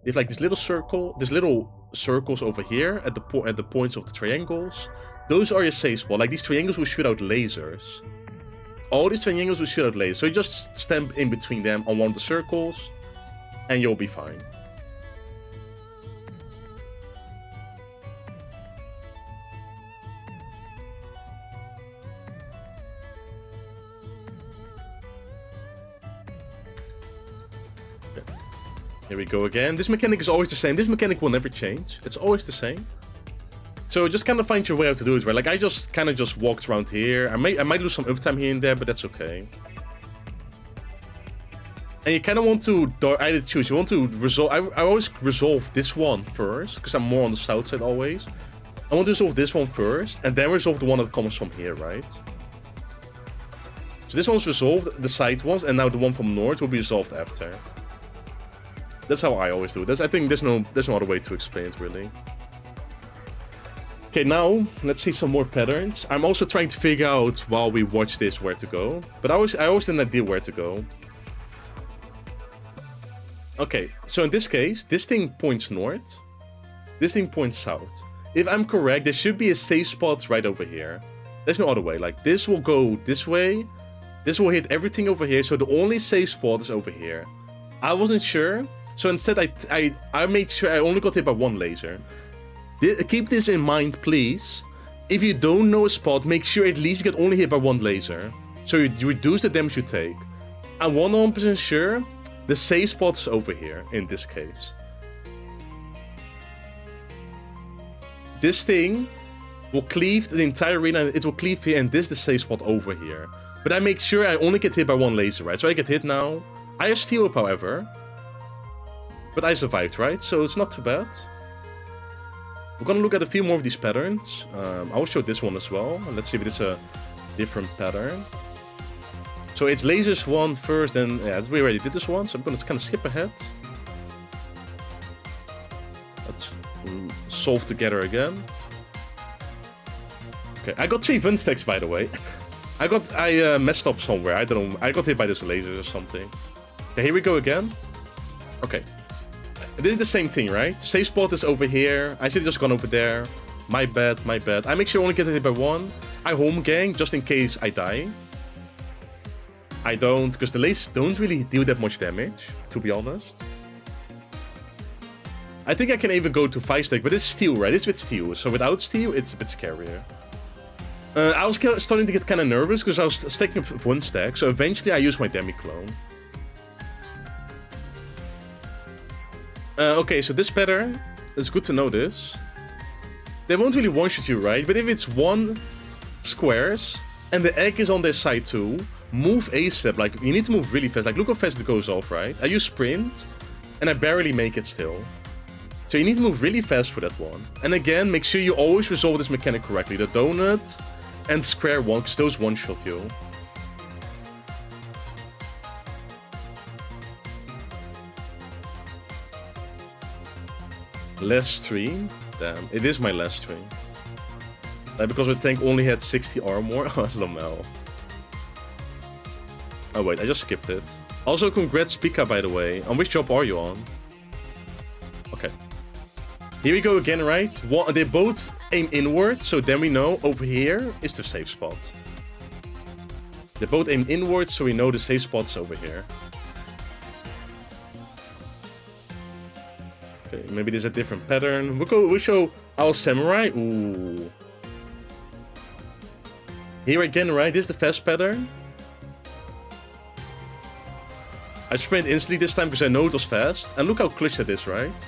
You have like this little circle, this little circles over here at the points of the triangles. Those are your safe spot. Like these triangles will shoot out lasers. All these triangles will shoot out lasers. So you just stand in between them on one of the circles, and you'll be fine. Here we go again. This mechanic is always the same. This mechanic will never change. It's always the same. So just kind of find your way how to do it, right? Like I just kind of just walked around here. I might lose some uptime here and there, but that's okay. And you kind of want to either choose. You want to resolve. I always resolve this one first because I'm more on the south side always. I want to resolve this one first and then resolve the one that comes from here, right? So this one's resolved, the side ones, and now the one from north will be resolved after. That's how I always do it. I think there's no other way to explain it, really. Okay, now, let's see some more patterns. I'm also trying to figure out, while we watch this, where to go. But I always didn't idea where to go. Okay, so in this case, this thing points north. This thing points south. If I'm correct, there should be a safe spot right over here. There's no other way. Like, this will go this way. This will hit everything over here. So the only safe spot is over here. I wasn't sure. So instead, I made sure I only got hit by 1 laser. Keep this in mind, please. If you don't know a spot, make sure at least you get only hit by 1 laser. So you reduce the damage you take. I'm 100% sure the safe spot is over here, in this case. This thing will cleave the entire arena, and it will cleave here, and this is the safe spot over here. But I make sure I only get hit by 1 laser, right? So I get hit now. I have steel up, however. But I survived, right? So it's not too bad. We're gonna look at a few more of these patterns. I'll show this one as well. Let's see if it's a different pattern. So it's lasers one first, then yeah, we already did this one, so I'm gonna kind of skip ahead. Let's solve together again. Okay, I got 3 Vun stacks, by the way. I messed up somewhere. I don't know. I got hit by those lasers or something. Okay, here we go again. Okay. This is the same thing, right? Safe spot is over here. I should have just gone over there. My bad, my bad. I make sure I only get hit by 1. I home gang just in case I die. I don't, because the lasers don't really deal that much damage, to be honest. I think I can even go to 5 stack, but it's steel, right? It's with steel. So without steel, it's a bit scarier. I was starting to get kind of nervous because I was stacking up 1 stack. So eventually I used my demi-clone. Okay, so this pattern, it's good to know this. They won't really one-shot you, right? But if it's 1 squares, and the egg is on their side too, move ASAP. Like, you need to move really fast. Like, look how fast it goes off, right? I use sprint, and I barely make it still. So you need to move really fast for that one. And again, make sure you always resolve this mechanic correctly. The donut and square one, because those one-shot you. Last stream? Damn, it is my last stream. Because my tank only had 60 armor? Oh, Lamel. Oh wait, I just skipped it. Also, congrats Pika, by the way. On which job are you on? Okay. Here we go again, right? They both aim inward, so then we know over here is the safe spot. They both aim inward, so we know the safe spot's over here. Okay, maybe there's a different pattern. We'll show our samurai. Ooh. Here again, right? This is the fast pattern. I sprint instantly this time because I know it was fast. And look how clutch that is, right?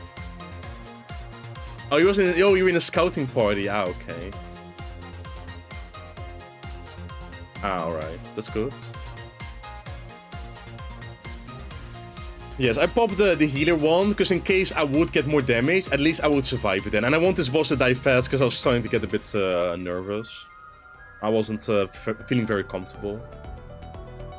Oh, you're in a scouting party. Ah, okay. Ah, alright. That's good. Yes, I popped the healer one, because in case I would get more damage, at least I would survive it then. And I want this boss to die fast, because I was starting to get a bit nervous. I wasn't feeling very comfortable.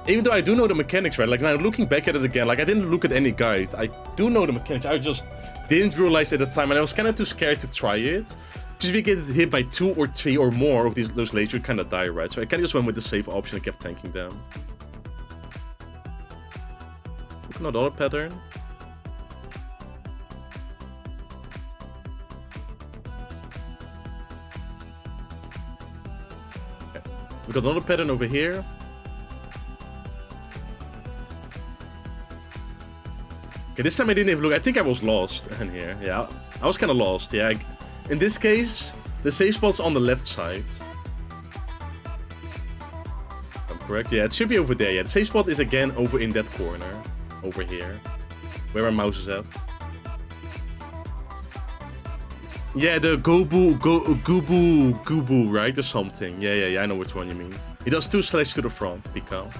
Even though I do know the mechanics, right? Like, now looking back at it again, like, I didn't look at any guide. I do know the mechanics, I just didn't realize at the time, and I was kind of too scared to try it. Because if you get hit by 2 or 3 or more of those lasers, you kind of die, right? So I kind of just went with the safe option and kept tanking them. Another pattern. Okay. We got another pattern over here. Okay, this time I didn't even look. I think I was lost in here. Yeah, I was kind of lost. Yeah, in this case, the safe spot's on the left side. I'm correct. Yeah, it should be over there. Yeah, the safe spot is again over in that corner. Over here. Where my mouse is at. Yeah, the Gubu, right? Or something. Yeah, I know which one you mean. He does 2 slash to the front, Pika.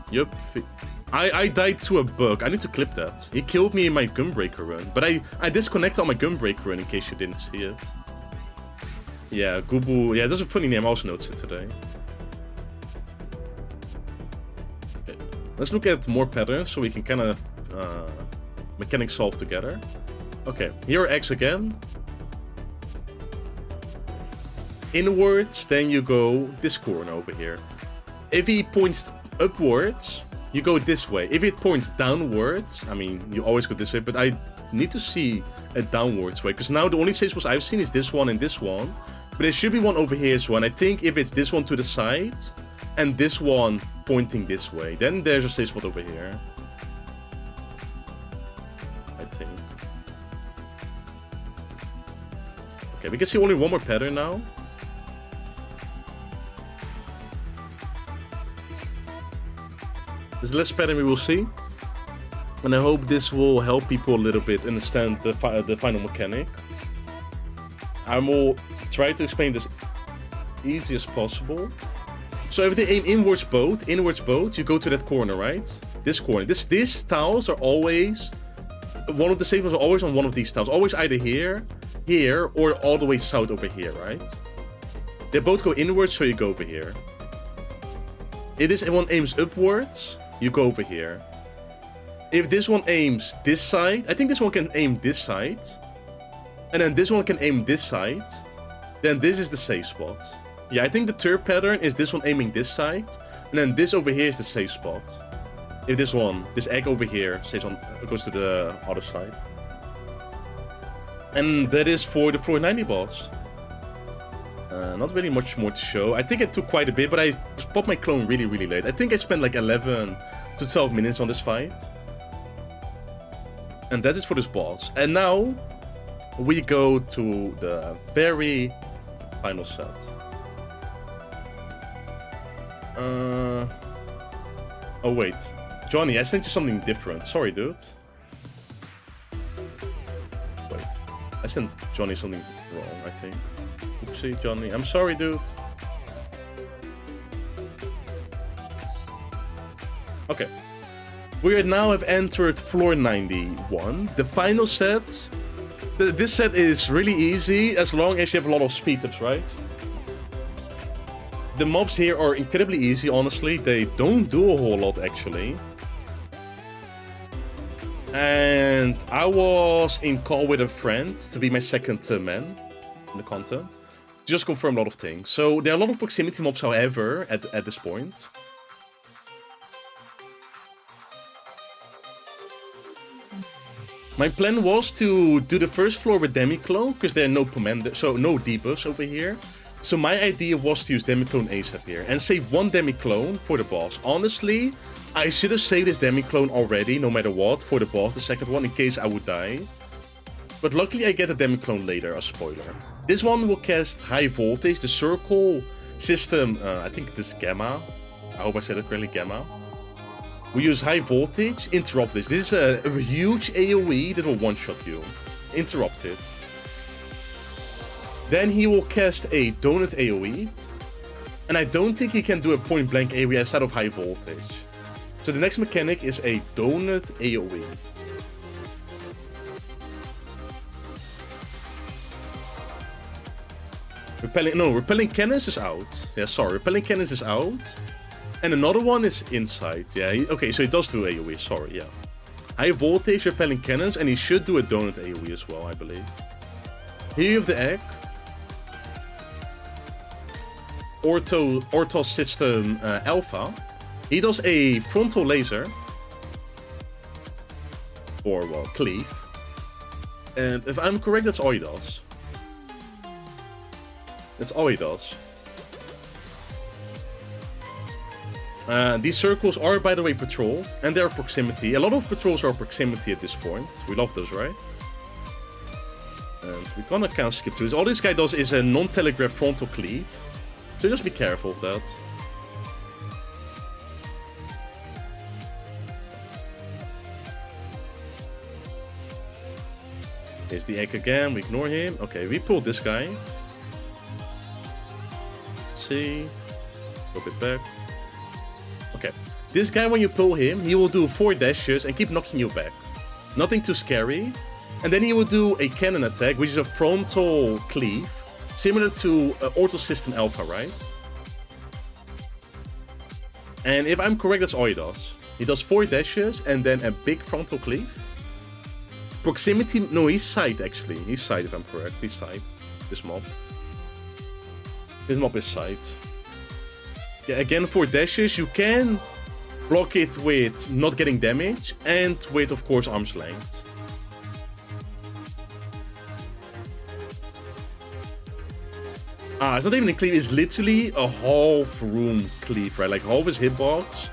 Yup. I died to a bug. I need to clip that. He killed me in my Gunbreaker run. But I disconnected on my Gunbreaker run in case you didn't see it. Yeah, Gubu. Yeah, that's a funny name. I also noticed it today. Okay. Let's look at more patterns so we can kind of mechanic solve together. Okay, here are X again. Inwards, then you go this corner over here. If he points upwards, you go this way. If it points downwards, I mean, you always go this way, but I need to see a downwards way, because now the only safe spots I've seen is this one and this one, but there should be one over here as well. And I think if it's this one to the side and this one pointing this way, then there's a safe spot over here. I think. Okay, we can see only one more pattern now. This is the last pattern we will see, and I hope this will help people a little bit understand the final mechanic. I will try to explain this easy as possible. So if they aim inwards both, you go to that corner, right? This corner. These tiles are always, one of the safe spots are always on one of these tiles. Always either here, or all the way south over here, right? They both go inwards, so you go over here. If this one aims upwards, you go over here. If this one aims this side, I think this one can aim this side. And then this one can aim this side. Then this is the safe spot. Yeah, I think the third pattern is this one aiming this side. And then this over here is the safe spot. If this one, this egg over here, goes to the other side. And that is for the 490 boss. Not really much more to show. I think it took quite a bit, but I popped my clone really, really late. I think I spent like 11 to 12 minutes on this fight. And that is for this boss. And now we go to the very final set. Oh wait, Johnny, I sent you something different. Sorry, dude. Wait, I sent Johnny something wrong, I think. Oopsie, Johnny. I'm sorry, dude. Okay. We now have entered floor 91. The final set. This set is really easy as long as you have a lot of speed ups, right? The mobs here are incredibly easy, honestly. They don't do a whole lot, actually. And I was in call with a friend to be my second man in the content. Just confirm a lot of things. So there are a lot of proximity mobs, however, at this point. My plan was to do the first floor with Demiclone, because there are no no debuffs over here. So my idea was to use Demiclone ASAP here, and save one Demiclone for the boss. Honestly, I should have saved this Demiclone already, no matter what, for the boss, the second one, in case I would die. But luckily I get a Demiclone later, a spoiler. This one will cast High Voltage, the circle system, I think this Gamma. I hope I said it correctly, Gamma. We use High Voltage, interrupt this. This is a huge AoE that will one-shot you. Interrupt it. Then he will cast a Donut AoE. And I don't think he can do a point-blank AoE outside of High Voltage. So the next mechanic is a Donut AoE. Repelling Cannons is out. Yeah, sorry, Repelling Cannons is out. And another one is inside. Yeah, okay, so he does do AoE, sorry, yeah. High Voltage, Repelling Cannons, and he should do a Donut AoE as well, I believe. Here you have the egg. Orthos System Alpha. He does a frontal laser. Or, well, cleave. And if I'm correct, that's all he does. That's all he does. These circles are, by the way, patrol, and they're proximity. A lot of patrols are proximity at this point. We love those, right? And we're gonna kind of skip through this. All this guy does is a non-telegraph frontal cleave. So just be careful of that. Here's the egg again. We ignore him. Okay, we pulled this guy. Let's see. Go a bit back. Okay, this guy, when you pull him, he will do 4 dashes and keep knocking you back. Nothing too scary. And then he will do a cannon attack, which is a frontal cleave, similar to Orthos System Alpha, right? And if I'm correct, that's all he does. He does 4 dashes and then a big frontal cleave. Proximity, no, he's side actually. He's side if I'm correct, he's side. This mob. This mob is side. Yeah, again, 4 dashes, you can block it with not getting damage and with, of course, arm's length. It's not even a cleave, it's literally a half room cleave, right? Like half his hitbox.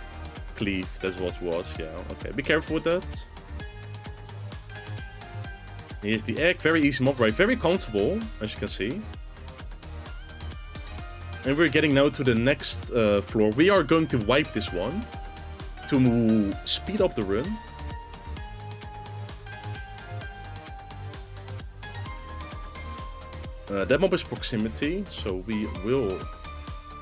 Cleave, that's what it was, yeah. Okay, be careful with that. Here's the egg, very easy mob, right? Very comfortable, as you can see. And we're getting now to the next floor. We are going to wipe this one to speed up the run. That mob is proximity, so we will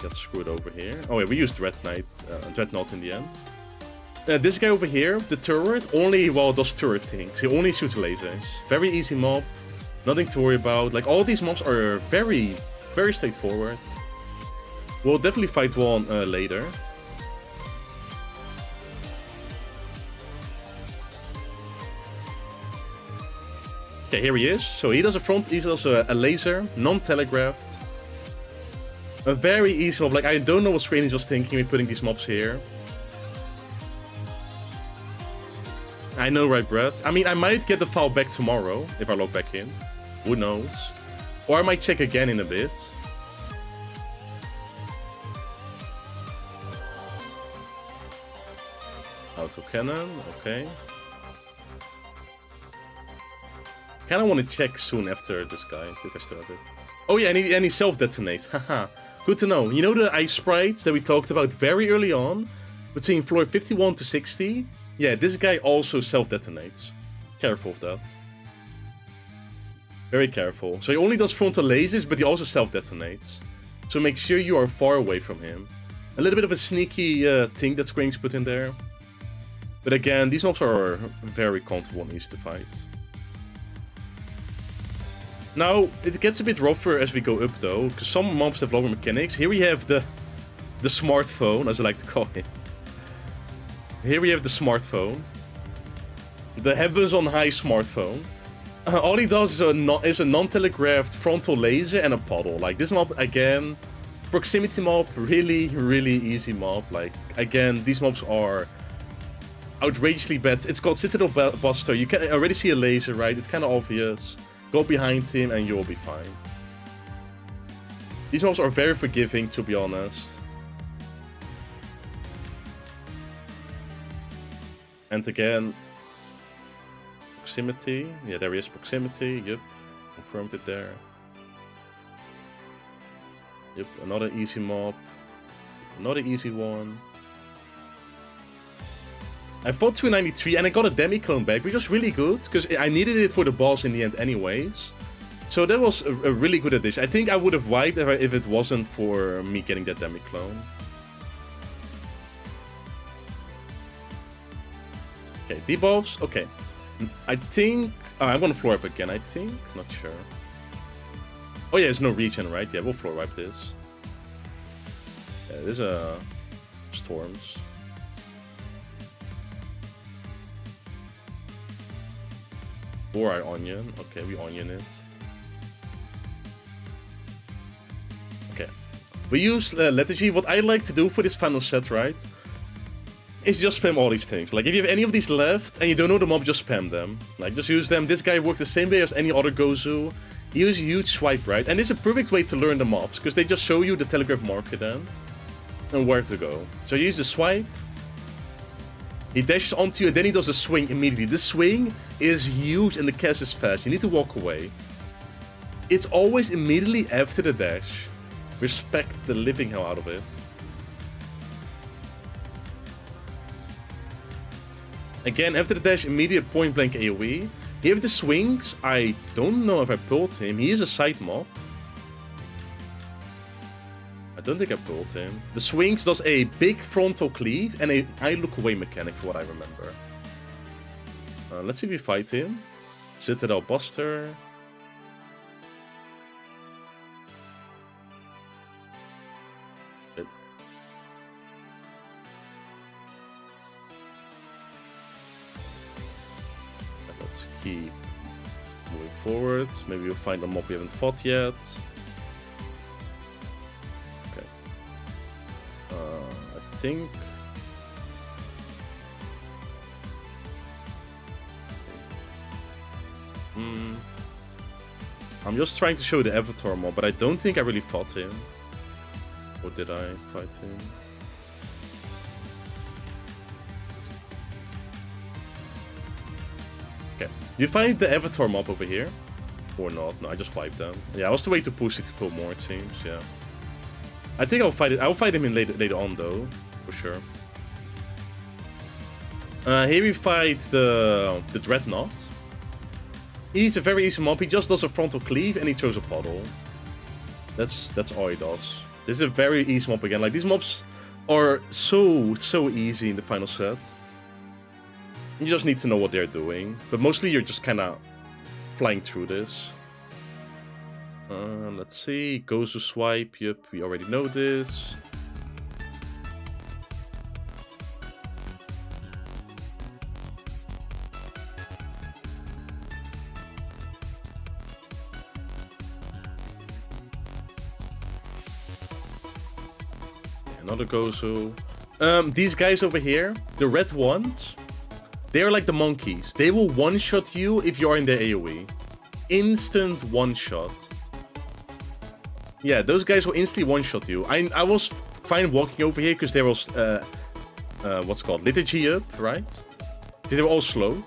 get screwed over here. Oh yeah, we used Dreadnought in the end. This guy over here, the turret, only does turret things. He only shoots lasers. Very easy mob, nothing to worry about. Like all these mobs are very, very straightforward. We'll definitely fight one later. Okay, here he is. So he does a laser, non-telegraphed. A very easy mob. Like, I don't know what Strange was thinking with putting these mobs here. I know, right, Brett? I mean, I might get the file back tomorrow if I log back in. Who knows? Or I might check again in a bit. Auto cannon, okay. Kinda want to check soon after this guy, if I still have it. Oh yeah, and he self-detonates, haha. Good to know. You know the ice sprites that we talked about very early on? Between floor 51 to 60? Yeah, this guy also self-detonates. Careful of that. Very careful. So he only does frontal lasers, but he also self-detonates. So make sure you are far away from him. A little bit of a sneaky thing that Squinks put in there. But again, these mobs are very comfortable and easy to fight. Now, it gets a bit rougher as we go up though, because some mobs have lower mechanics. Here we have the smartphone, as I like to call it. Here we have the smartphone. The heavens on high smartphone. All he does is a non-telegraphed frontal laser and a puddle. Like, this mob, again, proximity mob, really, really easy mob. Like, again, these mobs are outrageously bad. It's called Citadel Buster. You can already see a laser, right? It's kind of obvious. Go behind him and you'll be fine. These mobs are very forgiving, to be honest. And again, proximity. Yeah, there is proximity. Yep, confirmed it there. Yep, another easy mob. Another easy one. I fought 293 and I got a demi-clone back, which was really good, because I needed it for the boss in the end anyways. So that was a really good addition. I think I would have wiped if it wasn't for me getting that demi-clone. Okay, debuffs. Okay. I think... Oh, I'm gonna floor wipe again, I think. Not sure. Oh yeah, there's no regen, right? Yeah, we'll floor wipe this. Yeah, there's a... Storms. Or I onion. Okay, we onion it. Okay. We use Lethargy. What I like to do for this final set, right, is just spam all these things. Like, if you have any of these left and you don't know the mob, just spam them. Like, just use them. This guy worked the same way as any other Gozu. He uses a huge swipe, right? And this is a perfect way to learn the mobs, because they just show you the telegraph marker then and where to go. So you use the swipe. He dashes onto you and then he does a swing immediately. The swing is huge and the cast is fast. You need to walk away. It's always immediately after the dash. Respect the living hell out of it. Again, after the dash, immediate point blank AoE. Here with the swings, I don't know if I pulled him. He is a side mob. I don't think I pulled him. The swings does a big frontal cleave and a I look away mechanic for what I remember. Let's see if we fight him. Citadel Buster. Let's keep moving forward. Maybe we'll find a mob we haven't fought yet. I think I'm just trying to show the avatar mob, but I don't think I really fought him. Or did I fight him? Okay, you find the avatar mob over here? Or not? No, I just wiped them. Yeah, I was the way to push it to pull more, it seems, yeah. I think I'll fight it. I'll fight him in later on though, for sure. Here we fight the Dreadnought. He's a very easy mob. He just does a frontal cleave and he throws a puddle. That's all he does. This is a very easy mob again. Like, these mobs are so easy in the final set. You just need to know what they're doing. But mostly you're just kind of flying through this. Let's see. Goes to swipe. Yep, we already know this. Another Gozu. These guys over here, the red ones, they are like the monkeys. They will one-shot you if you're in their AoE. Instant one-shot. Yeah, those guys will instantly one-shot you. I was fine walking over here because there was, what's it called, Liturgy up, right? They were all slowed.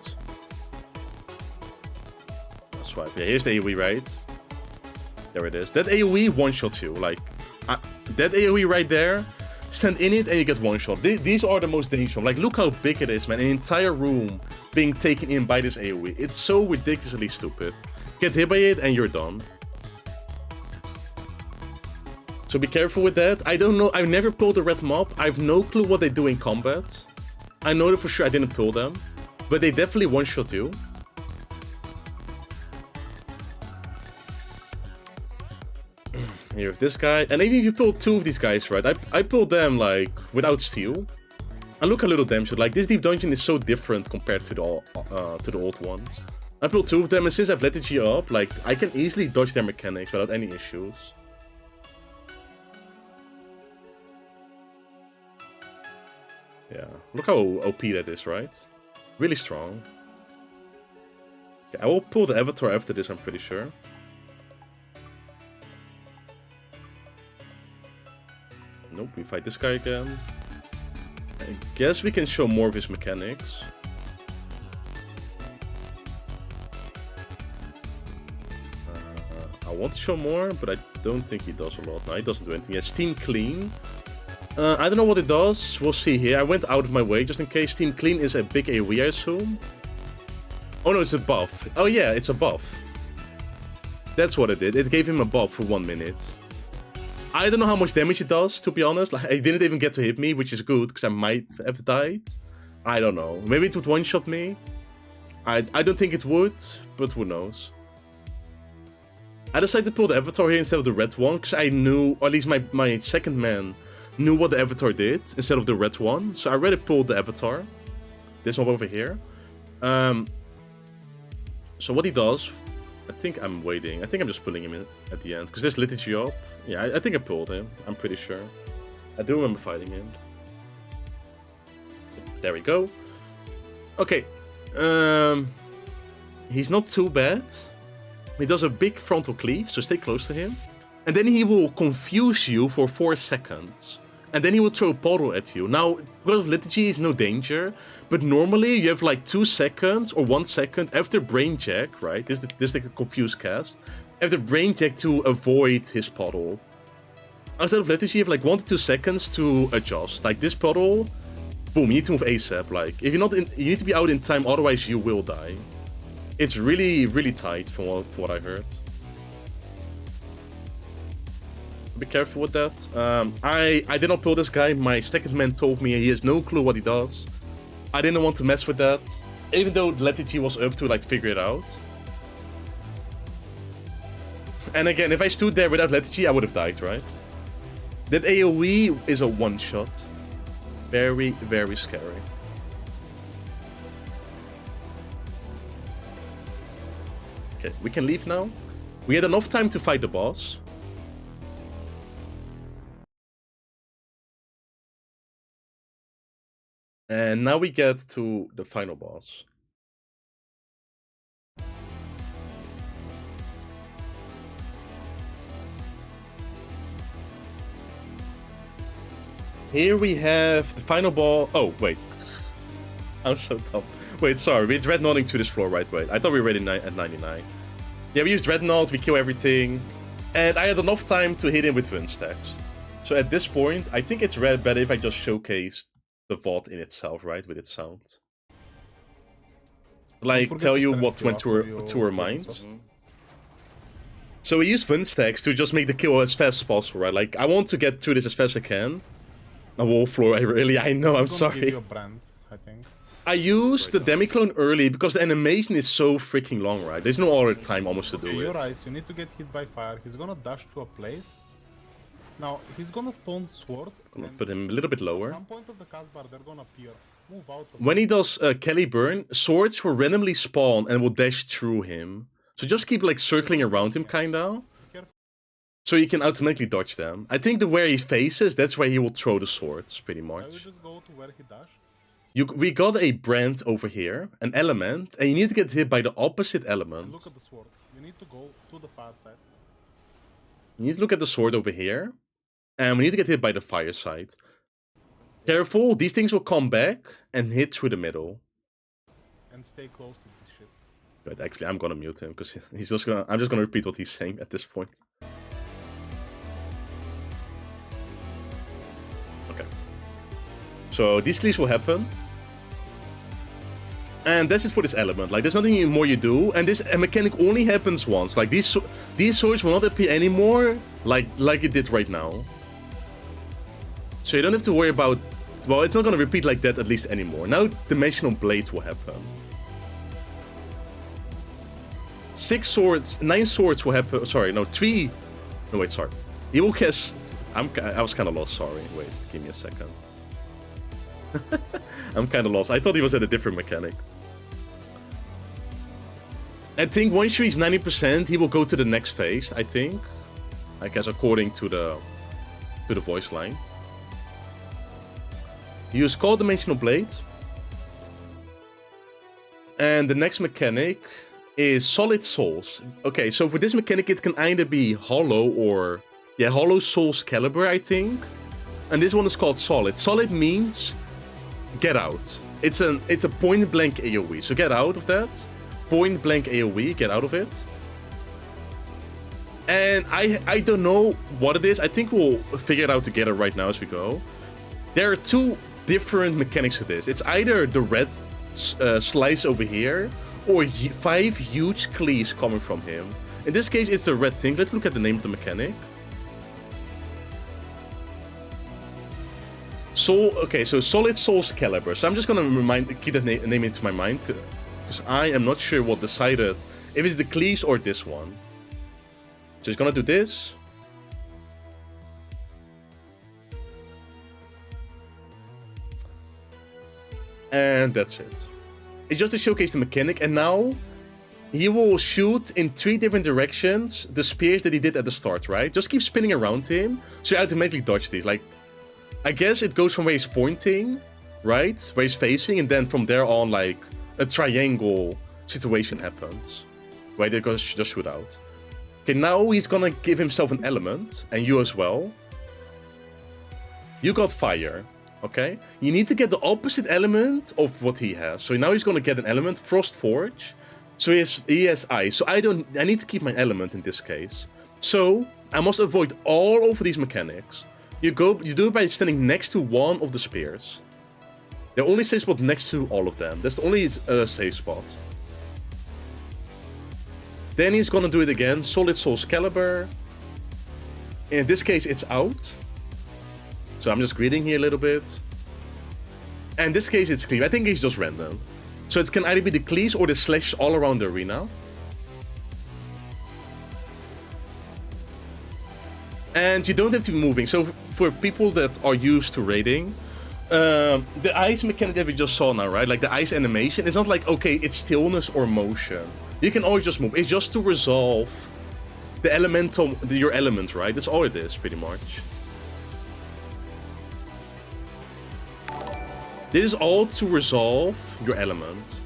Swipe. Yeah, here's the AoE, right? There it is. That AoE one-shots you. Like, that AoE right there, stand in it and you get one-shot. These are the most dangerous. Like, look how big it is, man. An entire room being taken in by this AoE. It's so ridiculously stupid. Get hit by it and you're done. So be careful with that. I don't know. I've never pulled a red mob. I have no clue what they do in combat. I know that for sure I didn't pull them, but they definitely one-shot you. Here with this guy, and even if you pull two of these guys, right? I pulled them like without steal. And look a little damn shit. Like this deep dungeon is so different compared to the old ones. I pulled two of them, and since I've lethargy up, like I can easily dodge their mechanics without any issues. Yeah, look how OP that is, right? Really strong. Okay, I will pull the Avatar after this, I'm pretty sure. Nope, we fight this guy again. I guess we can show more of his mechanics. I want to show more, but I don't think he does a lot. No, he doesn't do anything. Yeah, Steam Clean. I don't know what it does. We'll see here. I went out of my way just in case. Steam Clean is a big AoE, I assume. Oh no, it's a buff. Oh yeah, it's a buff. That's what it did. It gave him a buff for 1 minute. I don't know how much damage it does, to be honest. Like, it didn't even get to hit me, which is good, because I might have died. I don't know. Maybe it would one-shot me. I don't think it would, but who knows. I decided to pull the Avatar here instead of the red one, because I knew, or at least my second man knew what the Avatar did, instead of the red one. So I already pulled the Avatar. This one over here. So what he does... I think I'm waiting. I think I'm just pulling him in at the end. Because there's liturgy up. Yeah, I think I pulled him. I'm pretty sure. I do remember fighting him. There we go. Okay. He's not too bad. He does a big frontal cleave, so stay close to him. And then he will confuse you for 4 seconds. And then he will throw a portal at you. Now, because of liturgy, is no danger. But normally, you have like 2 seconds or 1 second after Brain Jack, right? This is like a confused cast. After Brain Jack to avoid his portal. Outside of liturgy, you have like 1 to 2 seconds to adjust. Like this portal, boom, you need to move ASAP. Like, if you're not in, you need to be out in time, otherwise you will die. It's really, really tight from what I heard. Be careful with that. I did not pull this guy. My second man told me he has no clue what he does. I didn't want to mess with that. Even though Lethargy was up to like figure it out. And again, if I stood there without Lethargy, I would have died, right? That AoE is a one-shot. Very, very scary. Okay, we can leave now. We had enough time to fight the boss. And now we get to the final boss. Here we have the final boss. Oh, wait. I'm so dumb. Wait, sorry. We're dreadnoughting to this floor, right? Wait. I thought we were ready at 99. Yeah, we use dreadnought, we kill everything. And I had enough time to hit him with wind stacks. So at this point, I think it's better if I just showcase the VOD in itself, right, with its sound. Like, tell you what went to her mind. So we use wind stacks to just make the kill as fast as possible, right? Like, I want to get to this as fast as I can. A wall floor, I know, I'm sorry. Give you a brand, I think. I used the Demi-Clone early because the animation is so freaking long, right? There's no other time almost to do it. Your eyes, you need to get hit by fire. He's gonna dash to a place. Now, he's gonna spawn swords. Gonna put him a little bit lower. At some point of the cast bar, they're gonna appear. Move out of when he does Kelly Burn, swords will randomly spawn and will dash through him. So just keep like circling around him, kinda. So you can automatically dodge them. I think the where he faces, that's where he will throw the swords, pretty much. I will just go to where he dash. We got a brand over here, an element, and you need to get hit by the opposite element. And look at the sword. You need to go to the far side. You need to look at the sword over here. And we need to get hit by the fire side. Careful, these things will come back and hit through the middle. And stay close to this shit. But actually, I'm gonna mute him because he's just gonna. I'm just gonna repeat what he's saying at this point. Okay. So these cleaves will happen. And that's it for this element. Like, there's nothing more you do, and this mechanic only happens once. Like, these swords will not appear anymore, like it did right now. So you don't have to worry about Well, it's not going to repeat like that at least anymore. Now Dimensional Blade will happen. 6 swords, 9 swords will happen. Sorry, no, 3. No, wait, sorry. He will cast. I was kind of lost. Sorry. Wait, give me a second. I'm kind of lost. I thought he was at a different mechanic. I think once you reach 90%, he will go to the next phase. I think. I guess according to the voice line. Use Call Dimensional Blade. And the next mechanic is Solid Souls. Okay, so for this mechanic, it can either be Hollow or... Yeah, Hollow Souls Caliber, I think. And this one is called Solid. Solid means get out. It's a point-blank AoE, so get out of that. Point-blank AoE, get out of it. And I don't know what it is. I think we'll figure it out together right now as we go. There are 2 different mechanics to this. It's either the red slice over here, or 5 huge cleaves coming from him. In this case, it's the red thing. Let's look at the name of the mechanic. Okay, so Solid Souls Caliber. So I'm just gonna keep that name into my mind, because I am not sure what decided if it's the cleaves or this one. So he's gonna do this. And that's it. It's just to showcase the mechanic, and now he will shoot in 3 different directions the spears that he did at the start, right? Just keep spinning around him, so you automatically dodge these. Like, I guess it goes from where he's pointing, right? Where he's facing, and then from there on, like, a triangle situation happens. Right? They're gonna just shoot out. Okay, now he's gonna give himself an element, and you as well. You got fire. Okay, you need to get the opposite element of what he has. So now he's gonna get an element, Frost Forge. So he has ice. So I need to keep my element in this case. So I must avoid all of these mechanics. You do it by standing next to one of the spears. The only safe spot next to all of them. That's the only safe spot. Then he's gonna do it again, Solid Souls Caliber. In this case, it's out. So I'm just greeting here a little bit. And in this case, it's cleave. I think it's just random. So it can either be the cleaves or the slash all around the arena. And you don't have to be moving. So for people that are used to raiding, the ice mechanic that we just saw now, right? Like the ice animation, it's not like, okay, it's stillness or motion. You can always just move. It's just to resolve the your element, right? That's all it is, pretty much. This is all to resolve your element.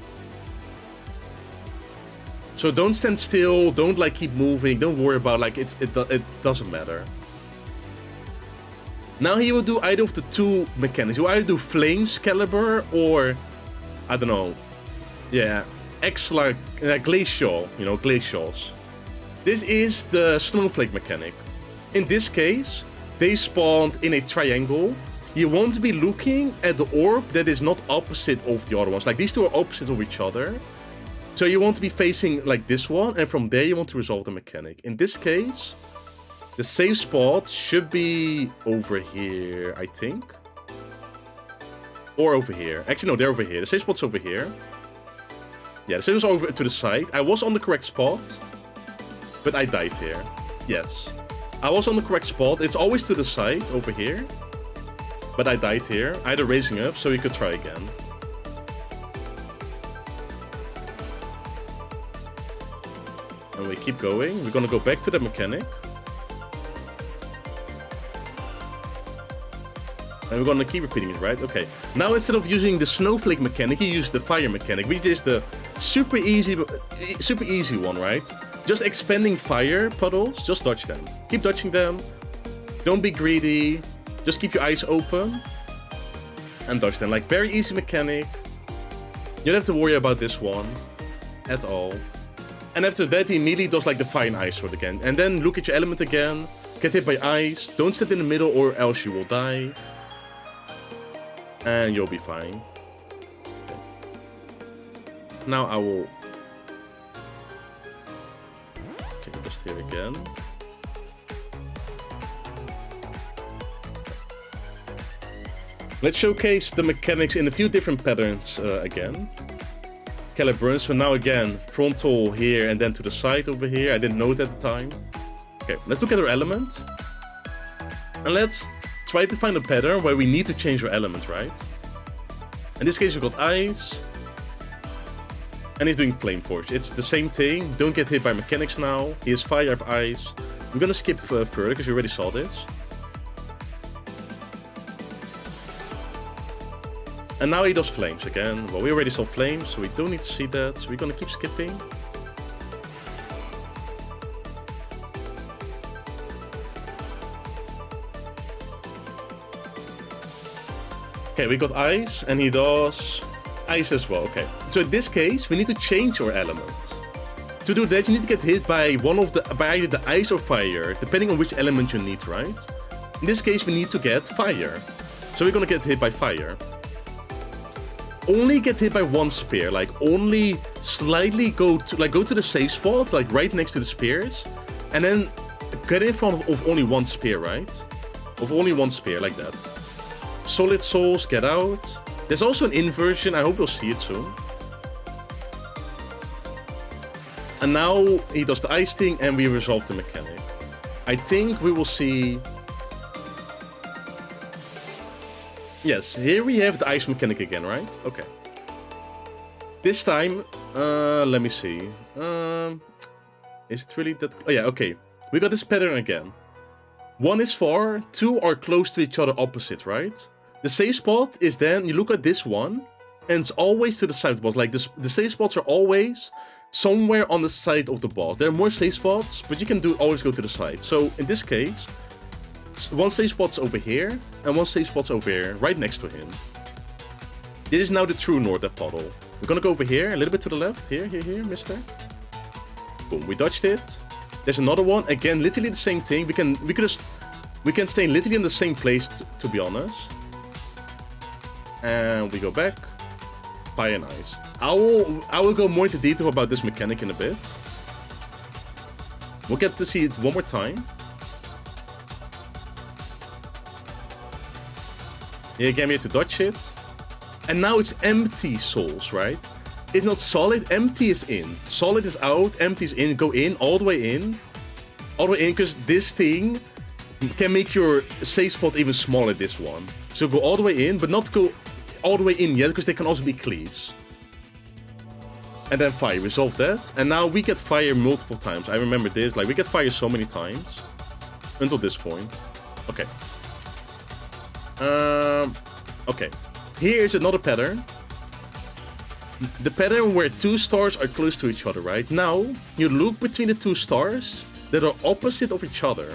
So don't stand still, don't like keep moving, don't worry about like it doesn't matter. Now he will do either of the 2 mechanics. He will either do Flames Caliber or I don't know. Yeah, Glacial, you know, Glacials. This is the Snowflake mechanic. In this case, they spawned in a triangle. You want to be looking at the orb that is not opposite of the other ones. Like, these 2 are opposite of each other. So you want to be facing, like, this one, and from there you want to resolve the mechanic. In this case, the safe spot should be over here, I think. Or over here. Actually, no, they're over here. The safe spot's over here. Yeah, the safe spot's over to the side. I was on the correct spot, but I died here. Yes. I was on the correct spot. It's always to the side, over here. But I died here. I had a raising up, so we could try again. And we keep going. We're gonna go back to the mechanic. And we're gonna keep repeating it, right? Okay. Now instead of using the snowflake mechanic, you use the fire mechanic, which is the super easy one, right? Just expanding fire puddles, just dodge them. Keep dodging them. Don't be greedy. Just keep your eyes open and dodge them. Like, very easy mechanic. You don't have to worry about this one at all. And after that, he immediately does like the fire and ice sword again. And then look at your element again. Get hit by ice. Don't stand in the middle or else you will die. And you'll be fine. Okay. Now I will... Okay, just here again. Let's showcase the mechanics in a few different patterns again. Caliburn, so now again, frontal here and then to the side over here. I didn't know it at the time. Okay, let's look at our element. And let's try to find a pattern where we need to change our element, right? In this case, we've got ice. And he's doing flame force. It's the same thing. Don't get hit by mechanics now. He has fire, I have ice. We're gonna skip further because we already saw this. And now he does flames again. Well, we already saw flames, so we don't need to see that. So we're gonna keep skipping. Okay, we got ice, and he does ice as well. Okay, so in this case, we need to change our element. To do that, you need to get hit by by either the ice or fire, depending on which element you need, right? In this case, we need to get fire. So we're gonna get hit by fire. Only get hit by one spear, like only slightly go to the safe spot, like right next to the spears, and then get in front of only one spear, right? Of only one spear, like that. Solid souls, get out. There's also an inversion, I hope you'll see it soon. And now he does the ice thing and we resolve the mechanic. I think we will see... Yes, here we have the ice mechanic again, right? Okay. This time, let me see. Is it really that... Oh yeah, okay. We got this pattern again. One is far, two are close to each other opposite, right? The safe spot is then, you look at this one, and it's always to the side of the boss. Like, the safe spots are always somewhere on the side of the boss. There are more safe spots, but you can always go to the side. So, in this case, one safe spot's over here, and one safe spot's over here, right next to him. This is now the true north, that puddle. We're gonna go over here, a little bit to the left. Here, mister. Boom, we dodged it. There's another one, again, literally the same thing. We can stay literally in the same place, to be honest. And we go back. Fire and ice. I will go more into detail about this mechanic in a bit. We'll get to see it one more time. Here again, we have to dodge it. And now it's empty souls, right? It's not solid, empty is in. Solid is out, empty is in. Go in, all the way in. All the way in, because this thing can make your safe spot even smaller, this one. So go all the way in, but not go all the way in yet, because they can also be cleaves. And then fire, resolve that. And now we get fire multiple times. I remember this, like we get fire so many times. Until this point. Okay. Okay. Here's another pattern. The pattern where two stars are close to each other, right? Now, you look between the two stars that are opposite of each other.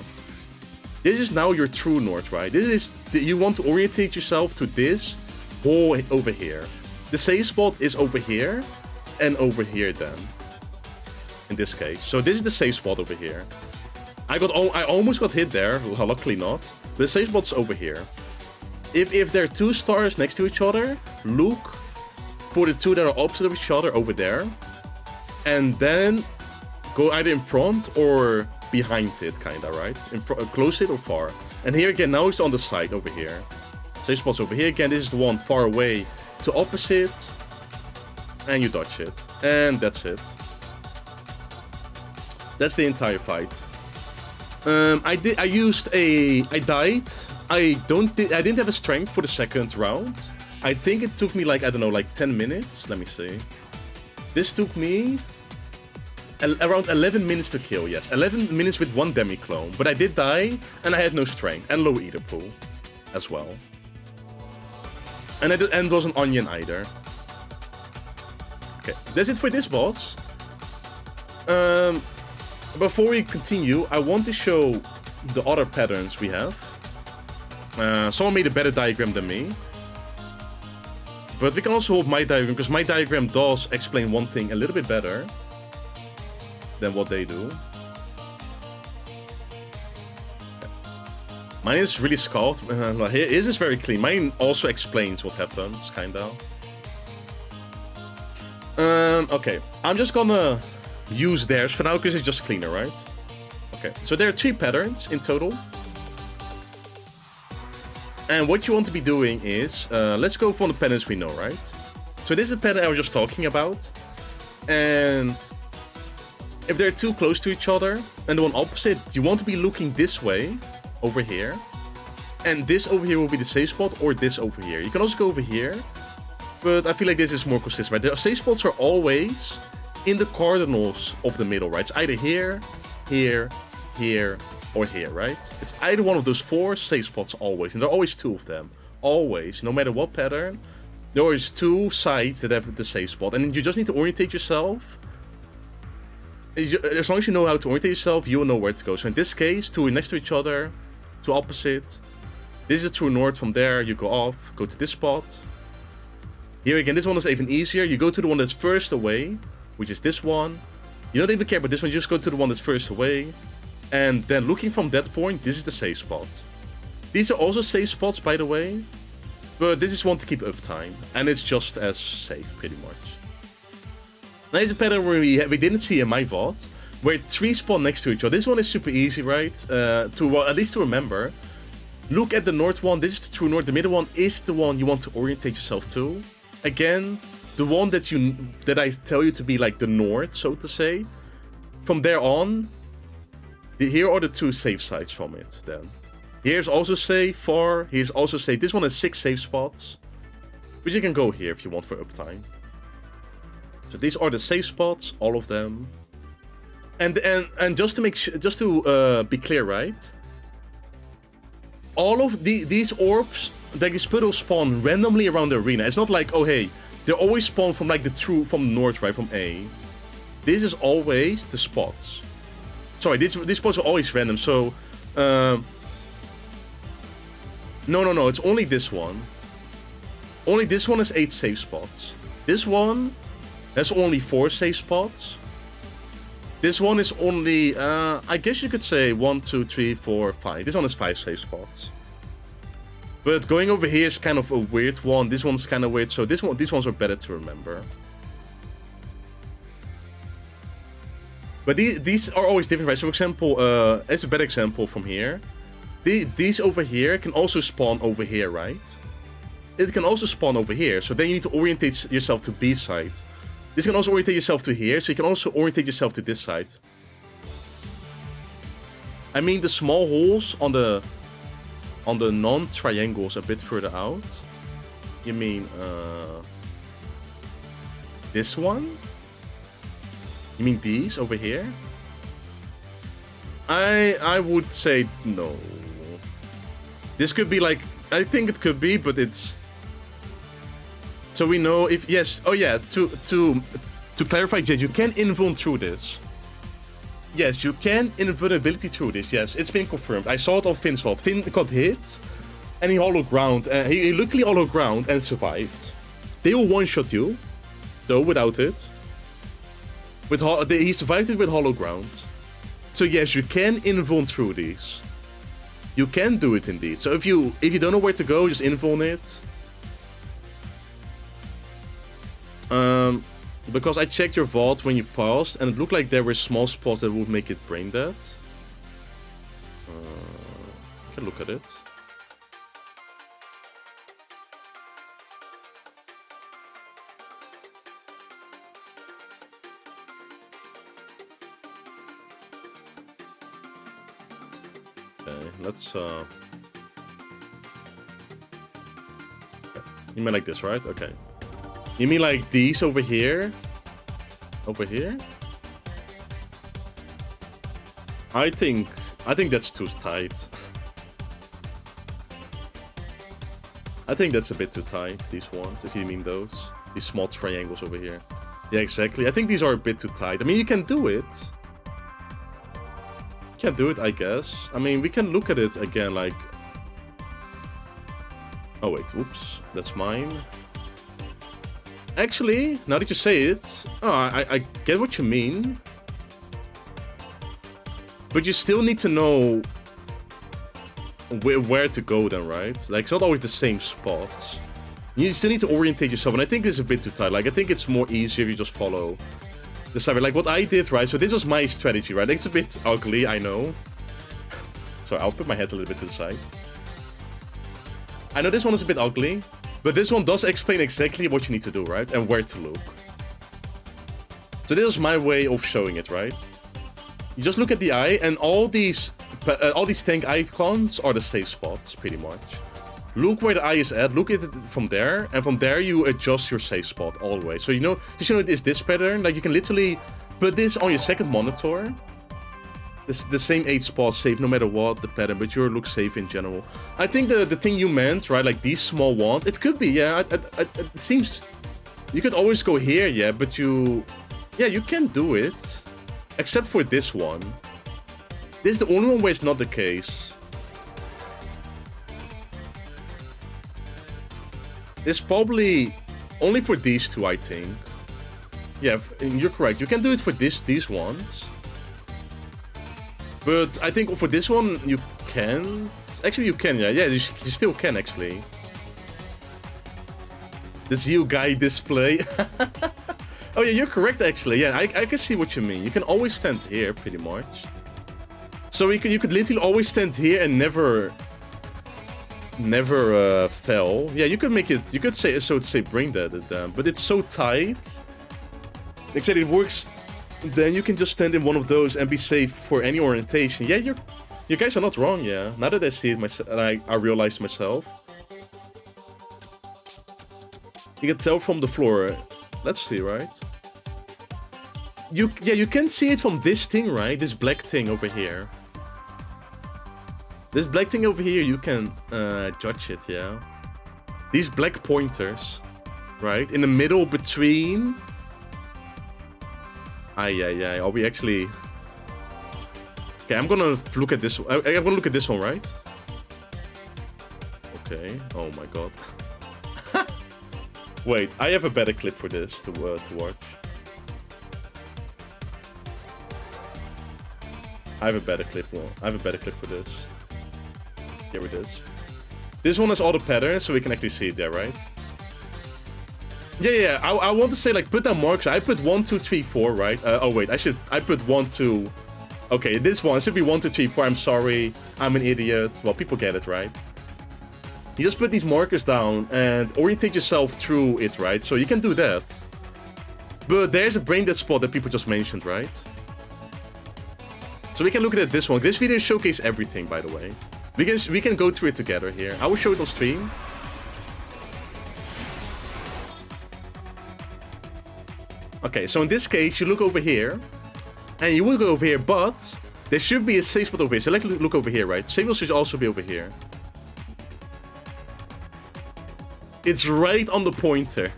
This is now your true north, right? This is, you want to orientate yourself to this hole over here. The safe spot is over here and over here then. In this case. So this is the safe spot over here. I almost got hit there, luckily not. But the safe spot's over here. If there are two stars next to each other, look for the two that are opposite of each other over there. And then go either in front or behind it, kinda, right? Close it or far. And here again, now it's on the side over here. Safe spot's over here again. This is the one far away to opposite. And you dodge it. And that's it. That's the entire fight. I died. I didn't have a strength for the second round. I think it took me like, I don't know, like 10 minutes. Let me see. This took me around 11 minutes to kill, yes. 11 minutes with one demi-clone. But I did die, and I had no strength. And low eater pool as well. And it wasn't onion either. Okay, that's it for this boss. Before we continue, I want to show the other patterns we have. Someone made a better diagram than me. But we can also hold my diagram, because my diagram does explain one thing a little bit better than what they do. Mine is really sculpted. His is very clean. Mine also explains what happens, kinda. Okay, I'm just gonna use theirs for now, because it's just cleaner, right? Okay, so there are 3 patterns in total. And what you want to be doing is, let's go for the patterns we know, right? So this is a pattern I was just talking about. And if they're too close to each other, and the one opposite, you want to be looking this way, over here. And this over here will be the safe spot, or this over here. You can also go over here, but I feel like this is more consistent, right? The safe spots are always in the cardinals of the middle, right? It's either here, here, here, or here, right? It's either one of those 4 safe spots always, and there are always 2 of them. Always, no matter what pattern, there is 2 sides that have the safe spot, and you just need to orientate yourself. As long as you know how to orientate yourself, you'll know where to go. So in this case, 2 next to each other, 2 opposite. This is a true north. From there, you go off, go to this spot. Here again, this one is even easier. You go to the one that's first away, which is this one. You don't even care about this one, you just go to the one that's first away. And then looking from that point, this is the safe spot. These are also safe spots, by the way. But this is one to keep uptime. And it's just as safe, pretty much. Now here's a pattern where we didn't see in my VOD, where 3 spawn next to each other. This one is super easy, right? At least to remember. Look at the north one. This is the true north. The middle one is the one you want to orientate yourself to. Again, the one that I tell you to be like the north, so to say. From there on, here are the 2 safe sides from it. Then here's also safe. Far. Here's also safe. This one has 6 safe spots, but you can go here if you want for uptime. So these are the safe spots, all of them. And just to make sure, just to be clear, right? All of these orbs, these puddles spawn randomly around the arena. It's not like, oh hey, they always spawn from like from the north, right, from A. This is always the spots. Sorry, these spots are always random. So, no, it's only this one. Only this one is 8 safe spots. This one has only 4 safe spots. This one is only, I guess you could say 1, 2, 3, 4, 5. This one is 5 safe spots. But going over here is kind of a weird one. This one's kind of weird, so these ones are better to remember. But these are always different, right? So for example, it's a better example from here. These over here can also spawn over here, right? It can also spawn over here, so then you need to orientate yourself to B side. This can also orientate yourself to here, so you can also orientate yourself to this side. I mean the small holes on the non-triangles a bit further out. You mean this one? You mean these over here? I would say no. This could be like, I think it could be, but it's. So we know if yes. Oh yeah. To clarify, Jed, you can invuln through this. Yes, you can invulnerability through this. Yes, it's been confirmed. I saw it on Finn's VOD. Finn got hit, and he hollow ground. He luckily hollow ground and survived. They will one-shot you, though without it. He survived it with hollow ground. So yes, you can invuln through these. You can do it indeed. So if you don't know where to go, just invuln it. Because I checked your VOD when you paused, and it looked like there were small spots that would make it brain dead. You can look at it. Okay, let's You mean like this, right? Okay. You mean like these over here? Over here? I think that's too tight. I think that's a bit too tight, these ones, if you mean those. These small triangles over here. Yeah, exactly. I think these are a bit too tight. I mean, you can do it. You can do it, I guess. I mean, we can look at it again, like... Oh, wait. Oops. That's mine. Actually, now that you say it... Oh, I get what you mean. But you still need to know... where to go then, right? Like, it's not always the same spots. You still need to orientate yourself, and I think this is a bit too tight. Like, I think it's more easier if you just follow the side. Like, what I did, right? So this was my strategy, right? Like, it's a bit ugly, I know. So I'll put my head a little bit to the side. I know this one is a bit ugly, but this one does explain exactly what you need to do, right? And where to look. So this is my way of showing it, right? You just look at the eye, and all these tank icons are the safe spots, pretty much. Look where the eye is at, look at it from there, and from there you adjust your safe spot always. So you know, just you know, it's this pattern, like you can literally put this on your second monitor. The same 8 spots safe no matter what the pattern, but your look safe in general. I think the thing you meant, right, like these small ones, it could be, yeah, it seems, you could always go here, yeah, but you can do it. Except for this one. This is the only one where it's not the case. It's probably only for these two, I think. Yeah, you're correct. You can do it for these ones. But I think for this one, you can't. Actually, you can, yeah. Yeah, you still can, actually. The Zeal Guy display. Oh, yeah, you're correct, actually. Yeah, I can see what you mean. You can always stand here, pretty much. So you could literally always stand here and never fell. Yeah, you could make it. You could say, so to say, bring that at them. But it's so tight. Like I said, it works. Then you can just stand in one of those and be safe for any orientation. Yeah, you guys are not wrong, yeah. Now that I see it myself, and I realized myself. You can tell from the floor. Let's see, right? You can see it from this thing, right? This black thing over here. This black thing over here, you can judge it, yeah. These black pointers, right? In the middle between... Are we actually... Okay, I'm gonna look at this one. I'm gonna look at this one, right? Okay, oh my god. Wait, I have a better clip for this to watch. I have a better clip. Well, I have a better clip for this. Here it is. This one has all the patterns, so we can actually see it there, right? Yeah. I want to say, like, put down marks. I put 1, 2, 3, 4, right? Oh wait, I put 1, 2. Okay, this one should be 1, 2, 3, 4. I'm sorry, I'm an idiot. Well, people get it, right? You just put these markers down and orientate yourself through it, right? So you can do that. But there's a brain dead spot that people just mentioned, right? So we can look at this one. This video showcases everything, by the way. We can go through it together here. I will show it on stream. Okay, so in this case, you look over here. And you will go over here, but there should be a safe spot over here. So let's look over here, right? Safe spot should also be over here. It's right on the pointer.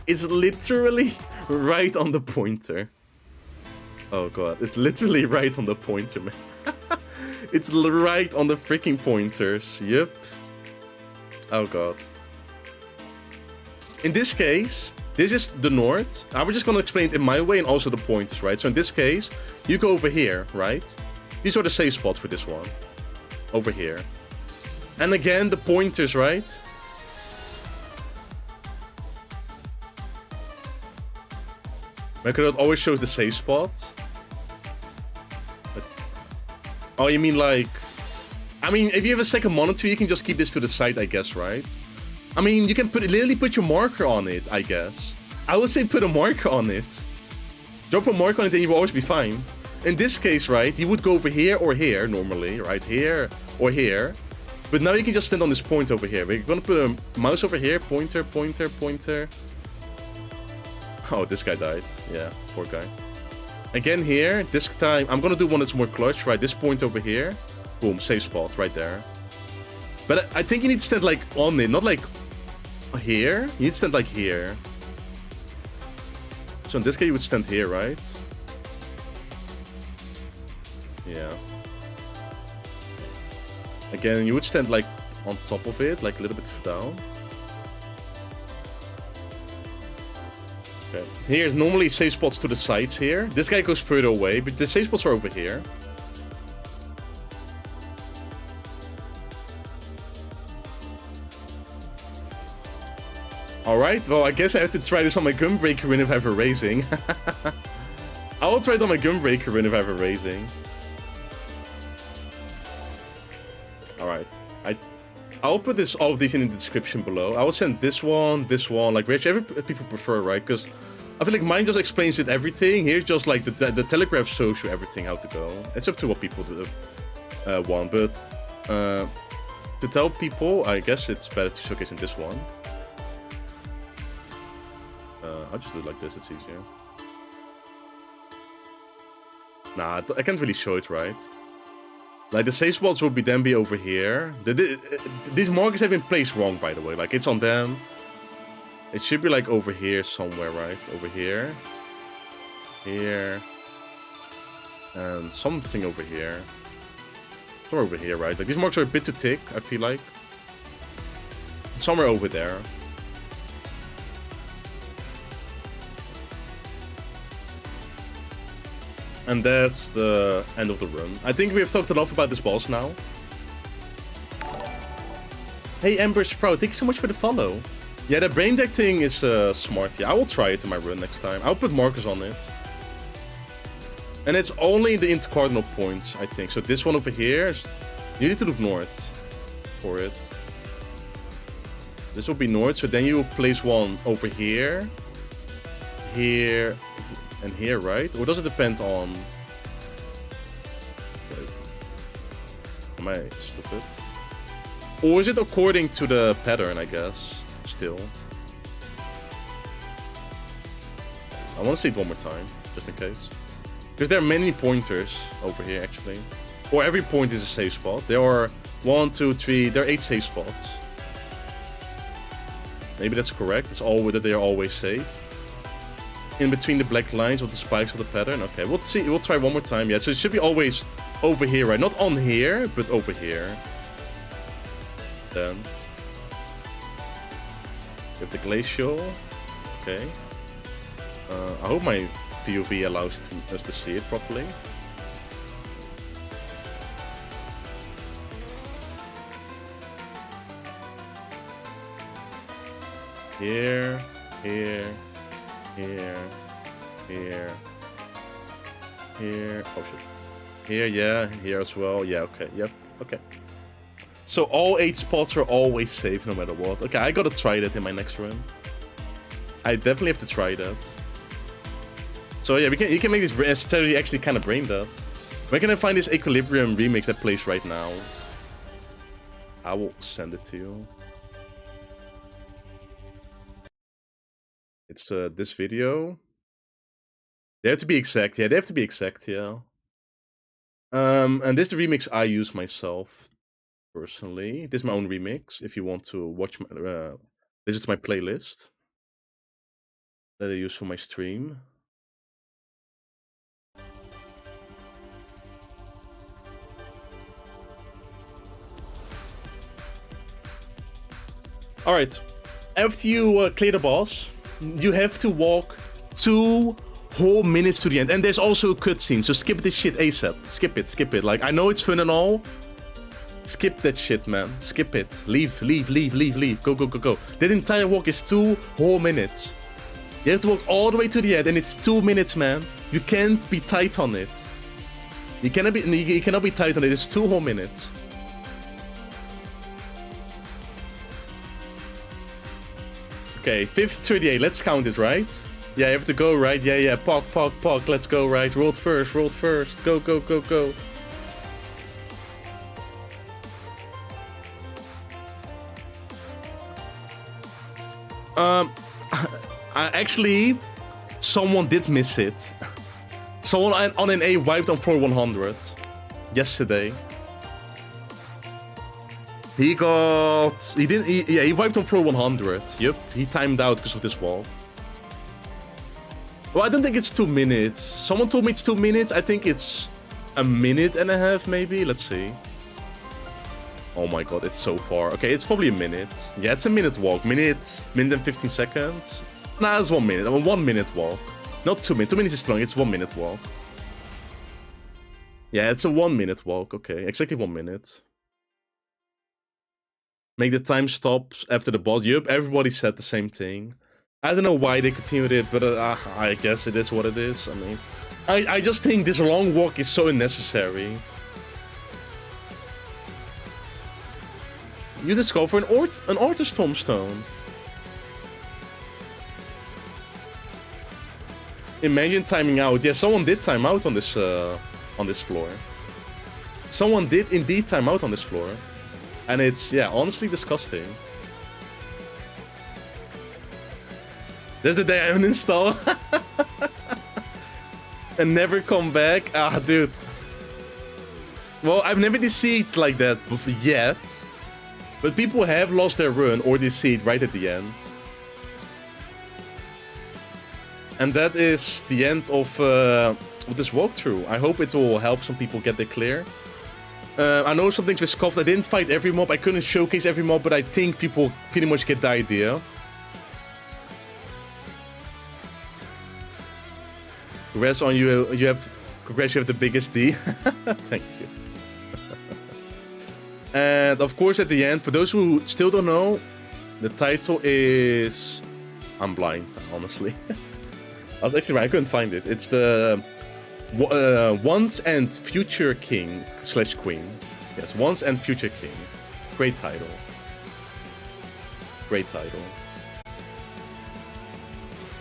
It's literally right on the pointer. Oh god, it's literally right on the pointer, man. It's right on the freaking pointers. Yep. Oh god. In this case, this is the north. I'm just gonna explain it in my way and also the pointers, right? So in this case, you go over here, right? These are the safe spots for this one. Over here. And again, the pointers, right? Microdot always shows the safe spot. But... Oh, you mean like... I mean, if you have a second monitor, you can just keep this to the side, I guess, right? I mean, you can literally put your marker on it, I guess. I would say put a marker on it. Drop a marker on it and you will always be fine. In this case, right, you would go over here or here, normally, right? Here or here. But now you can just stand on this point over here. We're gonna put a mouse over here, pointer, pointer, pointer. Oh, this guy died. Yeah, poor guy. Again here, this time, I'm gonna do one that's more clutch, right? This point over here. Boom, safe spot, right there. But I think you need to stand like on it, not like here. You need to stand like here. So in this case, you would stand here, right? Yeah. Again, you would stand like on top of it, like a little bit down. Okay. Here's normally safe spots to the sides here. This guy goes further away, but the safe spots are over here. Alright, well I guess I have to try this on my Gunbreaker run if I have a raising. I will try it on my Gunbreaker run if I have a raising. Alright. I'll put all of these in the description below. I will send this one, like whichever people prefer, right? Because I feel like mine just explains it everything. Here's just like the Telegraph shows you everything how to go. It's up to what people do, want, but to tell people, I guess it's better to showcase in this one. I'll just do it like this, it's easier. Nah, I can't really show it right. Like, the safe spots will then be over here. These markers have been placed wrong, by the way. Like, it's on them. It should be, like, over here somewhere, right? Over here. Here. And something over here. Somewhere over here, right? Like, these markers are a bit too thick, I feel like. Somewhere over there. And that's the end of the run. I think we have talked enough about this boss now. Hey, Ember Sprout, thank you so much for the follow. Yeah, the brain deck thing is smart. Yeah, I will try it in my run next time. I'll put markers on it. And it's only the intercardinal points, I think. So this one over here, you need to look north for it. This will be north, so then you will place one over here. Here. And here, right? Or does it depend on... Wait. Am I stupid? Or is it according to the pattern, I guess? Still. I want to see it one more time, just in case. Because there are many pointers over here, actually. Or every point is a safe spot. There are 1, 2, 3... There are 8 safe spots. Maybe that's correct. It's all that they are always safe. In between the black lines of the spikes of the pattern. Okay, we'll see. We'll try one more time. Yeah, so it should be always over here, right? Not on here, but over here. Then we have the glacial. Okay. I hope my POV allows us to see it properly. Here, here. Here, here, here, oh shit. Here, yeah, here as well. Yeah, okay, yep, okay. So all 8 spots are always safe no matter what. Okay, I gotta try that in my next run. I definitely have to try that. So yeah, you can make this necessarily actually kind of brain that. Where can I find this Equilibrium remix that plays right now? I will send it to you. It's this video. They have to be exact. Yeah, they have to be exact. Yeah. And this is the remix I use myself personally. This is my own remix. If you want to watch my, this is my playlist that I use for my stream. All right. After you clear the boss, you have to walk 2 whole minutes to the end. And there's also a cutscene, so skip this shit ASAP. Skip it, skip it. Like, I know it's fun and all. Skip that shit, man. Skip it. Leave, leave, leave, leave, leave. Go, go, go, go. That entire walk is 2 whole minutes. You have to walk all the way to the end, and it's 2 minutes, man. You can't be tight on it. You cannot be tight on it. It's 2 whole minutes. Okay, 5:38. Let's count it, right? Yeah, you have to go, right? Yeah, yeah. Pog, pog, pog. Let's go, right? World first, world first. Go, go, go, go. Actually, someone did miss it. Someone on an A wiped on floor 100 yesterday. He wiped on floor 100. Yep, he timed out because of this wall. Well, I don't think it's 2 minutes. Someone told me it's 2 minutes. I think it's 1.5 minutes, maybe. Let's see. Oh my god, it's so far. Okay, it's probably 1 minute. Yeah, it's a minute walk. Minute and 15 seconds. Nah, it's 1 minute. A 1 minute walk. Not 2 minutes. 2 minutes is strong. It's 1 minute walk. Yeah, it's a 1 minute walk. Okay, exactly 1 minute. Make the time stop after the boss. Yup, everybody said the same thing. I don't know why they continued it, but I guess it is what it is. I mean, I just think this long walk is so unnecessary. You discover an Orthos tombstone. Imagine timing out. Yeah, someone did time out on this floor. Someone did indeed time out on this floor. And it's, yeah, honestly disgusting. There's the day I uninstall. And never come back. Ah, dude. Well, I've never deceived like that yet. But people have lost their run or deceived right at the end. And that is the end of this walkthrough. I hope it will help some people get it clear. I know some things were scuffed. I didn't fight every mob. I couldn't showcase every mob, but I think people pretty much get the idea. Congrats on you. Congrats, you have the biggest D. Thank you. And of course, at the end, for those who still don't know, the title is... I'm blind, honestly. I was actually right. I couldn't find it. It's the Once and Future King / Queen. Yes, Once and Future King. Great title. Great title.